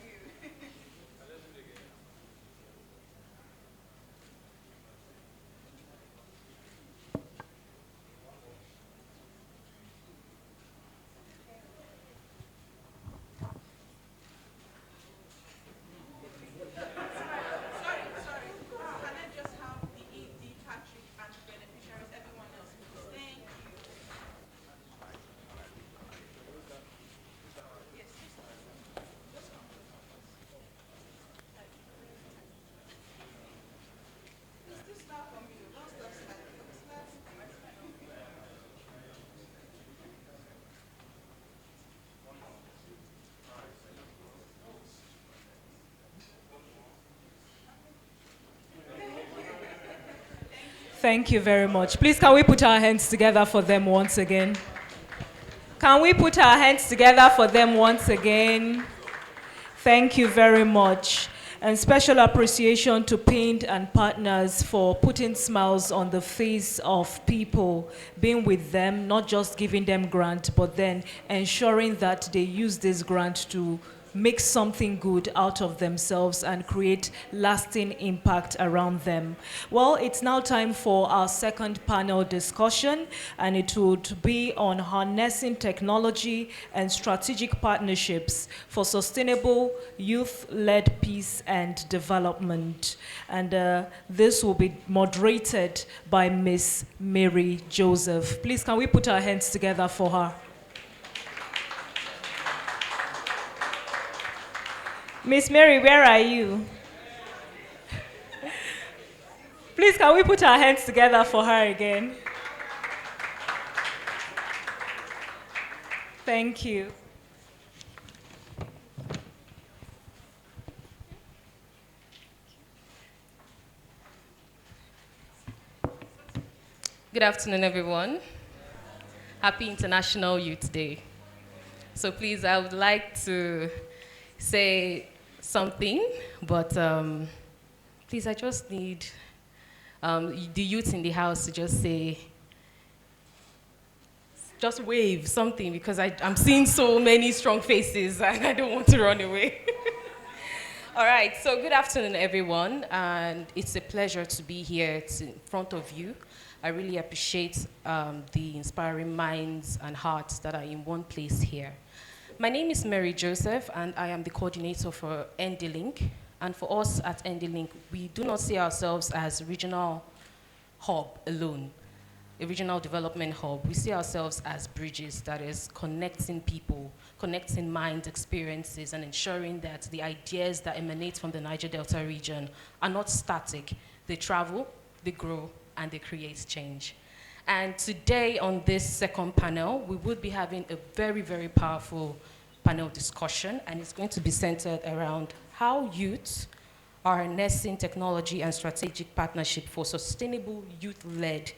Thank you very much. Please, can we put our hands together for them once again? Can we put our hands together for them once again? Thank you very much. And special appreciation to Pinned and partners for putting smiles on the face of people, being with them, not just giving them grant, but then ensuring that they use this grant to make something good out of themselves and create lasting impact around them. Well, it's now time for our second panel discussion, and it would be on harnessing technology and strategic partnerships for sustainable youth-led peace and development. And this will be moderated by Miss Mary Joseph. Please, can we put our hands together for her? Miss Mary, where are you? Please, can we put our hands together for her again? Thank you. Good afternoon, everyone. Happy International Youth Day. So please, I would like to say something, but please, I just need the youth in the house to just say, just wave something, because I'm seeing so many strong faces and I don't want to run away. All right, so good afternoon, everyone, and it's a pleasure to be here in front of you. I really appreciate the inspiring minds and hearts that are in one place here. My name is Mary Joseph, and I am the coordinator for ND-Link. And for us at ND-Link, we do not see ourselves as regional hub alone, a regional development hub. We see ourselves as bridges, that is connecting people, connecting minds, experiences, and ensuring that the ideas that emanate from the Niger Delta region are not static. They travel, they grow, and they create change. And today on this second panel, we would be having a very, very powerful panel discussion, and it's going to be centered around how youth are harnessing technology and strategic partnership for sustainable youth-led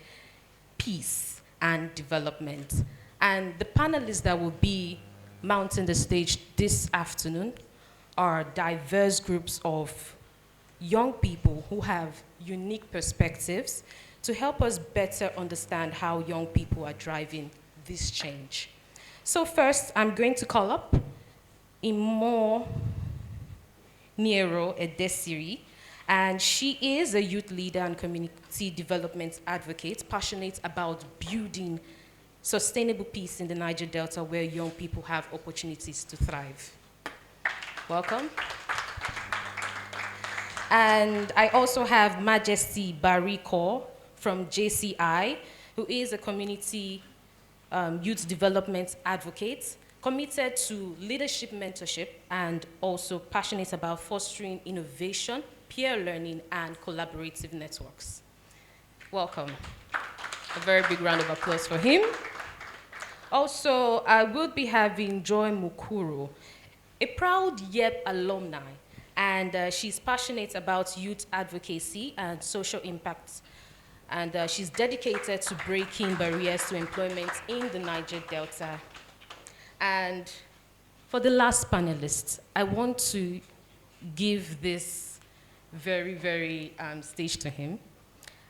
peace and development. And the panelists that will be mounting the stage this afternoon are diverse groups of young people who have unique perspectives to help us better understand how young people are driving this change. So first, I'm going to call up Imo Niero Edesiri, and she is a youth leader and community development advocate, passionate about building sustainable peace in the Niger Delta where young people have opportunities to thrive. Welcome. And I also have Majesty Bariko from JCI, who is a community youth development advocate, committed to leadership mentorship, and also passionate about fostering innovation, peer learning, and collaborative networks. Welcome. A very big round of applause for him. Also, I will be having Joy Mukuru, a proud YEP alumni, and she's passionate about youth advocacy and social impact. And she's dedicated to breaking barriers to employment in the Niger Delta. And for the last panelist, I want to give this very, very stage to him.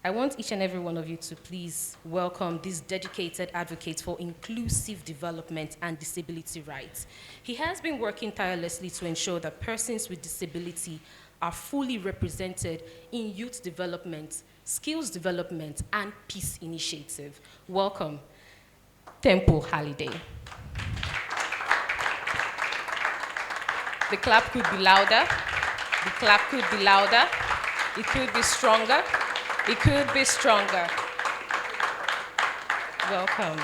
I want each and every one of you to please welcome this dedicated advocate for inclusive development and disability rights. He has been working tirelessly to ensure that persons with disability are fully represented in youth development, skills development, and peace initiative. Welcome, Temple Halliday. The clap could be louder. The clap could be louder. It could be stronger. It could be stronger. Welcome.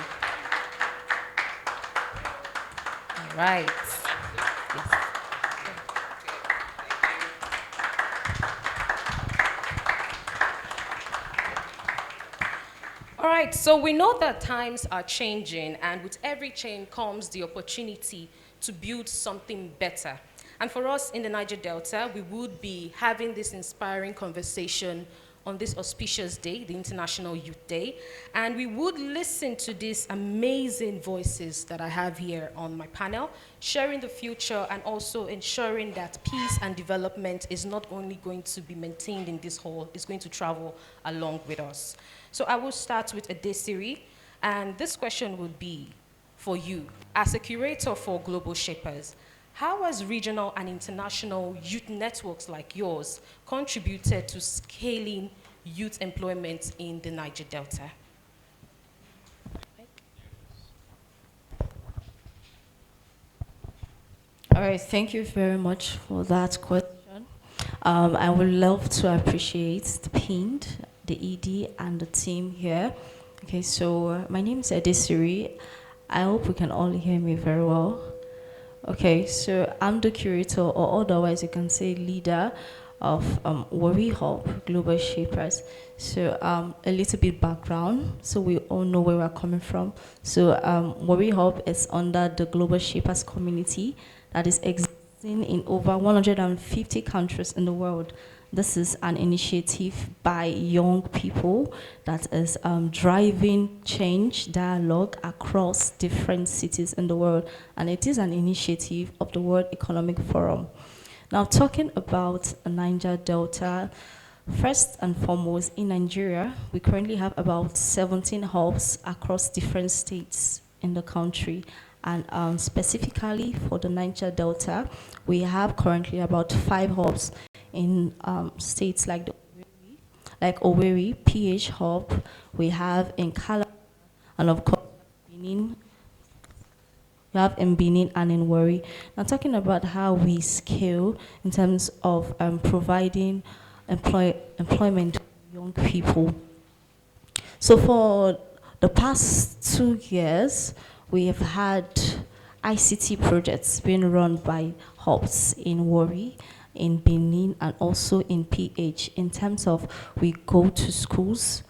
All right. Yes. All right, so we know that times are changing, and with every change comes the opportunity to build something better. And for us in the Niger Delta, we would be having this inspiring conversation on this auspicious day, the International Youth Day, and we would listen to these amazing voices that I have here on my panel, sharing the future and also ensuring that peace and development is not only going to be maintained in this hall, it's going to travel along with us. So I will start with Adesiri, and this question would be for you. As a curator for Global Shapers, how has regional and international youth networks like yours contributed to scaling youth employment in the Niger Delta? All right, thank you very much for that question. I would love to appreciate the PIND, the ED, and the team here. Okay, so my name is Edesiri. I hope you can all hear me very well. Okay, so I'm the curator, or otherwise you can say leader of Worry Hub Global Shapers. So a little bit background, so we all know where we're coming from. So Worry Hub is under the Global Shapers community that is existing in over 150 countries in the world. This is an initiative by young people that is driving change, dialogue across different cities in the world. And it is an initiative of the World Economic Forum. Now, talking about Niger Delta, first and foremost, in Nigeria, we currently have about 17 hubs across different states in the country. And specifically for the Niger Delta, we have currently about 5 hubs in states like Owerri, PH Hub, we have in Calabar, and of course, Benin. We have in Benin and in Warri. Now, talking about how we scale in terms of providing employment to young people. So for the past 2 years, we have had ICT projects being run by hubs in Warri, in Benin, and also in PH, in terms of we go to schools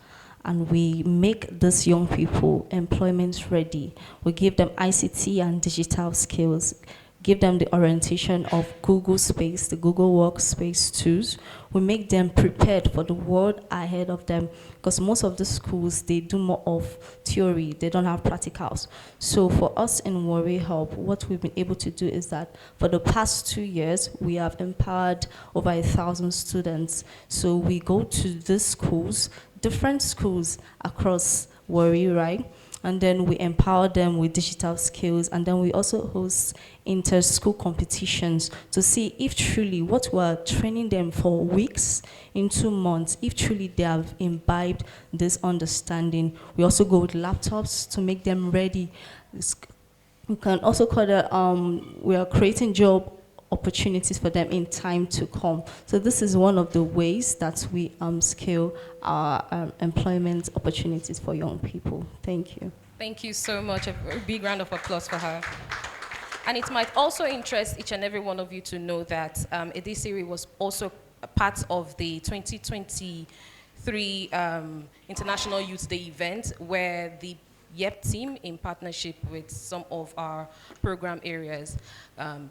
and we make these young people employment ready. We give them ICT and digital skills, give them the orientation of Google Space, the Google Workspace tools. We make them prepared for the world ahead of them, because most of the schools, they do more of theory, they don't have practicals. So for us in Worry Hub, what we've been able to do is that for the past 2 years, we have empowered over 1,000 students. So we go to these schools, different schools across Worry, right? And then we empower them with digital skills, and then we also host inter-school competitions to see if truly what we're training them for weeks into months, if truly they have imbibed this understanding. We also go with laptops to make them ready. We can also call it, we are creating job opportunities for them in time to come. So this is one of the ways that we scale our employment opportunities for young people. Thank you. Thank you so much. A big round of applause for her. And it might also interest each and every one of you to know that Edesiri was also a part of the 2023 International Youth Day event, where the YEP team, in partnership with some of our program areas,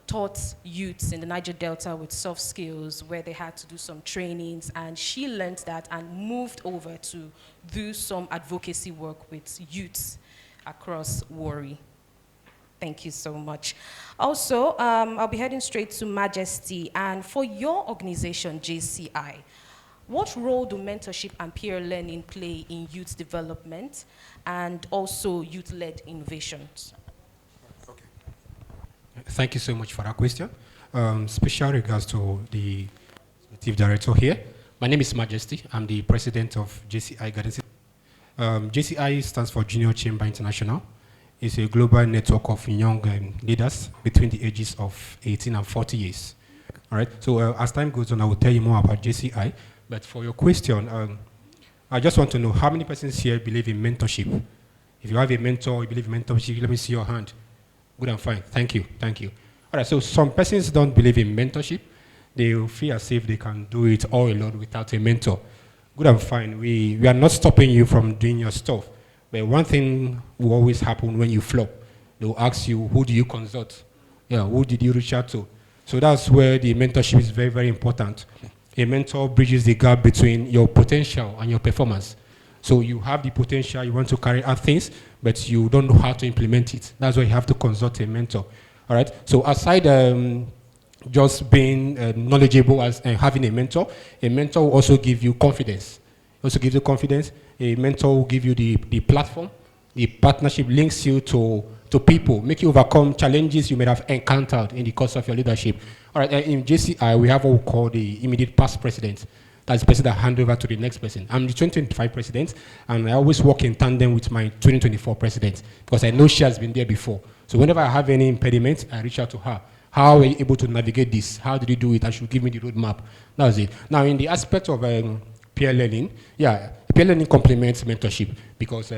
taught youths in the Niger Delta with soft skills, where they had to do some trainings, and she learned that and moved over to do some advocacy work with youths across Warri. Thank you so much. Also, I'll be heading straight to Majesty, and for your organization, JCI, what role do mentorship and peer learning play in youth development and also youth-led innovations? Okay. Thank you so much for that question. Special regards to the executive director here. My name is Majesty. I'm the president of JCI Guidance. JCI stands for Junior Chamber International. It's a global network of young leaders between the ages of 18 and 40 years. All right. So as time goes on, I will tell you more about JCI. But for your question, I just want to know how many persons here believe in mentorship? If you have a mentor, you believe in mentorship, let me see your hand. Good and fine. Thank you. Thank you. All right. So some persons don't believe in mentorship. They feel as if they can do it all alone without a mentor. Good and fine. We are not stopping you from doing your stuff. But one thing will always happen when you flop. They'll ask you, who do you consult? Yeah, who did you reach out to? So that's where the mentorship is very, very important. A mentor bridges the gap between your potential and your performance. So you have the potential, you want to carry out things, but you don't know how to implement it. That's why you have to consult a mentor. All right. So aside just being knowledgeable and having a mentor will also give you confidence. Also gives you confidence. A mentor will give you the platform. The partnership links you to to people, make you overcome challenges you may have encountered in the course of your leadership. All right, in JCI, we have what we call the immediate past president. That's the person that hand over to the next person. I'm the 2025 president, and I always work in tandem with my 2024 president because I know she has been there before. So whenever I have any impediment, I reach out to her. How are you able to navigate this? How did you do it? And she will give me the roadmap. That's it. Now, in the aspect of peer learning, yeah, peer learning complements mentorship because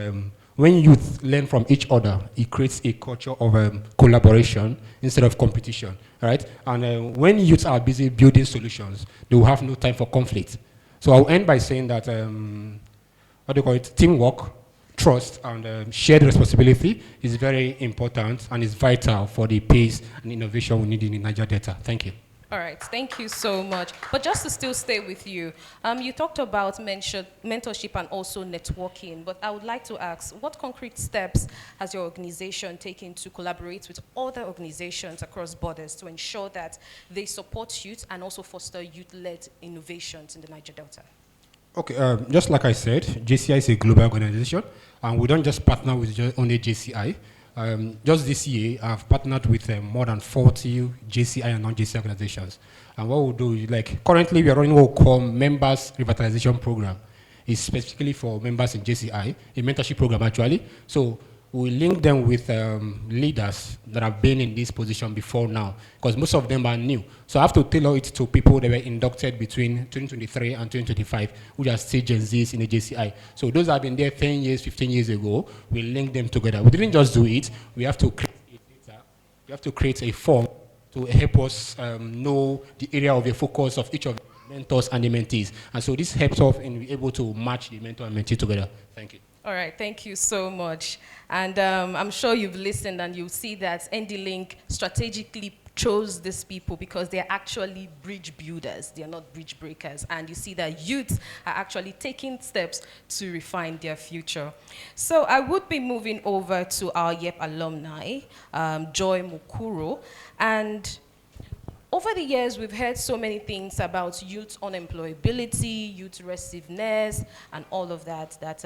when youth learn from each other, it creates a culture of collaboration instead of competition, right? And when youth are busy building solutions, they will have no time for conflict. So I'll end by saying that, what do you call it, teamwork, trust, and shared responsibility is very important and is vital for the pace and innovation we need in the Niger Delta. Thank you. All right, thank you so much. But just to still stay with you, you talked about mentorship and also networking, but I would like to ask, what concrete steps has your organization taken to collaborate with other organizations across borders to ensure that they support youth and also foster youth-led innovations in the Niger Delta? Okay, just like I said, JCI is a global organization, and we don't just partner with only JCI. Just this year, I've partnered with more than 40 JCI and non-JCI organizations. And what we'll do is, like, currently we are running what we call Members Revitalization Program. It's specifically for members in JCI, a mentorship program actually. So we link them with leaders that have been in this position before now, because most of them are new. So I have to tailor it to people that were inducted between 2023 and 2025, which are still Gen Zs in the JCI. So those have been there 10 years, 15 years ago. We link them together. We didn't just do it. We have to create a data. We have to create a form to help us know the area of the focus of each of the mentors and the mentees. And so this helps us in being able to match the mentor and mentee together. Thank you. All right, thank you so much. And I'm sure you've listened and you'll see that ND-Link strategically chose these people because they're actually bridge builders. They're not bridge breakers. And you see that youths are actually taking steps to refine their future. So I would be moving over to our YEP alumni, Joy Mukuro. And over the years, we've heard so many things about youth unemployability, youth restiveness, and all of that, that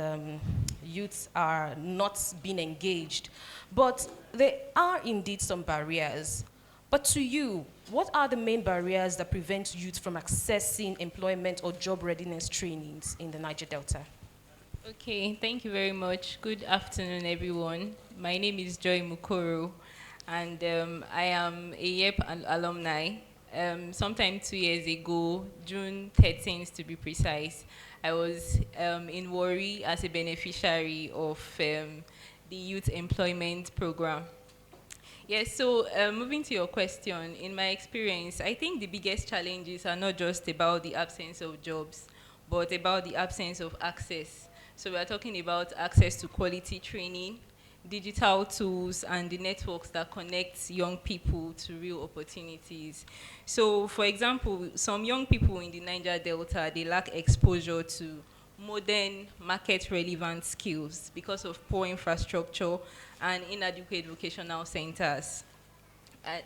youths are not being engaged. But there are indeed some barriers. But to you, what are the main barriers that prevent youth from accessing employment or job readiness trainings in the Niger Delta? Okay, thank you very much. Good afternoon, everyone. My name is Joy Mukoro, and I am a YEP alumni. Sometime 2 years ago, June 13th to be precise, I was in Warri as a beneficiary of the Youth Employment Program. Yes, so moving to your question, in my experience, I think the biggest challenges are not just about the absence of jobs, but about the absence of access. So we are talking about access to quality training, digital tools, and the networks that connect young people to real opportunities. So, for example, some young people in the Niger Delta, they lack exposure to modern market-relevant skills because of poor infrastructure and inadequate vocational centers,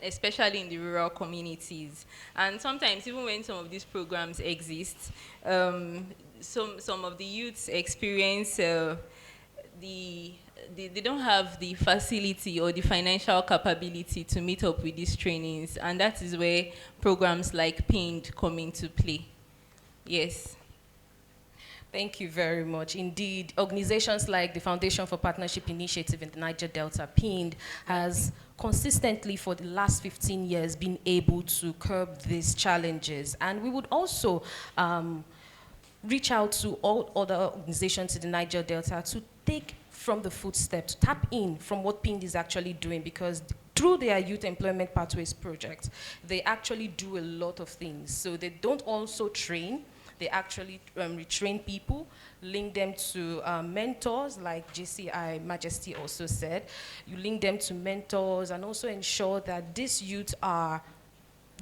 especially in the rural communities. And sometimes, even when some of these programs exist, some of the youths experience they don't have the facility or the financial capability to meet up with these trainings, and that is where programs like PIND come into play. Yes. Thank you very much. Indeed, organizations like the Foundation for Partnership Initiative in the Niger Delta, PIND, has consistently for the last 15 years been able to curb these challenges. And we would also reach out to all other organizations in the Niger Delta to take from the footsteps, to tap in from what PIND is actually doing, because through their Youth Employment Pathways project, they actually do a lot of things. So they don't also train, they actually retrain people, link them to mentors, like JCI Majesty also said. You link them to mentors and also ensure that these youth are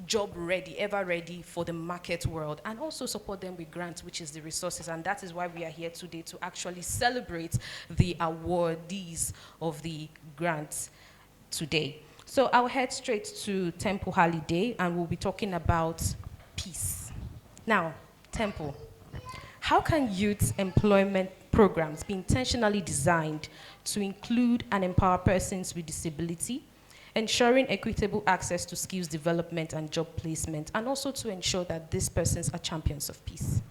job ready, ever ready for the market world, and also support them with grants, which is the resources. And that is why we are here today, to actually celebrate the awardees of the grants today. So I'll head straight to Temple Holiday, and we'll be talking about peace. Now, Temple, how can youth employment programs be intentionally designed to include and empower persons with disability, ensuring equitable access to skills development and job placement, and also to ensure that these persons are champions of peace?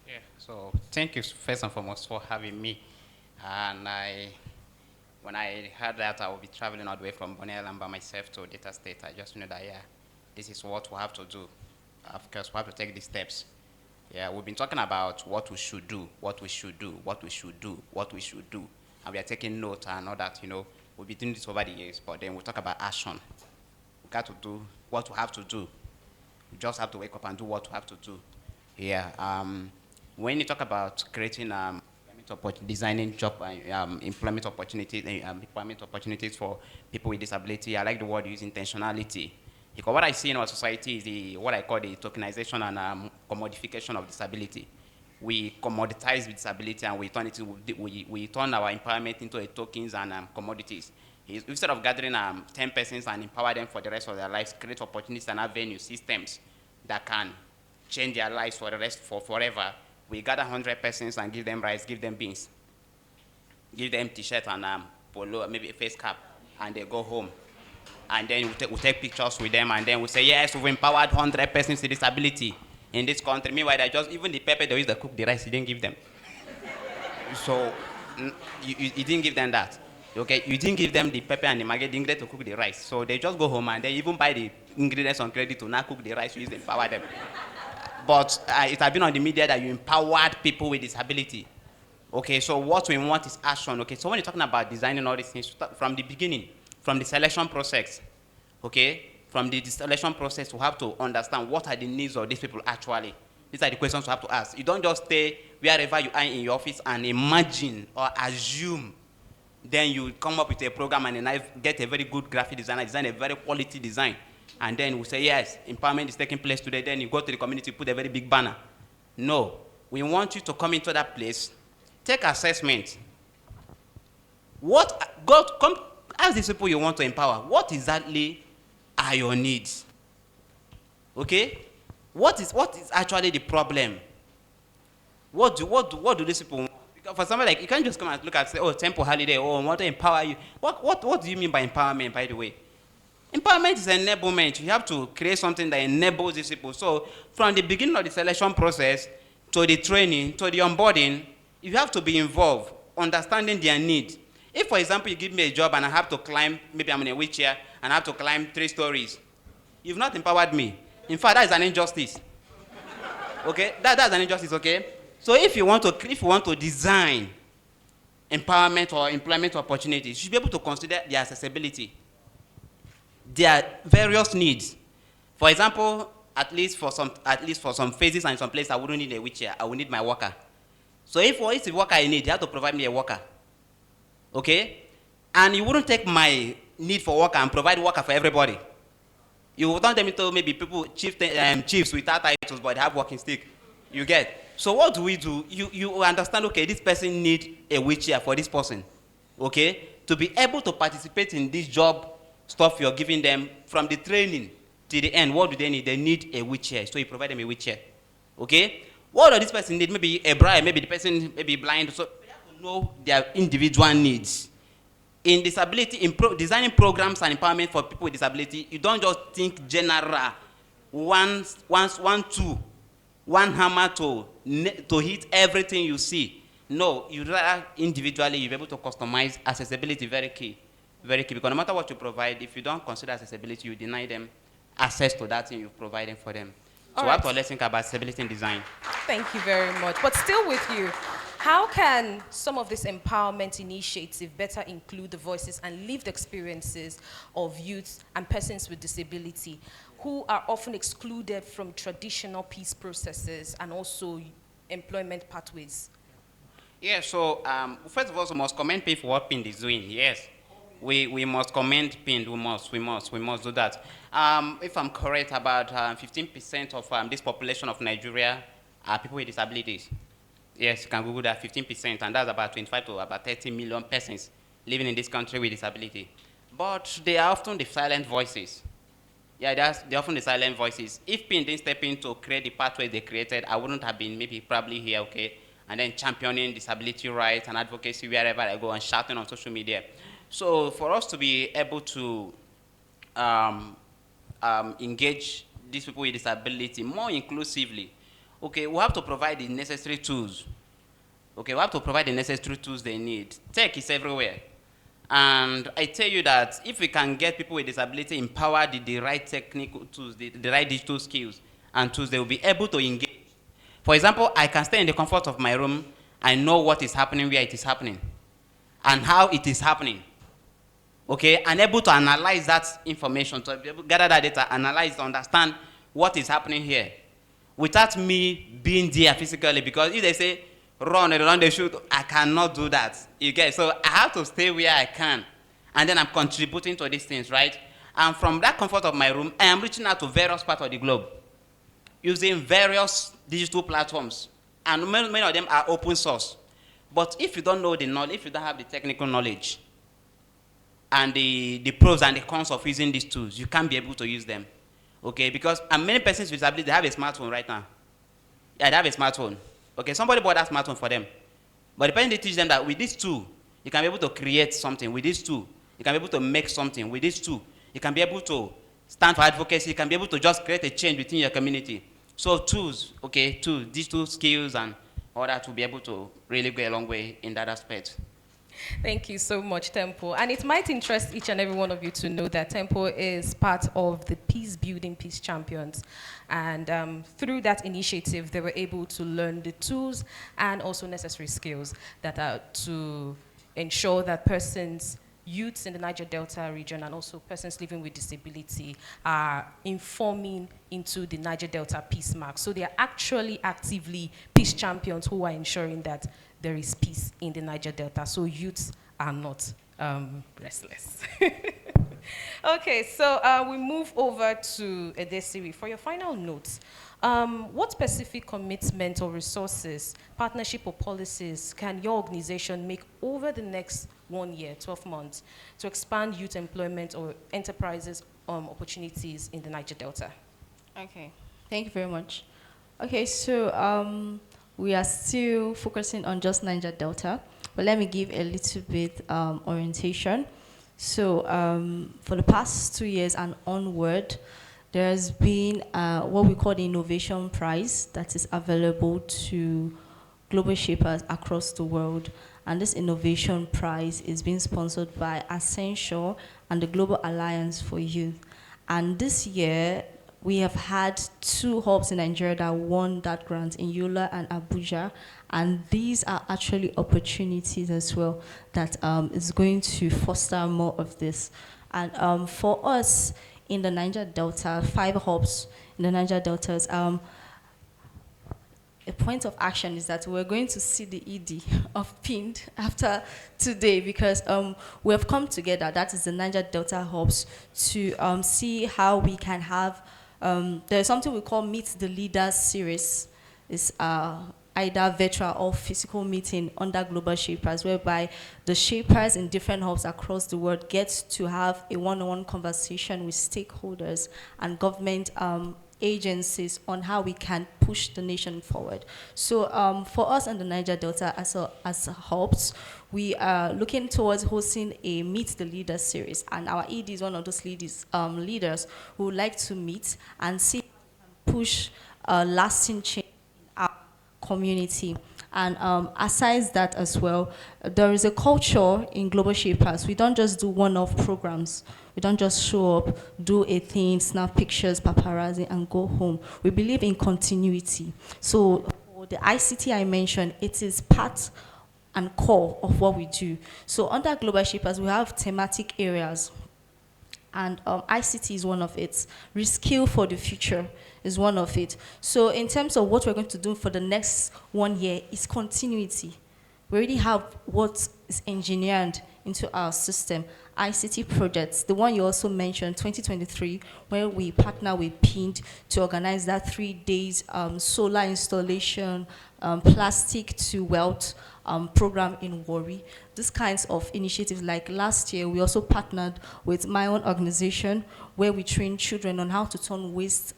Yeah, so thank you first and foremost for having me. And when I heard that I will be traveling all the way from Bonny Island by myself to Delta State, I just knew that, yeah, this is what we have to do. Of course, we have to take these steps. Yeah, we've been talking about what we should do, what we should do, what we should do, what we should do. And we are taking note and all that, we've been doing this over the years, but then we talk about action. We got to do what we have to do. We just have to wake up and do what we have to do. Yeah, when you talk about creating designing job employment opportunities for people with disability, I like the word use intentionality. Because what I see in our society is what I call the tokenization and commodification of disability. We commoditize disability and we turn our empowerment into tokens and commodities. Instead of gathering 10 persons and empower them for the rest of their lives, create opportunities and avenues, systems that can change their lives for the rest, for forever, we gather 100 persons and give them rice, give them beans, give them t-shirt and polo, maybe a face cap, and they go home. And then we take pictures with them, and then we say, yes, we've empowered 100 persons with disability in this country. Meanwhile, even the pepper they use to cook the rice, you didn't give them. So you didn't give them that. Okay, you didn't give them the pepper and the maggi ingredients to cook the rice. So they just go home and they even buy the ingredients on credit to now cook the rice, you use to empower them. But it has been on the media that you empowered people with disability. Okay, so what we want is action. Okay, so when you're talking about designing all these things from the beginning, from the selection process, okay, from the selection process, we have to understand what are the needs of these people actually. These are the questions we have to ask. You don't just stay wherever you are in your office and imagine or assume. Then you come up with a program and then get a very good graphic designer, design a very quality design. And then we say, yes, empowerment is taking place today. Then you go to the community, put a very big banner. No, we want you to come into that place, take assessment. Come ask these people you want to empower. What exactly are your needs? Okay? What is actually the problem? What do these people want? Because for somebody like, you can't just come and look and say, oh, temple holiday, oh, I want to empower you. What do you mean by empowerment, by the way? Empowerment is enablement. You have to create something that enables these people. So from the beginning of the selection process to the training, to the onboarding, you have to be involved, understanding their need. If, for example, you give me a job and I have to climb, maybe I'm in a wheelchair, and I have to climb 3 stories, you've not empowered me. In fact, that is an injustice. Okay? That's an injustice, okay? So if you want to design empowerment or employment opportunities, you should be able to consider the accessibility. There are various needs. For example, at least for some phases and some places, I wouldn't need a wheelchair. I would need my walker. So if it's a walker I need, you have to provide me a walker. Okay? And you wouldn't take my need for worker and provide worker for everybody. You would turn them into maybe people, chiefs without titles, but they have walking stick. You get? So what do? You understand, okay, this person needs a wheelchair for this person. Okay? To be able to participate in this job stuff you're giving them, from the training to the end, what do they need? They need a wheelchair. So you provide them a wheelchair. Okay? What do this person need? Maybe a bride, maybe the person may be blind. So they have to know their individual needs. In disability, designing programs and empowerment for people with disability, you don't just think general, one hammer to hit everything you see. No, you rather individually, you're able to customize accessibility, very key. Very key, because no matter what you provide, if you don't consider accessibility, you deny them access to that thing you're providing for them. So we have to think about accessibility in design. Thank you very much. But still with you, how can some of this empowerment initiative better include the voices and lived experiences of youths and persons with disability who are often excluded from traditional peace processes and also employment pathways? Yeah, so first of all, we must commend PIN for what PIN is doing, yes. We must commend PIN, we must do that. If I'm correct, about 15% of this population of Nigeria are people with disabilities. Yes, you can Google that, 15%, and that's about 25 to about 30 million persons living in this country with disability. But they are often the silent voices. Yeah, they're often the silent voices. If PIN didn't step in to create the pathway they created, I wouldn't have been maybe probably here, okay? And then championing disability rights and advocacy wherever I go and shouting on social media. So for us to be able to engage these people with disability more inclusively, okay, we have to provide the necessary tools. Okay, we have to provide the necessary tools they need. Tech is everywhere. And I tell you that if we can get people with disability empowered with the right technical tools, the right digital skills and tools, they will be able to engage. For example, I can stay in the comfort of my room. I know what is happening, where it is happening, and how it is happening. Okay, and able to analyze that information, to be able to gather that data, analyze, understand what is happening here, without me being there physically. Because if they say, run, they shoot, I cannot do that. You get it? So I have to stay where I can. And then I'm contributing to these things, right? And from that comfort of my room, I am reaching out to various parts of the globe using various digital platforms. And many of them are open source. But if you don't know the knowledge, if you don't have the technical knowledge, and the pros and the cons of using these tools, you can't be able to use them. Okay, because many persons with disability, they have a smartphone right now. Yeah, they have a smartphone. Okay, somebody bought that smartphone for them. But the person, they teach them that with this tool, you can be able to create something. With this tool, you can be able to make something. With this tool, you can be able to stand for advocacy. You can be able to just create a change within your community. So tools, okay, tools, digital skills and all that will be able to really go a long way in that aspect. Thank you so much, Temple. And it might interest each and every one of you to know that Temple is part of the Peace Building Peace Champions. And through that initiative, they were able to learn the tools and also necessary skills that are to ensure that persons, youths in the Niger Delta region and also persons living with disability are informing into the Niger Delta Peace Mark. So they are actually actively peace champions who are ensuring that there is peace in the Niger Delta, so youths are not restless. Okay, so we move over to Edesiri. For your final notes, what specific commitment or resources, partnership or policies can your organization make over the next 1 year, 12 months, to expand youth employment or enterprises opportunities in the Niger Delta? Okay, thank you very much. Okay, so we are still focusing on just Niger Delta, but let me give a little bit orientation. So for the past 2 years and onward, there has been what we call the Innovation Prize that is available to global shapers across the world. And this Innovation Prize is being sponsored by Accenture and the Global Alliance for Youth. And this year, we have had 2 hubs in Nigeria that won that grant in Yola and Abuja, and these are actually opportunities as well that is going to foster more of this. And for us in the Niger Delta, 5 hubs in the Niger Deltas, a point of action is that we're going to see the ED of PIND after today because we have come together, that is the Niger Delta hubs, to see how we can have there's something we call Meet the Leaders series. It's either virtual or physical meeting under Global Shapers, whereby the shapers in different hubs across the world get to have a one-on-one conversation with stakeholders and government agencies on how we can push the nation forward. So for us in the Niger Delta as hubs, we are looking towards hosting a Meet the Leaders series, and our ED is one of those leaders who would like to meet and see push lasting change in our community. And aside that as well, there is a culture in Global Shapers. We don't just do one-off programs. We don't just show up, do a thing, snap pictures, paparazzi, and go home. We believe in continuity. So for the ICT I mentioned, it is part and core of what we do. So under Global Shapers, we have thematic areas. And ICT is one of it. Reskill for the future is one of it. So in terms of what we're going to do for the next 1 year is continuity. We already have what is engineered into our system. ICT projects, the one you also mentioned, 2023, where we partner with PIND to organize that 3 days solar installation, plastic to wealth program in Warri. These kinds of initiatives, like last year, we also partnered with my own organization where we train children on how to turn waste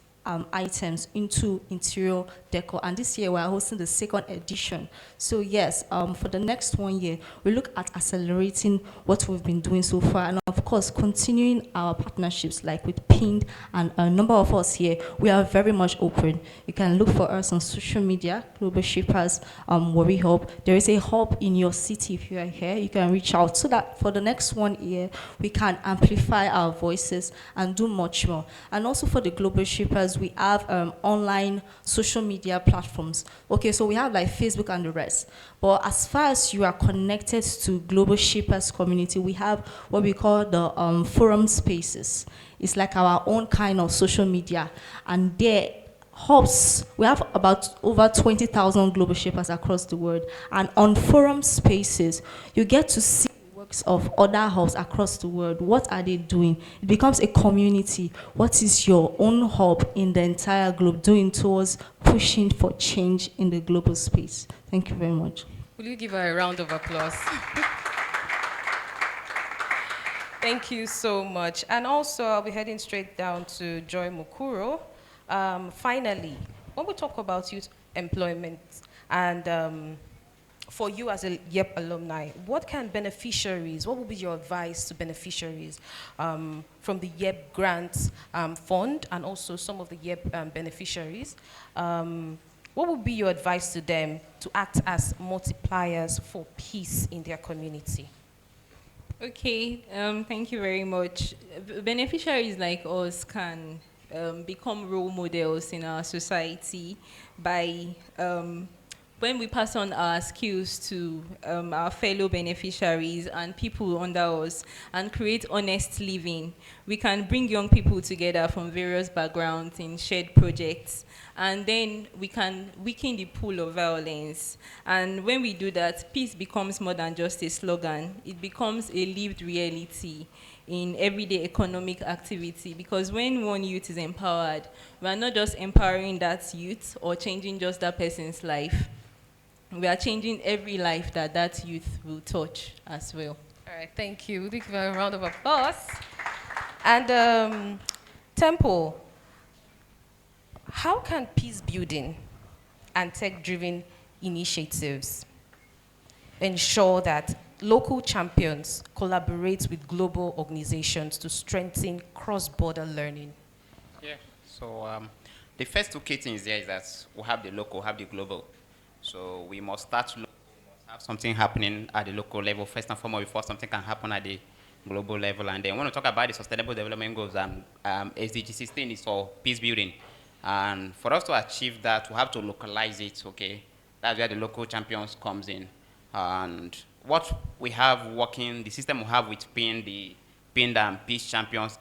items into interior decor, and this year we are hosting the second edition. So yes, for the next 1 year, we look at accelerating what we've been doing so far, and of course, continuing our partnerships like with PIND and a number of us here. We are very much open. You can look for us on social media, Global Shapers, Warri Hub. There is a hub in your city. If you are here, you can reach out so that for the next 1 year, we can amplify our voices and do much more. And also for the Global Shapers, we have online social media platforms. Okay, so we have like Facebook and the rest. But as far as you are connected to Global Shapers community, we have what we call the forum spaces. It's like our own kind of social media. And there, hubs, we have about over 20,000 Global Shapers across the world. And on forum spaces, you get to see works of other hubs across the world. What are they doing? It becomes a community. What is your own hub in the entire globe doing towards pushing for change in the global space? Thank you very much. Will you give her a round of applause? Thank you so much. And also, I'll be heading straight down to Joy Mukuro. Finally, when we talk about youth employment and for you as a YEP alumni, what would be your advice to beneficiaries from the YEP Grants Fund and also some of the YEP beneficiaries? What would be your advice to them to act as multipliers for peace in their community? Okay, thank you very much. Beneficiaries like us can become role models in our society by when we pass on our skills to our fellow beneficiaries and people under us and create honest living. We can bring young people together from various backgrounds in shared projects, and then we can weaken the pool of violence. And when we do that, peace becomes more than just a slogan. It becomes a lived reality in everyday economic activity, because when one youth is empowered, we are not just empowering that youth or changing just that person's life. We are changing every life that that youth will touch as well. All right, thank you. We'll give you a round of applause. And Temple, how can peace building and tech-driven initiatives ensure that local champions collaborate with global organizations to strengthen cross-border learning? Yeah, so the first two key things there is that we have the local, we have the global. So we must start local, we must have something happening at the local level first and foremost before something can happen at the global level. And then when we talk about the Sustainable Development Goals, SDG 16 is for peace building. And for us to achieve that, we have to localize it, okay? That's where the local champions comes in. And what we have working, the system we have with PIN, the PIN and peace champions,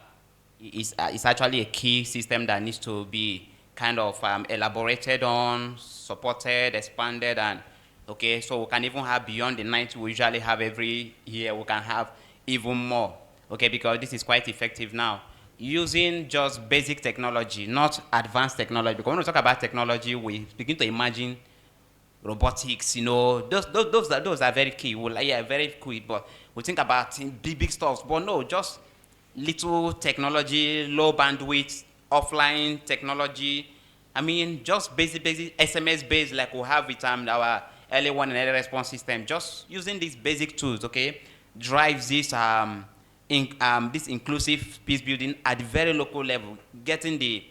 is actually a key system that needs to be kind of elaborated on, supported, expanded, and okay, so we can even have beyond the 90 we usually have every year, we can have even more, okay, because this is quite effective now. Using just basic technology, not advanced technology, because when we talk about technology, we begin to imagine robotics, you know, those are very key. Well, yeah, very cool, but we think about big stuff, but no, just little technology, low bandwidth, offline technology. I mean, just basic SMS based like we have with our early warning and early response system. Just using these basic tools, okay, drives this this inclusive peace building at the very local level, getting the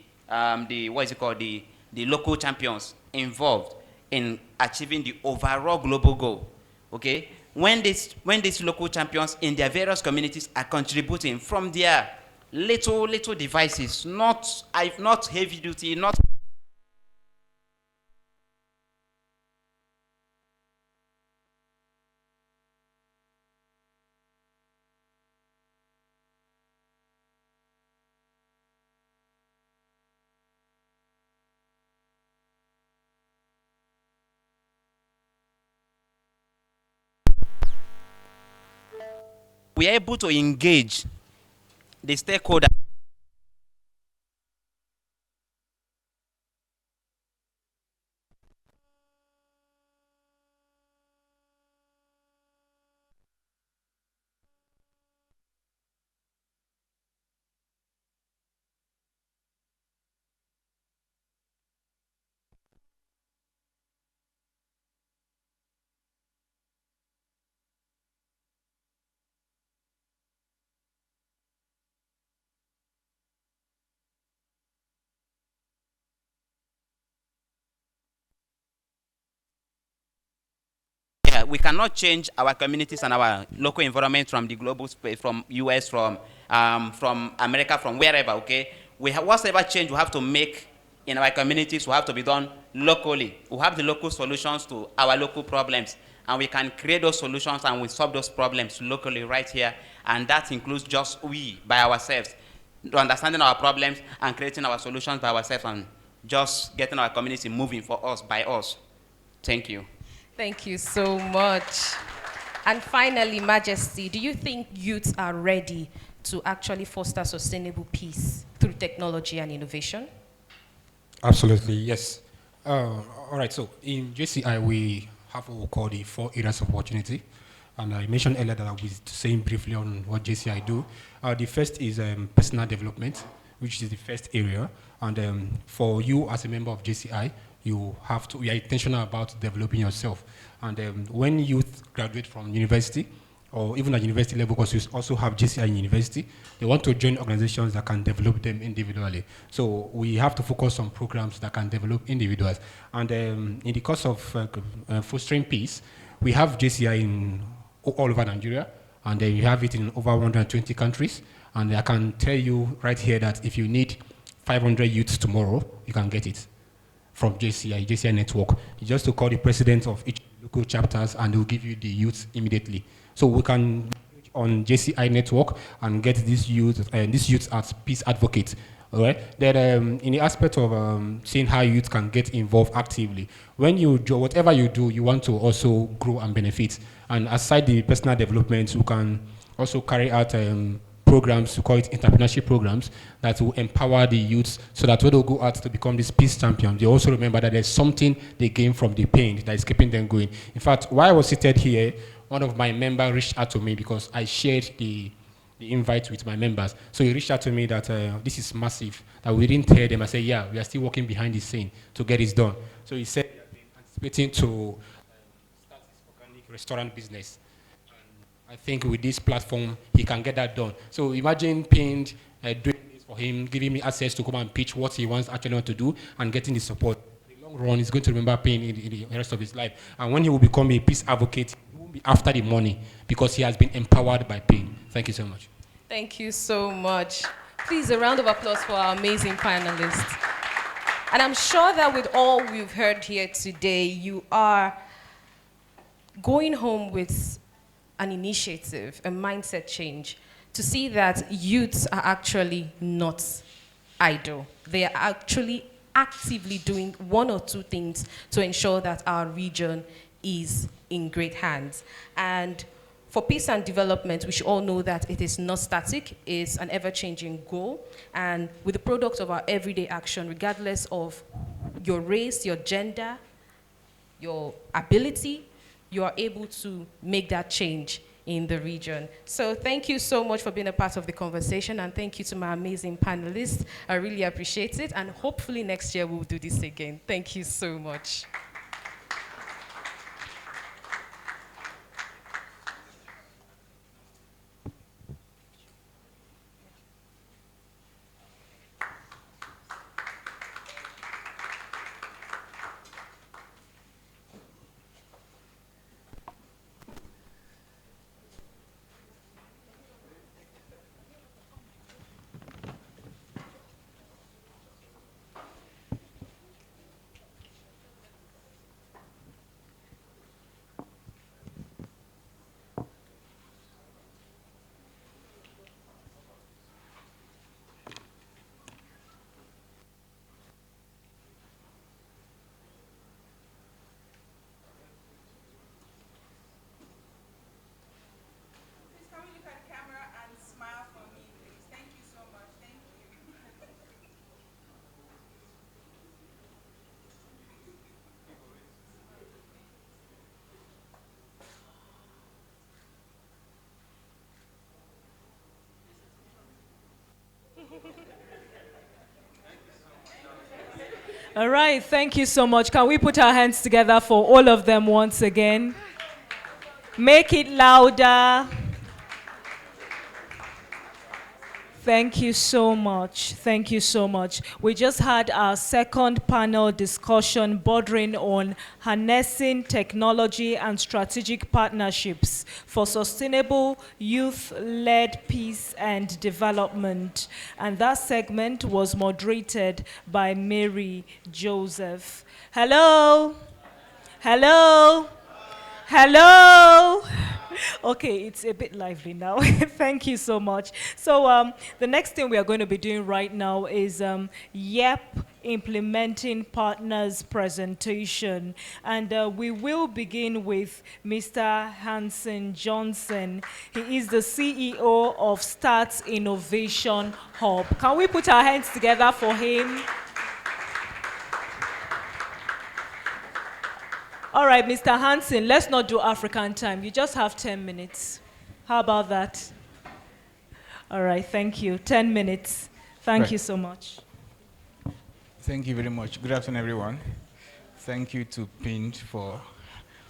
local champions involved in achieving the overall global goal. Okay, when these local champions in their various communities are contributing from their little devices, not heavy duty, not we are able to engage the stakeholder. we cannot change our communities and our local environment from the global space, from US, from America, from wherever, okay? Whatever change we have to make in our communities will have to be done locally. We have the local solutions to our local problems, and we can create those solutions and we solve those problems locally right here, and that includes just we, by ourselves, understanding our problems and creating our solutions by ourselves and just getting our community moving for us, by us. Thank you. Thank you so much. And finally, Majesty, do you think youths are ready to actually foster sustainable peace through technology and innovation? Absolutely, yes. All right, so in JCI, we have what we call the 4 areas of opportunity. And I mentioned earlier that I'll be saying briefly on what JCI do. The first is personal development, which is the first area. And for you as a member of JCI, you are intentional about developing yourself. And when youth graduate from university, or even at university level, because you also have JCI in university, they want to join organizations that can develop them individually. So we have to focus on programs that can develop individuals. And in the course of fostering peace, we have JCI in all over Nigeria, and then you have it in over 120 countries. And I can tell you right here that if you need 500 youths tomorrow, you can get it from JCI network. You just to call the president of each local chapters, and they'll give you the youths immediately. So we can on JCI network and get these youths as peace advocates. All right. Then in the aspect of seeing how youth can get involved actively, when you do whatever you do, you want to also grow and benefit. And aside the personal development, you can also carry out programs, we call it entrepreneurship programs, that will empower the youths so that when they go out to become this peace champion, they also remember that there's something they gain from the pain that is keeping them going. In fact, while I was seated here, one of my members reached out to me because I shared the invite with my members. So he reached out to me that this is massive, that we didn't tell them. I said, yeah, we are still working behind the scene to get this done. So he said he has been anticipating to start his organic restaurant business. I think with this platform, he can get that done. So imagine Pind doing this for him, giving me access to come and pitch what he wants actually to do and getting the support. In the long run, he's going to remember Pind in the rest of his life. And when he will become a peace advocate, he won't be after the money because he has been empowered by Pind. Thank you so much. Thank you so much. Please, a round of applause for our amazing panelists. And I'm sure that with all we've heard here today, you are going home with an initiative, a mindset change, to see that youths are actually not idle. They are actually actively doing 1 or 2 things to ensure that our region is in great hands. And for peace and development, we should all know that it is not static, it's an ever-changing goal. And with the product of our everyday action, regardless of your race, your gender, your ability, you are able to make that change in the region. So thank you so much for being a part of the conversation, and thank you to my amazing panelists. I really appreciate it, and hopefully next year we'll do this again. Thank you so much. All right, thank you so much. Can we put our hands together for all of them once again? Make it louder. Thank you so much. Thank you so much. We just had our second panel discussion bordering on harnessing technology and strategic partnerships for sustainable youth-led peace and development. And that segment was moderated by Mary Joseph. Hello? Hello? Hello? Okay, it's a bit lively now. Thank you so much. So the next thing we are going to be doing right now is YEP Implementing Partners presentation. And we will begin with Mr. Hansen Johnson. He is the CEO of Start Innovation Hub. Can we put our hands together for him? All right, Mr. Hansen, let's not do African time. You just have 10 minutes. How about that? All right, thank you. 10 minutes. Thank you so much. Thank you very much. Good afternoon, everyone. Thank you to PIND for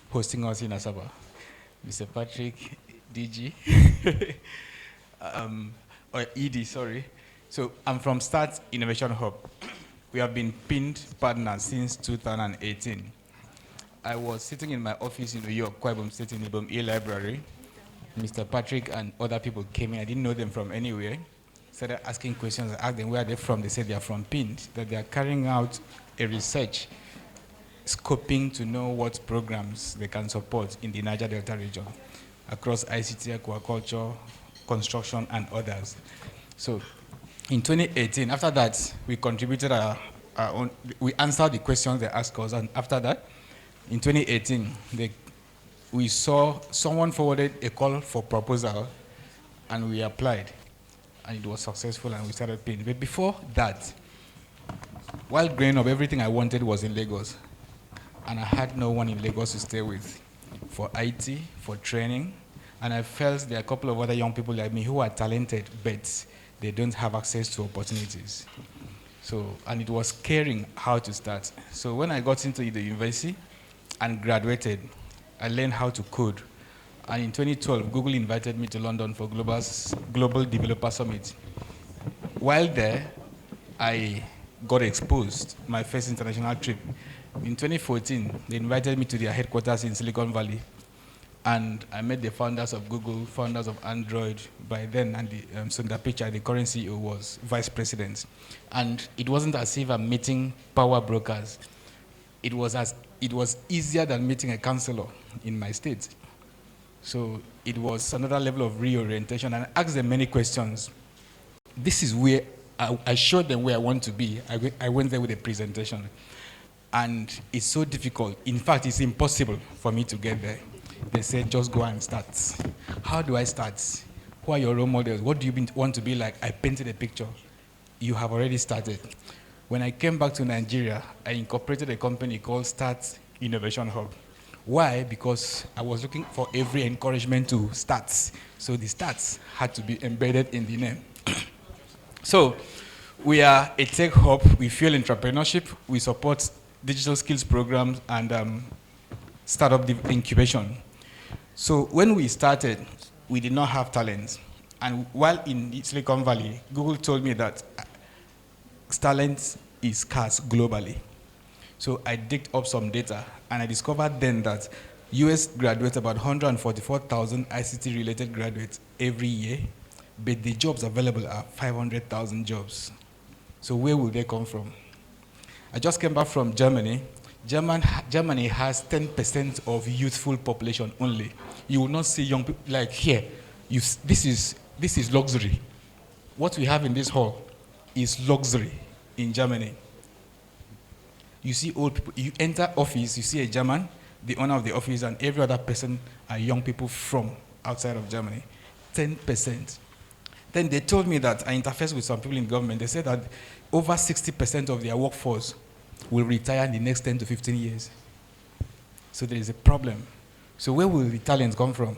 hosting us in Asaba. Mr. Patrick, DG, or ED, sorry. So I'm from Start Innovation Hub. We have been PIND partners since 2018. I was sitting in my office in New York, Kwabum State in the Ibom E Library. Mr. Patrick and other people came in. I didn't know them from anywhere. Started asking questions. I asked them where they're from. They said they're from PIND, that they are carrying out a research, scoping to know what programs they can support in the Niger Delta region across ICT, aquaculture, construction, and others. So in 2018, after that, we contributed our own, we answered the questions they asked us, and after that, in 2018, we saw someone forwarded a call for proposal, and we applied, and it was successful, and we started paying. But before that, while growing up, everything I wanted was in Lagos, and I had no one in Lagos to stay with for IT, for training, and I felt there are a couple of other young people like me who are talented, but they don't have access to opportunities. So, and it was caring how to start. So when I got into the university and graduated, I learned how to code. And in 2012, Google invited me to London for Global Developer Summit. While there, I got exposed, my first international trip. In 2014, they invited me to their headquarters in Silicon Valley. And I met the founders of Google, founders of Android by then, and Sundar Pichai, the current CEO, was vice president. And it wasn't as if I'm meeting power brokers. It was easier than meeting a counselor in my state. So it was another level of reorientation, and I asked them many questions. This is where I showed them where I want to be. I went there with a presentation. And it's so difficult. In fact, it's impossible for me to get there. They said, just go and start. How do I start? Who are your role models? What do you want to be like? I painted a picture. You have already started. When I came back to Nigeria, I incorporated a company called Start Innovation Hub. Why? Because I was looking for every encouragement to start. So the starts had to be embedded in the name. So we are a tech hub. We fuel entrepreneurship. We support digital skills programs and startup incubation. So when we started, we did not have talent. And while in Silicon Valley, Google told me that talent is scarce globally. So I digged up some data, and I discovered then that US graduates about 144,000 ICT-related graduates every year, but the jobs available are 500,000 jobs. So where will they come from? I just came back from Germany. Germany has 10% of youthful population only. You will not see young people like here. This is luxury. What we have in this hall is luxury in Germany. You see old people, you enter office, you see a German, the owner of the office, and every other person are young people from outside of Germany. 10%. Then they told me that I interfaced with some people in government. They said that over 60% of their workforce will retire in the next 10 to 15 years. So there is a problem. So where will the talents come from?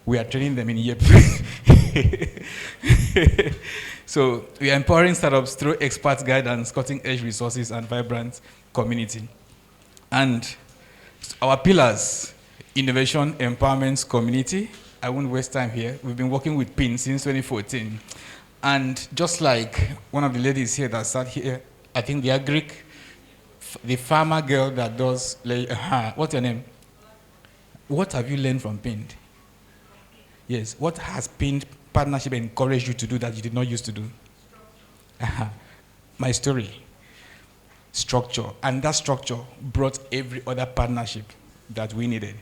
We are training them in YEP. So we are empowering startups through expert guidance, cutting-edge resources, and vibrant community. And our pillars, innovation, empowerment, community. I won't waste time here. We've been working with PIN since 2014. And just like one of the ladies here that sat here, I think they are Greek, the farmer girl that does, what's your name? What have you learned from PIND? Yes, what has PIND partnership encouraged you to do that you did not used to do? My story, structure, and that structure brought every other partnership that we needed.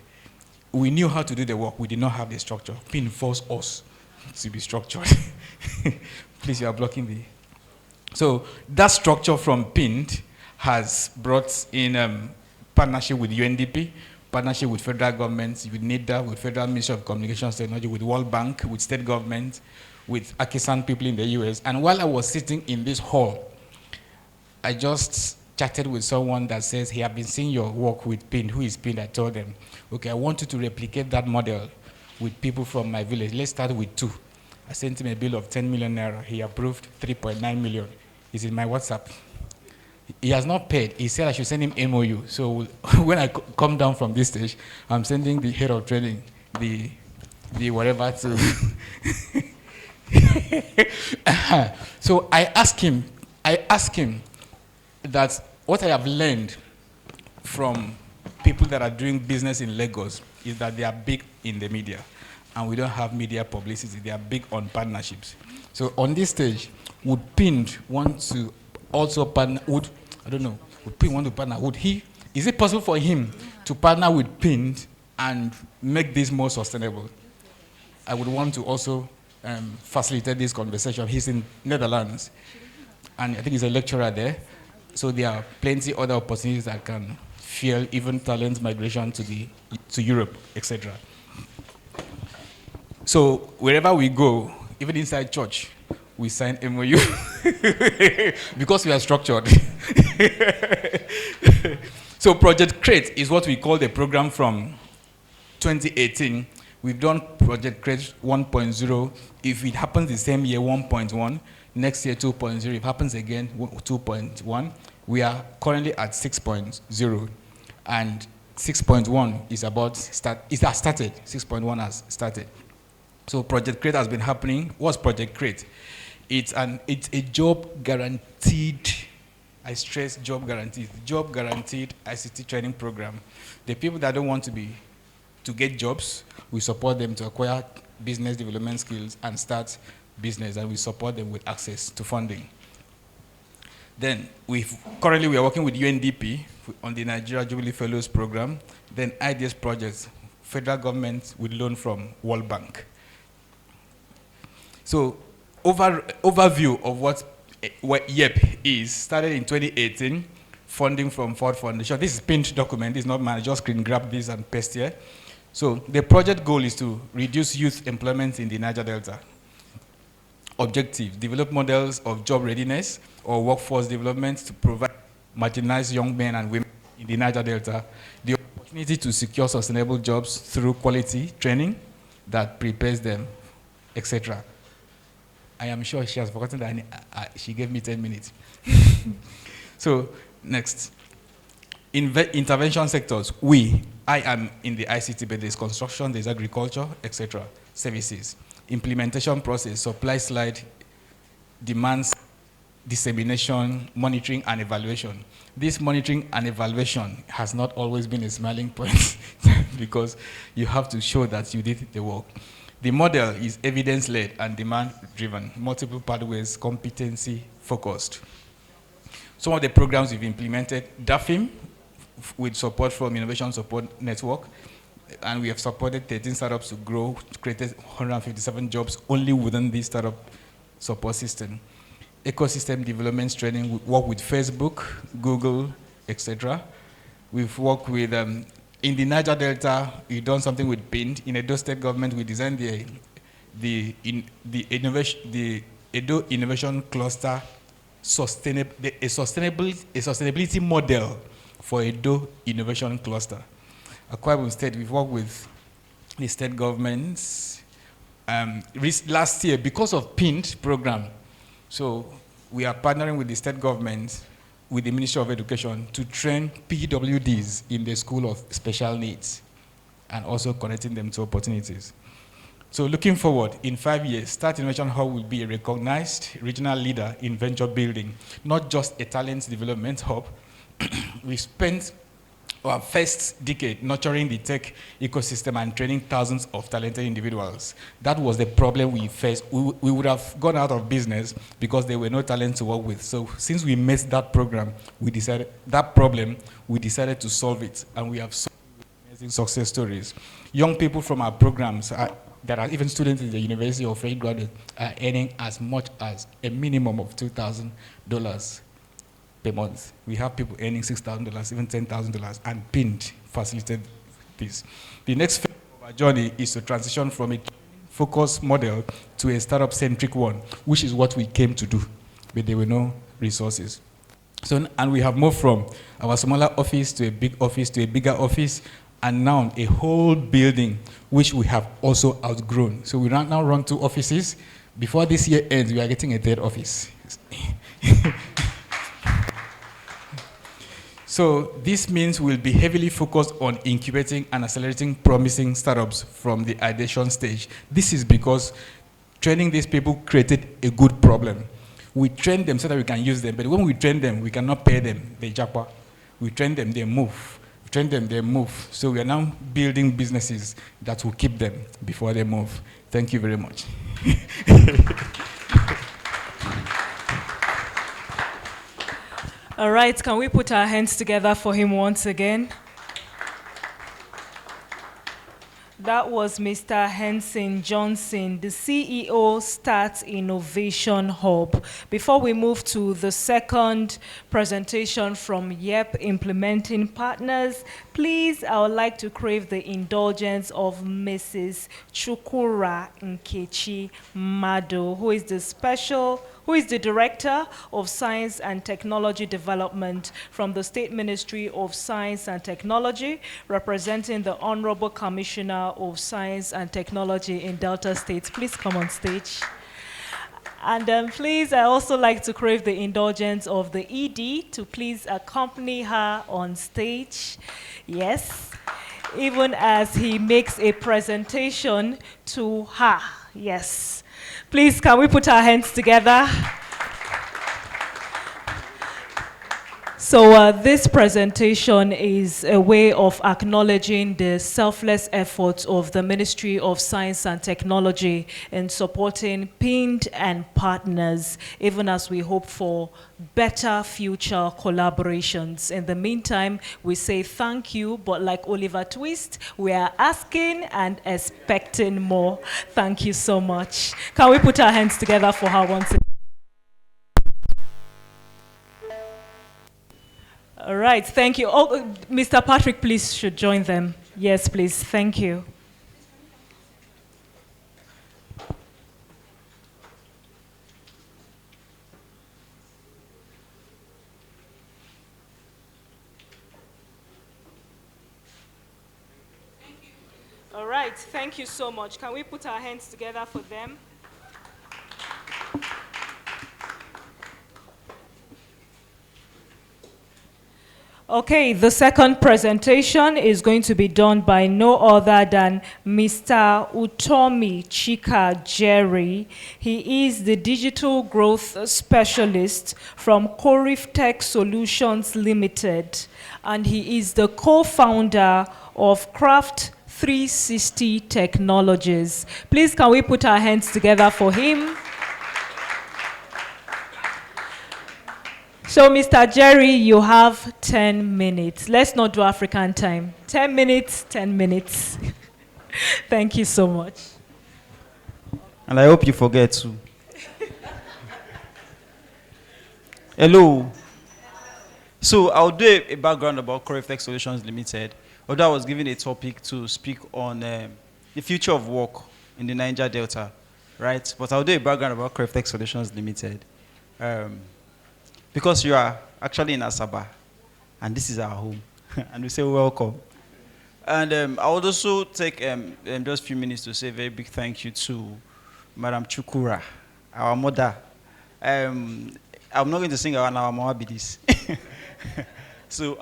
We knew how to do the work, we did not have the structure. PIND forced us to be structured. Please, you are blocking the... So that structure from PIND has brought in partnership with UNDP, partnership with federal governments, with NIDA, with Federal Ministry of Communications Technology, with World Bank, with state government, with Akisan people in the US. And while I was sitting in this hall, I just chatted with someone that says he had been seeing your work with PIND. Who is PIND? I told them, okay, I want you to replicate that model with people from my village. Let's start with 2. I sent him a bill of 10 million naira. He approved 3.9 million. It's in my WhatsApp. He has not paid. He said I should send him MOU. So when I come down from this stage, I'm sending the head of training, the whatever to. So I asked him that what I have learned from people that are doing business in Lagos is that they are big in the media, and we don't have media publicity. They are big on partnerships. So on this stage, would PIND want to also partner? Would PIND want to partner? Is it possible for him to partner with PIND and make this more sustainable? I would want to also facilitate this conversation. He's in Netherlands, and I think he's a lecturer there. So there are plenty other opportunities that can fuel even talent migration to Europe, etc. So wherever we go, even inside church, we sign MOU because we are structured. So Project Create is what we call the program from 2018. We've done Project Create 1.0. If it happens the same year, 1.1. Next year, 2.0. If it happens again, 2.1. We are currently at 6.0. And 6.1 is about it has started. 6.1 has started. So Project Create has been happening. What's Project Create? It's a job guaranteed, I stress job guaranteed ICT training program. The people that don't want to get jobs, we support them to acquire business development skills and start business, and we support them with access to funding. Then currently we are working with UNDP on the Nigeria Jubilee Fellows Program. Then IDS projects, federal government with loan from World Bank. So overview of what YEP is, started in 2018, funding from Ford Foundation. This is pinned document, it's not mine, I just screen grab this and paste here. So the project goal is to reduce youth employment in the Niger Delta. Objective, develop models of job readiness or workforce development to provide marginalized young men and women in the Niger Delta the opportunity to secure sustainable jobs through quality training that prepares them, etc. I am sure she has forgotten that she gave me 10 minutes. So, next. Intervention sectors. I am in the ICT, but there's construction, there's agriculture, etc. Services. Implementation process, supply slide, demands, dissemination, monitoring, and evaluation. This monitoring and evaluation has not always been a smiling point because you have to show that you did the work. The model is evidence-led and demand-driven, multiple pathways, competency-focused. Some of the programs we've implemented, DAFIM, with support from Innovation Support Network, and we have supported 13 startups to grow, created 157 jobs only within this startup support system. Ecosystem development training, we work with Facebook, Google, etc. We've worked with, in the Niger Delta, we've done something with PIND. In Edo State Government, we designed the Edo Innovation Cluster sustainability model for Edo Innovation Cluster. Akwa Ibom State, we've worked with the state governments last year because of PIND program. So we are partnering with the state government, with the Ministry of Education to train PWDs in the School of Special Needs and also connecting them to opportunities. So looking forward, in 5 years, Start Innovation Hub will be a recognized regional leader in venture building, not just a talent development hub. We spent our first decade nurturing the tech ecosystem and training thousands of talented individuals. That was the problem we faced. We would have gone out of business because there were no talent to work with. So since we made that program, we decided to solve it, and we have solved amazing success stories. Young people from our programs that are even students in the university or fresh graduates are earning as much as a minimum of $2,000 per month. We have people earning $6,000, even $10,000, and PINT facilitated this. The next phase of our journey is to transition from a focused model to a startup-centric one, which is what we came to do, but there were no resources. So, and we have moved from our smaller office to a big office to a bigger office, and now a whole building, which we have also outgrown. So we now run 2 offices. Before this year ends, we are getting a 3rd office. So this means we'll be heavily focused on incubating and accelerating promising startups from the ideation stage. This is because training these people created a good problem. We train them so that we can use them, but when we train them, we cannot pay them. They japa. We train them, they move. Train them, they move. So we are now building businesses that will keep them before they move. Thank you very much. All right, can we put our hands together for him once again? That was Mr. Henson Johnson, the CEO, Start Innovation Hub. Before we move to the second presentation from YEP Implementing Partners, please, I would like to crave the indulgence of Mrs. Chukura Nkechi Mado, who is the Director of Science and Technology Development from the State Ministry of Science and Technology, representing the Honorable Commissioner of Science and Technology in Delta State. Please come on stage. And please, I also like to crave the indulgence of the ED to please accompany her on stage. Yes, even as he makes a presentation to her. Yes. Please, can we put our hands together? So this presentation is a way of acknowledging the selfless efforts of the Ministry of Science and Technology in supporting PINT and partners, even as we hope for better future collaborations. In the meantime, we say thank you, but like Oliver Twist, we are asking and expecting more. Thank you so much. Can we put our hands together for her once again? All right, thank you. Oh, Mr. Patrick, please should join them. Yes, please. Thank you. All right, thank you so much. Can we put our hands together for them? Okay, the second presentation is going to be done by no other than Mr. Utomi Chika Jerry. He is the Digital Growth Specialist from Corif Tech Solutions Limited, and he is the co-founder of Craft 360 Technologies. Please, can we put our hands together for him? So, Mr. Jerry, you have 10 minutes. Let's not do African time. 10 minutes, 10 minutes. Thank you so much. And I hope you forget to. Hello. So, I'll do a background about Corif Tech Solutions Limited. Although I was given a topic to speak on the future of work in the Niger Delta, right? But I'll do a background about Corif Tech Solutions Limited. Because you are actually in Asaba, and this is our home, and we say welcome. And I would also take just a few minutes to say a very big thank you to Madam Chukura, our mother. I'm not going to sing our Mama Bidis. So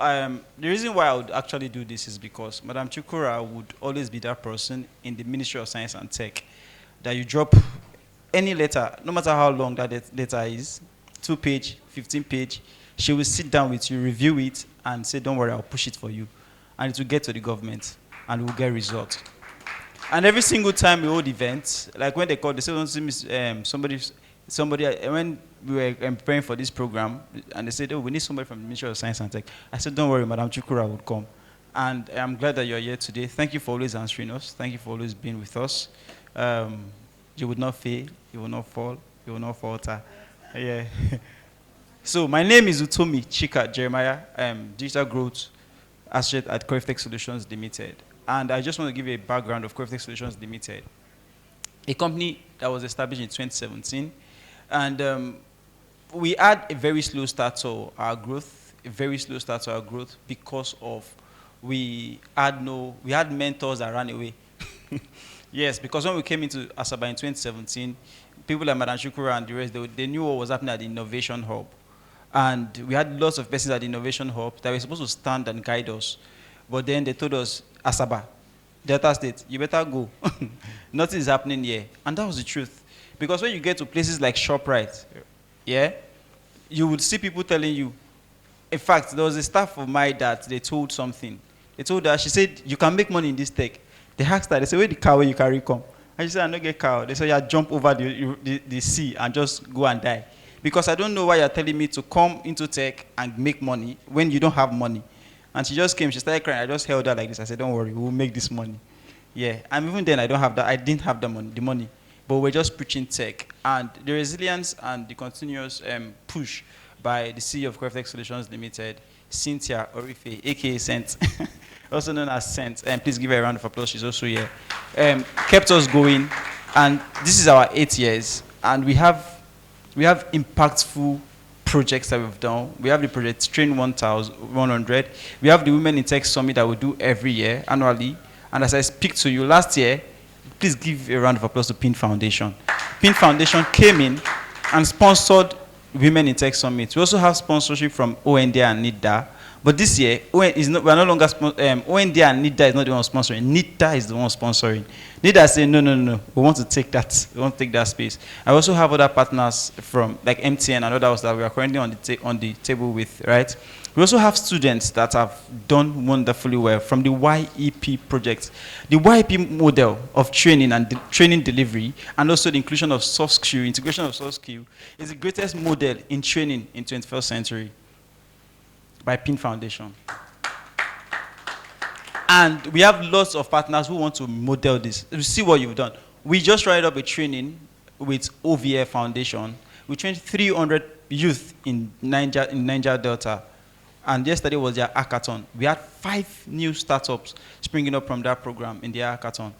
the reason why I would actually do this is because Madam Chukura would always be that person in the Ministry of Science and Tech that you drop any letter, no matter how long that letter is, 2-page, 15-page, she will sit down with you, review it, and say, don't worry, I'll push it for you. And it will get to the government, and we'll get results. And every single time we hold events, like when they call, they say, somebody, when we were preparing for this program, and they said, oh, we need somebody from the Ministry of Science and Tech. I said, don't worry, Madam Chukura would come. And I'm glad that you're here today. Thank you for always answering us. Thank you for always being with us. You would not fail, you will not fall, you will not falter. Yeah. So my name is Utomi Chika Jeremiah. I'm Digital Growth Associate at Corefitech Solutions Limited. And I just want to give you a background of Corefitech Solutions Limited, a company that was established in 2017. And we had a very slow start to our growth, because of we had mentors that ran away. Yes, because when we came into Asaba in 2017, people like Madam Shukura and the rest, they knew what was happening at the Innovation Hub. And we had lots of persons at the Innovation Hub that were supposed to stand and guide us. But then they told us, Asaba, Delta State, you better go. Nothing is happening here. And that was the truth. Because when you get to places like ShopRite, yeah, you would see people telling you, in fact, there was a staff of mine that they told something. They told her, she said, you can make money in this tech. They asked her, they said, where the car where you carry come? And she said, I don't get car. They said, yeah, jump over the sea and just go and die. Because I don't know why you're telling me to come into tech and make money when you don't have money. And she just came, she started crying. I just held her like this. I said, don't worry, we'll make this money. Yeah, and even then I didn't have the money. But we're just preaching tech. And the resilience and the continuous push by the CEO of Corefitech Solutions Limited, Cynthia Orife, aka Cent, also known as Cent, and please give her a round of applause, she's also here, kept us going. And this is our 8 years, and we have impactful projects that we've done. We have the project Train 1100. We have the Women in Tech Summit that we do every year, annually. And as I speak to you, last year, please give a round of applause to PIN Foundation. PIN Foundation came in and sponsored Women in Tech Summit. We also have sponsorship from OND and NIDA. But this year, we're no longer OND and NIDA is not the one sponsoring. NIDA is the one sponsoring. NIDA said, no, we want to take that. We want to take that space. I also have other partners from like MTN and others that we are currently on the table with, right? We also have students that have done wonderfully well from the YEP project. The YEP model of training and training delivery, and also the inclusion of soft skill, integration of soft skill, is the greatest model in training in 21st century by PIN Foundation. And we have lots of partners who want to model this. You see what you've done. We just started up a training with OVF Foundation. We trained 300 youth in Niger Delta. And yesterday was their hackathon. We had 5 new startups springing up from that program in the hackathon.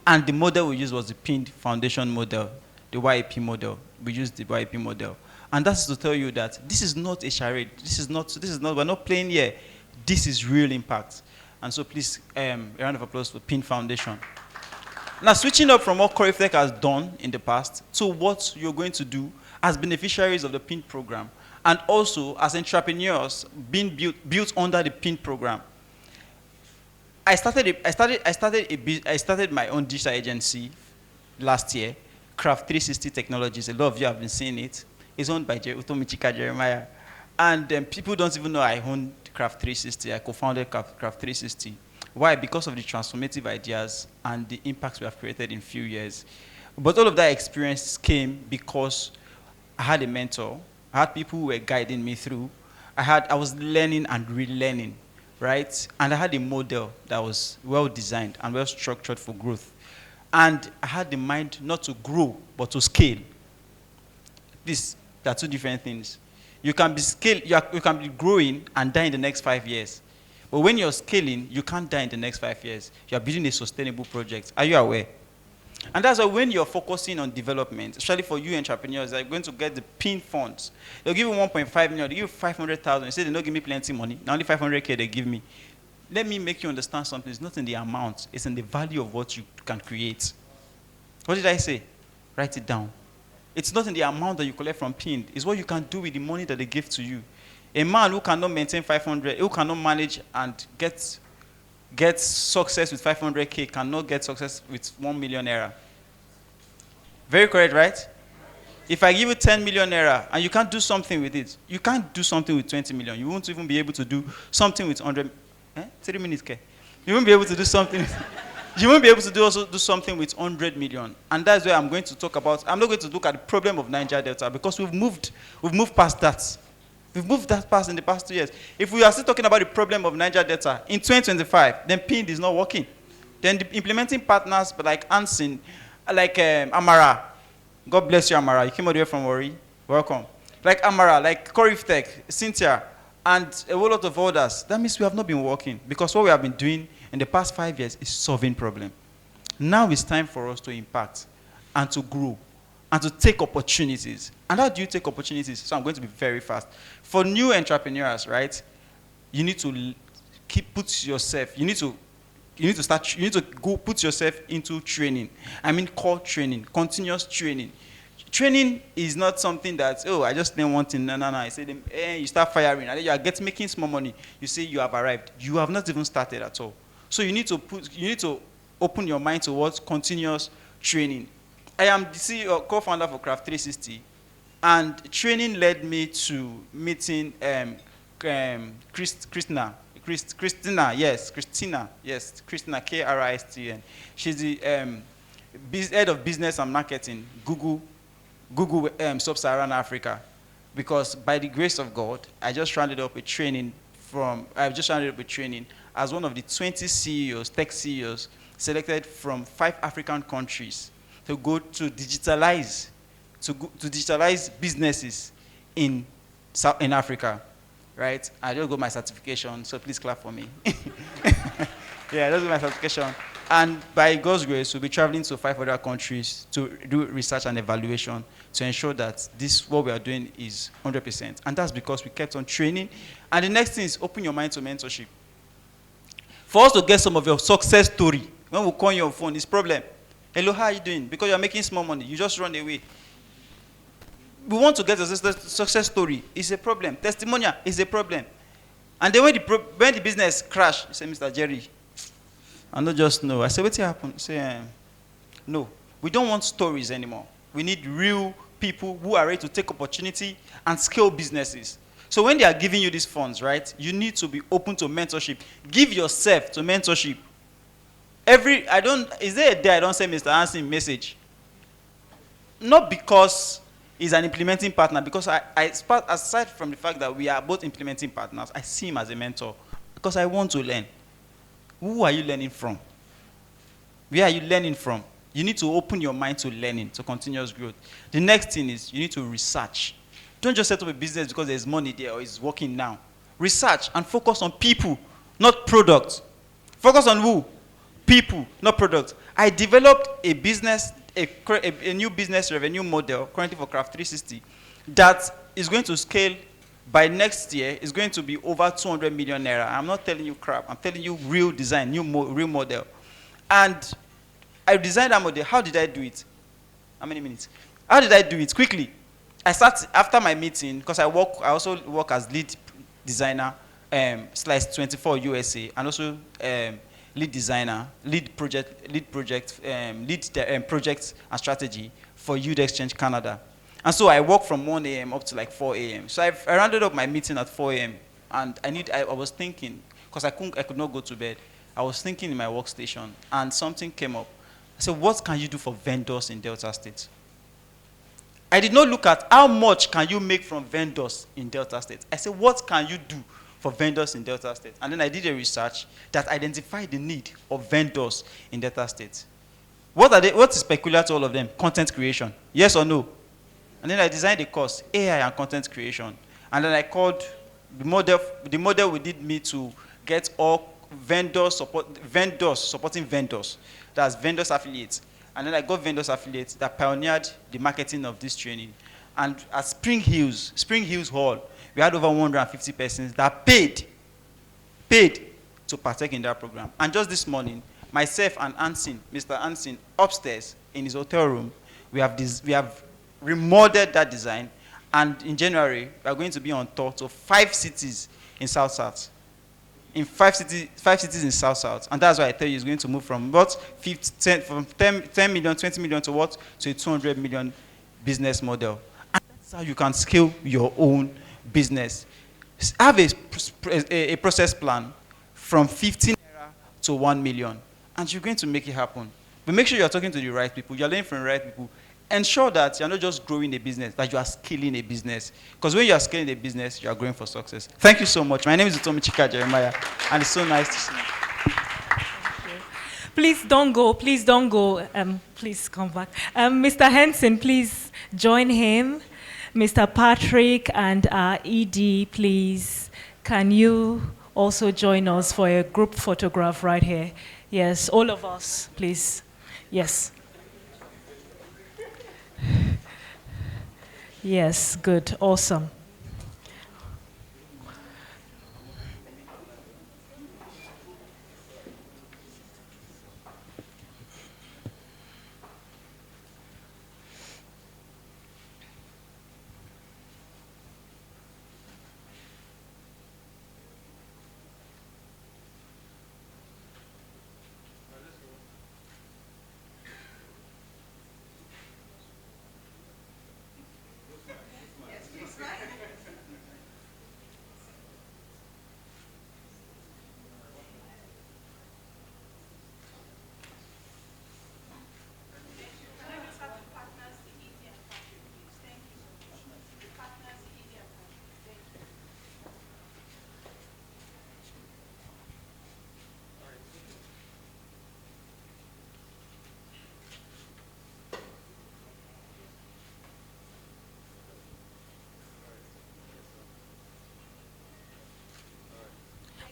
And the model we used was the PIN Foundation model, the YEP model. We used the YEP model. And that's to tell you that this is not a charade. We're not playing here. This is real impact. And so please, a round of applause for PIN Foundation. Now, switching up from what Corefitech has done in the past to what you're going to do as beneficiaries of the PIN program, and also as entrepreneurs being built under the PIN program. I started my own digital agency last year, Craft 360 Technologies. A lot of you have been seeing it. It's owned by Utomi Chika Jeremiah. And people don't even know I own Craft 360. I co-founded Craft 360. Why? Because of the transformative ideas and the impacts we have created in a few years. But all of that experience came because I had a mentor. I had people who were guiding me through. I was learning and relearning, right? And I had a model that was well designed and well structured for growth. And I had the mind not to grow, but to scale. These are two different things. You can be growing and die in the next 5 years. But when you're scaling, you can't die in the next 5 years. You're building a sustainable project. Are you aware? And that's why when you're focusing on development, especially for you entrepreneurs, they're going to get the PIN funds. They'll give you 1.5 million, they give you 500,000. You say they don't give me plenty money. Now only 500K they give me. Let me make you understand something. It's not in the amount. It's in the value of what you can create. What did I say? Write it down. It's not in the amount that you collect from PIN. It's what you can do with the money that they give to you. A man who cannot maintain 500, who cannot manage and get success with 500K cannot get success with 1 million naira. Very correct, right? If I give you 10 million naira and you can't do something with it, you can't do something with 20 million. You won't even be able to do something with 100. 3 minutes, okay? You won't be able to do something. You won't be able to do something with 100 million. And that's where I'm going to talk about. I'm not going to look at the problem of Niger Delta because we've moved past that. We've moved that past in the past 2 years. If we are still talking about the problem of Niger Delta in 2025, then PIND is not working. Then the implementing partners like Ansin, like Amara, God bless you, Amara. You came all the way from Wari. Welcome. Like Amara, like Corriftech, Cynthia, and a whole lot of others. That means we have not been working because what we have been doing in the past 5 years is solving problems. Now it's time for us to impact and to grow and to take opportunities. And how do you take opportunities? So I'm going to be very fast. For new entrepreneurs, right, you need to put yourself into training. I mean core training, continuous training. Training is not something that, oh, I just didn't want it. No. I say, you start firing, and then you are making small money. You say you have arrived. You have not even started at all. So you need to open your mind towards continuous training. I am the CEO, co-founder for Craft 360, and training led me to meeting Christina, Kristna. She's the head of business and marketing, Google Sub-Saharan Africa. Because by the grace of God, I just rounded up a training as one of the 20 CEOs, tech CEOs, selected from 5 African countries to go to digitalize businesses in Africa. Right? I just got my certification, so please clap for me. Yeah, I just got my certification. And by God's grace, we'll be traveling to 5 other countries to do research and evaluation to ensure that what we are doing is 100%. And that's because we kept on training. And the next thing is open your mind to mentorship. For us to get some of your success story, when we call your phone, it's problem. Hello, how are you doing? Because you're making small money, you just run away. We want to get a success story. It's a problem. Testimonial is a problem. And then when the business crash, you say, Mr. Jerry, I not just know. I say, what happened? Say, no. We don't want stories anymore. We need real people who are ready to take opportunity and scale businesses. So when they are giving you these funds, right, you need to be open to mentorship. Give yourself to mentorship. Is there a day I don't say Mr. Hansen message? Not because he's an implementing partner, because aside from the fact that we are both implementing partners, I see him as a mentor because I want to learn. Who are you learning from? Where are you learning from? You need to open your mind to learning, to continuous growth. The next thing is you need to research. Don't just set up a business because there's money there or it's working now. Research and focus on people, not products. Focus on who? People, not products. I developed a new business revenue model currently for Craft 360 that is going to scale by next year. Is going to be over 200 million naira. I'm not telling you crap. I'm telling you real design, real model. And I designed that model. How did I do it? How many minutes? How did I do it? Quickly. I started after my meeting because I also work as lead designer, Slice 24 USA, and also lead designer, lead projects and strategy for Youth Exchange Canada. And so I work from 1 a.m. up to like 4 a.m. So I rounded up my meeting at 4 a.m. and I was thinking, because I could not go to bed. I was thinking in my workstation and something came up. I said, what can you do for vendors in Delta State? I did not look at how much can you make from vendors in Delta State. I said, what can you do for vendors in Delta State? And then I did a research that identified the need of vendors in Delta State. What is peculiar to all of them? Content creation. Yes or no? And then I designed a course, AI and content creation. And then I called the model would need me to get all vendors supporting vendors. That's vendors affiliates. And then I got vendors affiliates that pioneered the marketing of this training. And at Spring Hills Hall, we had over 150 persons that paid to partake in that program. And just this morning, myself and Mr. Ansin, upstairs in his hotel room, we have remodeled that design And in January, we are going to be on tour to 5 cities in South-South. In 5 cities in South-South. And that's why I tell you it's going to move from what? 10 million, 20 million to what? To a 200 million business model. And that's how you can scale your own business. Have a process plan from 15 naira to 1 million. And you're going to make it happen. But make sure you're talking to the right people. You're learning from the right people. Ensure that you're not just growing a business, that you are scaling a business. Because when you are scaling a business, you are growing for success. Thank you so much. My name is Utomi Chika Jeremiah, and it's so nice to see you. Please don't go. Please don't go. Please come back. Mr. Henson, please join him. Mr. Patrick and ED, please. Can you also join us for a group photograph right here? Yes, all of us, please. Yes. Yes, good, awesome.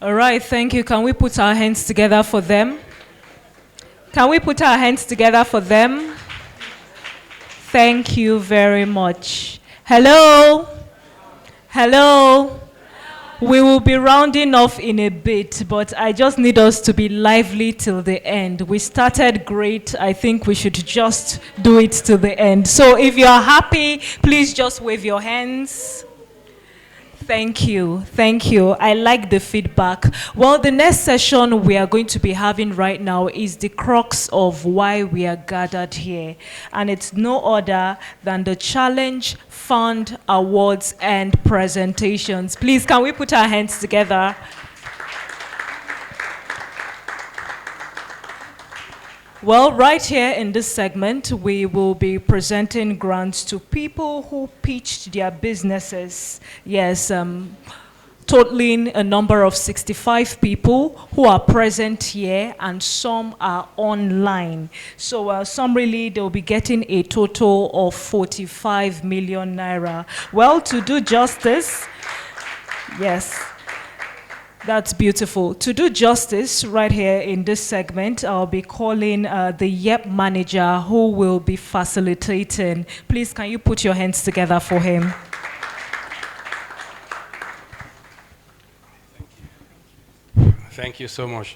All right, thank you. Can we put our hands together for them? Can we put our hands together for them? Thank you very much. Hello? Hello? We will be rounding off in a bit, but I just need us to be lively till the end. We started great. I think we should just do it till the end. So if you're happy, please just wave your hands. Thank you. Thank you. I like the feedback. Well, the next session we are going to be having right now is the crux of why we are gathered here. And it's no other than the Challenge Fund Awards and presentations. Please, can we put our hands together? Well, right here in this segment, we will be presenting grants to people who pitched their businesses. Yes, totaling a number of 65 people who are present here, and some are online. So summarily, they'll be getting a total of 45 million naira. Well, to do justice, yes. That's beautiful. To do justice, right here in this segment, I'll be calling the YEP manager who will be facilitating. Please, can you put your hands together for him? Thank you so much.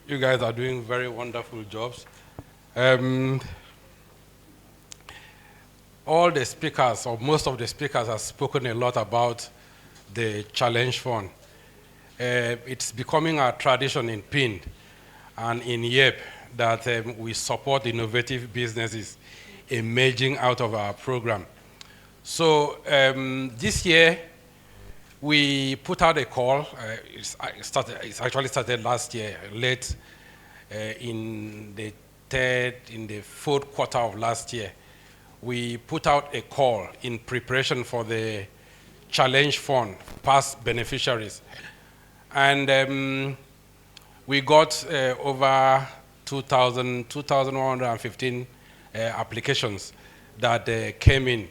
You guys are doing very wonderful jobs. All the speakers, or most of the speakers, have spoken a lot about the Challenge Fund. It's becoming a tradition in PIN and in YEP that we support innovative businesses emerging out of our program. So this year, we put out a call. It's actually started last year, late in the fourth quarter of last year. We put out a call in preparation for the Challenge Fund, past beneficiaries. And we got over 2,115 applications that came in.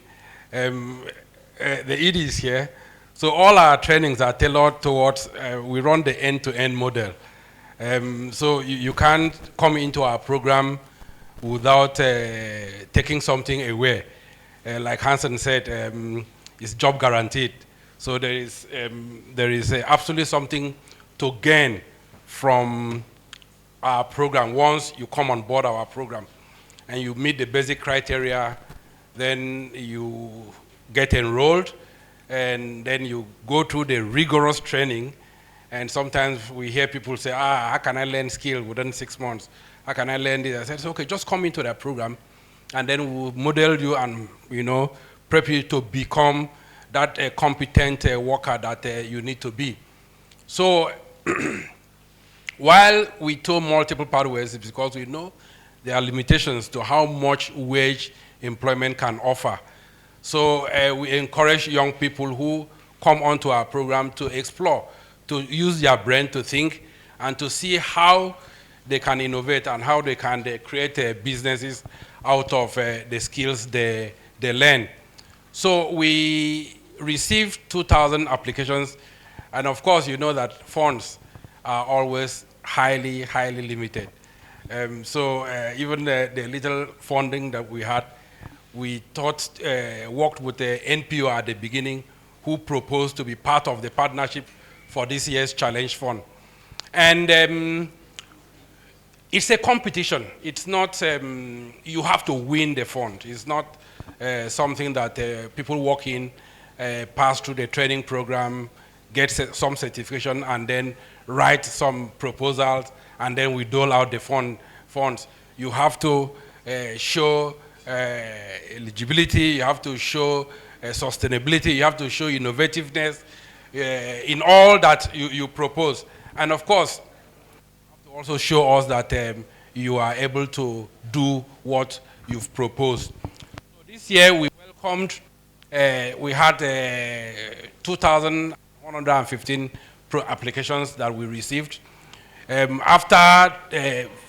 The ED is here. So all our trainings are tailored towards, we run the end-to-end model. So you can't come into our program without taking something away. Like Hansen said, it's job guaranteed. So there is absolutely something to gain from our program once you come on board our program and you meet the basic criteria. Then you get enrolled, and then you go through the rigorous training. And sometimes we hear people say, how can I learn skill within 6 months? How can I learn this? I said, okay, just come into that program, and then we'll model you and, prep you to become that competent worker that you need to be. So while we told multiple pathways, it's because we know there are limitations to how much wage employment can offer. So we encourage young people who come onto our program to explore, to use their brain to think, and to see how they can innovate and how they can create businesses out of the skills they learn. So we received 2,000 applications, and of course you know that funds are always highly, highly limited. So even the little funding that we had, we worked with the NPO at the beginning, who proposed to be part of the partnership for this year's Challenge Fund. And it's a competition. It's not, you have to win the fund. It's not something that people walk in, pass through the training program, get some certification, and then write some proposals, and then we dole out the funds. You have to show eligibility, you have to show sustainability, you have to show innovativeness in all that you propose. And of course, you have to also show us that you are able to do what you've proposed. So this year we welcomed, we had 2,115 applications that we received. After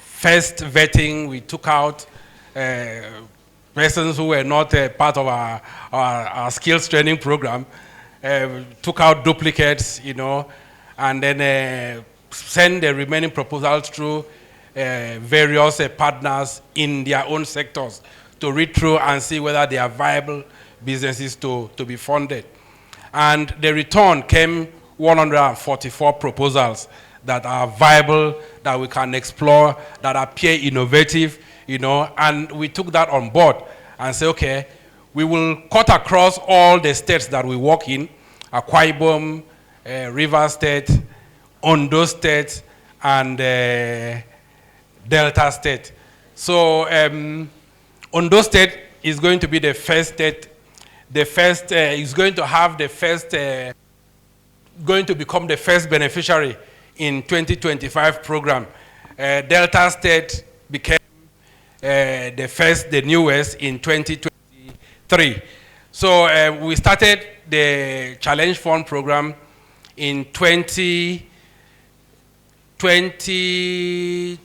first vetting, we took out persons who were not part of our skills training program, took out duplicates, and then send the remaining proposals through various partners in their own sectors to read through and see whether they are viable businesses to be funded. And the return came 144 proposals that are viable, that we can explore, that appear innovative, and we took that on board and say, okay, we will cut across all the states that we work in, Akwa Ibom, Rivers State, Ondo State, and Delta State. So Ondo State is going to be the first state, is going to have the first, going to become the first beneficiary in 2025 program. Delta State became the newest in 2023. So we started the Challenge Fund program in 2020,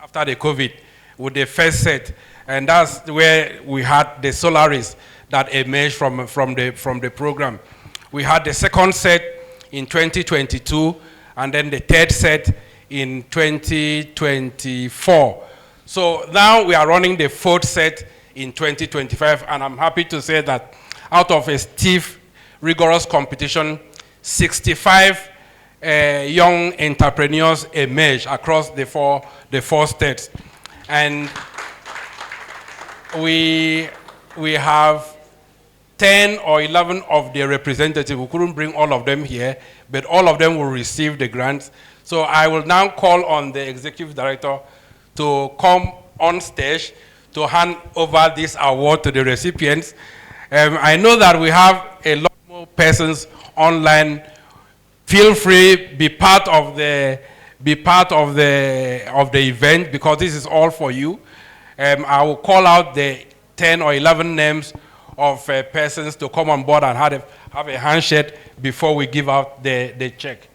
after the COVID, with the first set. And that's where we had the Solaris that emerged from the program. We had the second set in 2022, and then the third set in 2024. So now we are running the fourth set in 2025, and I'm happy to say that out of a stiff, rigorous competition, 65 young entrepreneurs emerged across the four states. And we have 10 or 11 of the representatives. We couldn't bring all of them here, but all of them will receive the grants. So I will now call on the executive director to come on stage to hand over this award to the recipients. I know that we have a lot more persons online. Feel free, be part of the event, because this is all for you. I will call out the 10 or 11 names of persons to come on board and have a handshake before we give out the check.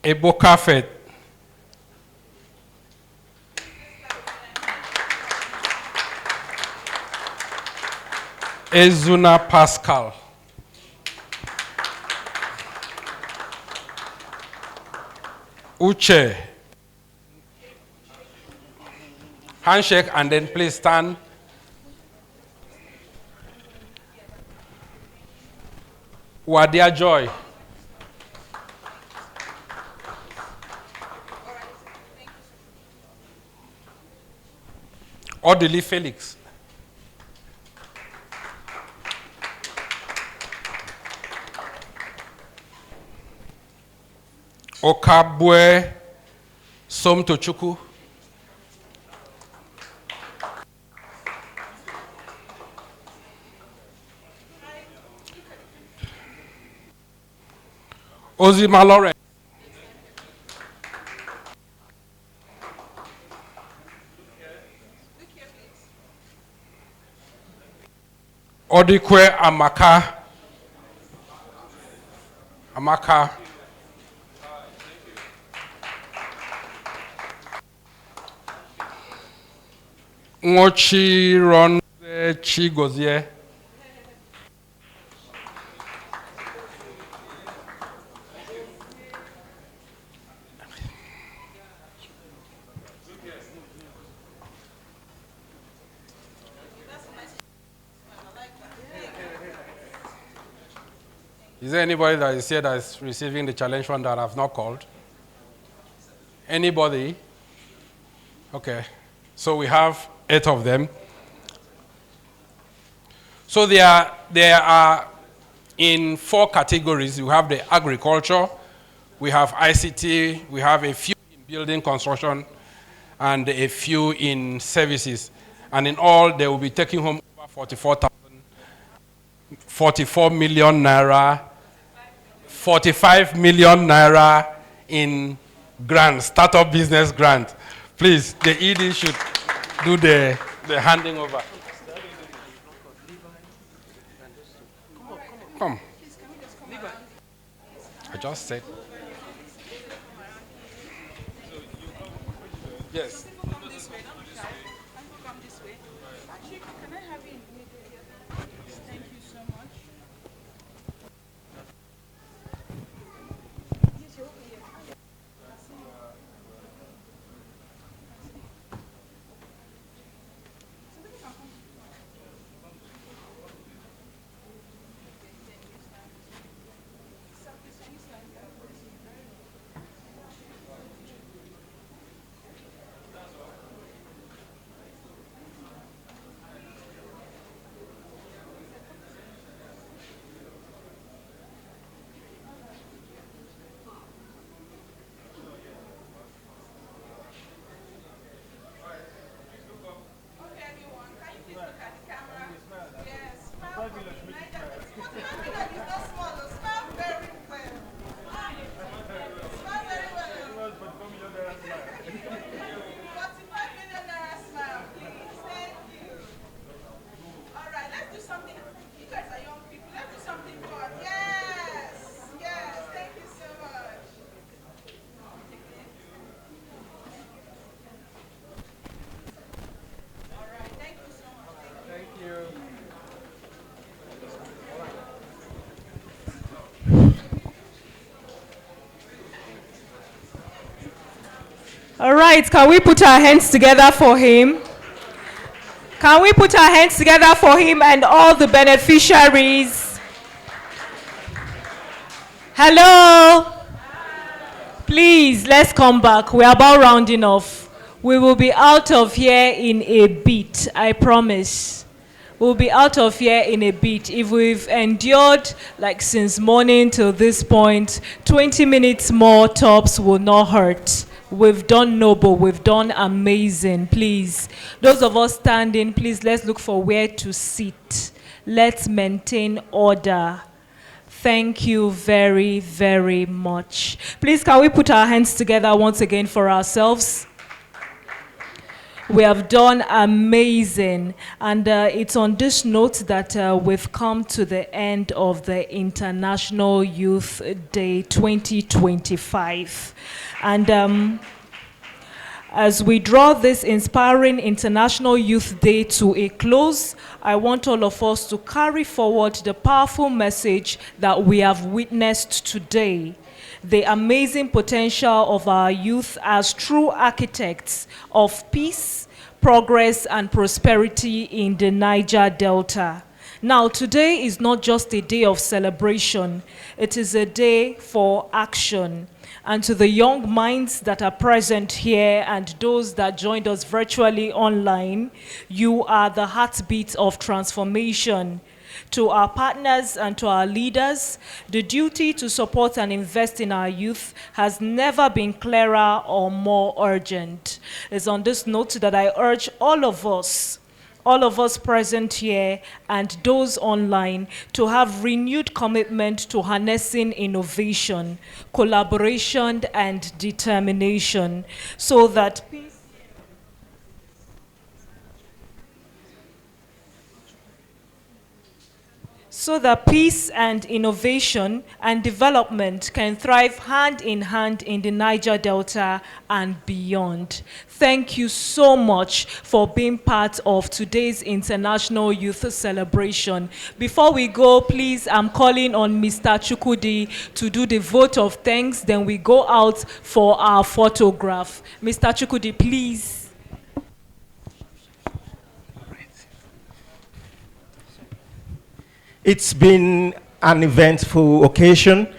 Ebo Kafet. Ezuna Pascal. Uche. Handshake and then please stand. Wadia Joy. Odili Felix. Okabwe Somtochukwu. Ozima Lawrence. Odikwe Amaka. Ngochi Ronze Chigozie. Is there anybody that is here that is receiving the challenge fund that I have not called? Anybody? Okay. So we have 8 of them. So they are in 4 categories. You have the agriculture, we have ICT, we have a few in building construction, and a few in services. And in all, they will be taking home over 44 million naira, 45 million naira in grants, startup business grant. Please, the ED should do the handing over. Come. I just said. Yes. All right, can we put our hands together for him? Can we put our hands together for him and all the beneficiaries? Hello? Please, let's come back. We're about rounding off. We will be out of here in a bit, I promise. We'll be out of here in a bit. If we've endured like since morning till this point, 20 minutes more tops will not hurt. We've done noble, we've done amazing. Please, those of us standing, please let's look for where to sit. Let's maintain order. Thank you very, very much. Please, can we put our hands together once again for ourselves? We have done amazing, and it's on this note that we've come to the end of the International Youth Day 2025. And as we draw this inspiring International Youth Day to a close, I want all of us to carry forward the powerful message that we have witnessed today. The amazing potential of our youth as true architects of peace, progress and prosperity in the Niger Delta. Now, today is not just a day of celebration, it is a day for action. And to the young minds that are present here and those that joined us virtually online, you are the heartbeat of transformation. To our partners and to our leaders, the duty to support and invest in our youth has never been clearer or more urgent. It's on this note that I urge all of us present here and those online to have renewed commitment to harnessing innovation, collaboration, and determination so that peace and innovation and development can thrive hand in hand in the Niger Delta and beyond. Thank you so much for being part of today's International Youth Celebration. Before we go, please, I'm calling on Mr. Chukudi to do the vote of thanks, then we go out for our photograph. Mr. Chukudi, please. It's been an eventful occasion.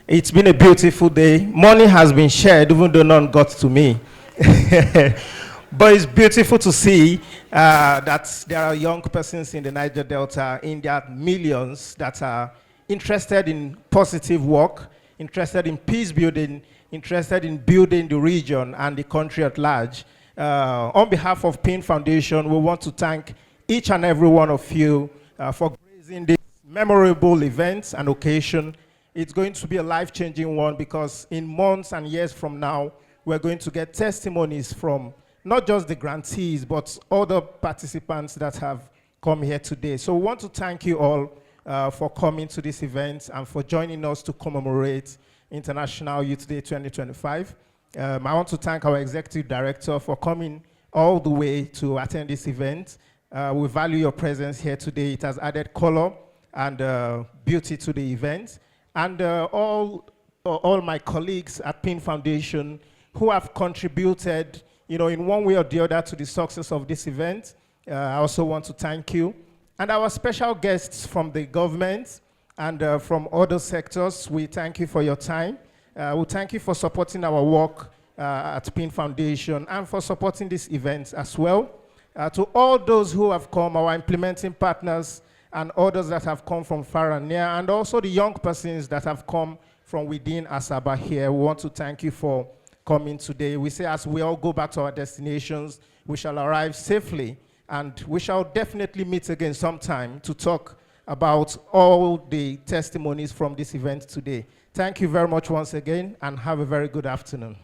It's been a beautiful day. Money has been shared, even though none got to me. But it's beautiful to see that there are young persons in the Niger Delta, in their millions, that are interested in positive work, interested in peace building, interested in building the region and the country at large. On behalf of PIN Foundation, we want to thank each and every one of you for gracing this memorable event and occasion. It's going to be a life-changing one because in months and years from now, we're going to get testimonies from not just the grantees, but other participants that have come here today. So we want to thank you all for coming to this event and for joining us to commemorate International Youth Day 2025. I want to thank our executive director for coming all the way to attend this event. We value your presence here today. It has added color and beauty to the event. And all my colleagues at PIN Foundation who have contributed, in one way or the other to the success of this event. I also want to thank you. And our special guests from the government and from other sectors, we thank you for your time. We thank you for supporting our work at PIN Foundation and for supporting this event as well. To all those who have come, our implementing partners, and others that have come from far and near, and also the young persons that have come from within Asaba here. We want to thank you for coming today. We say as we all go back to our destinations, we shall arrive safely, and we shall definitely meet again sometime to talk about all the testimonies from this event today. Thank you very much once again, and have a very good afternoon.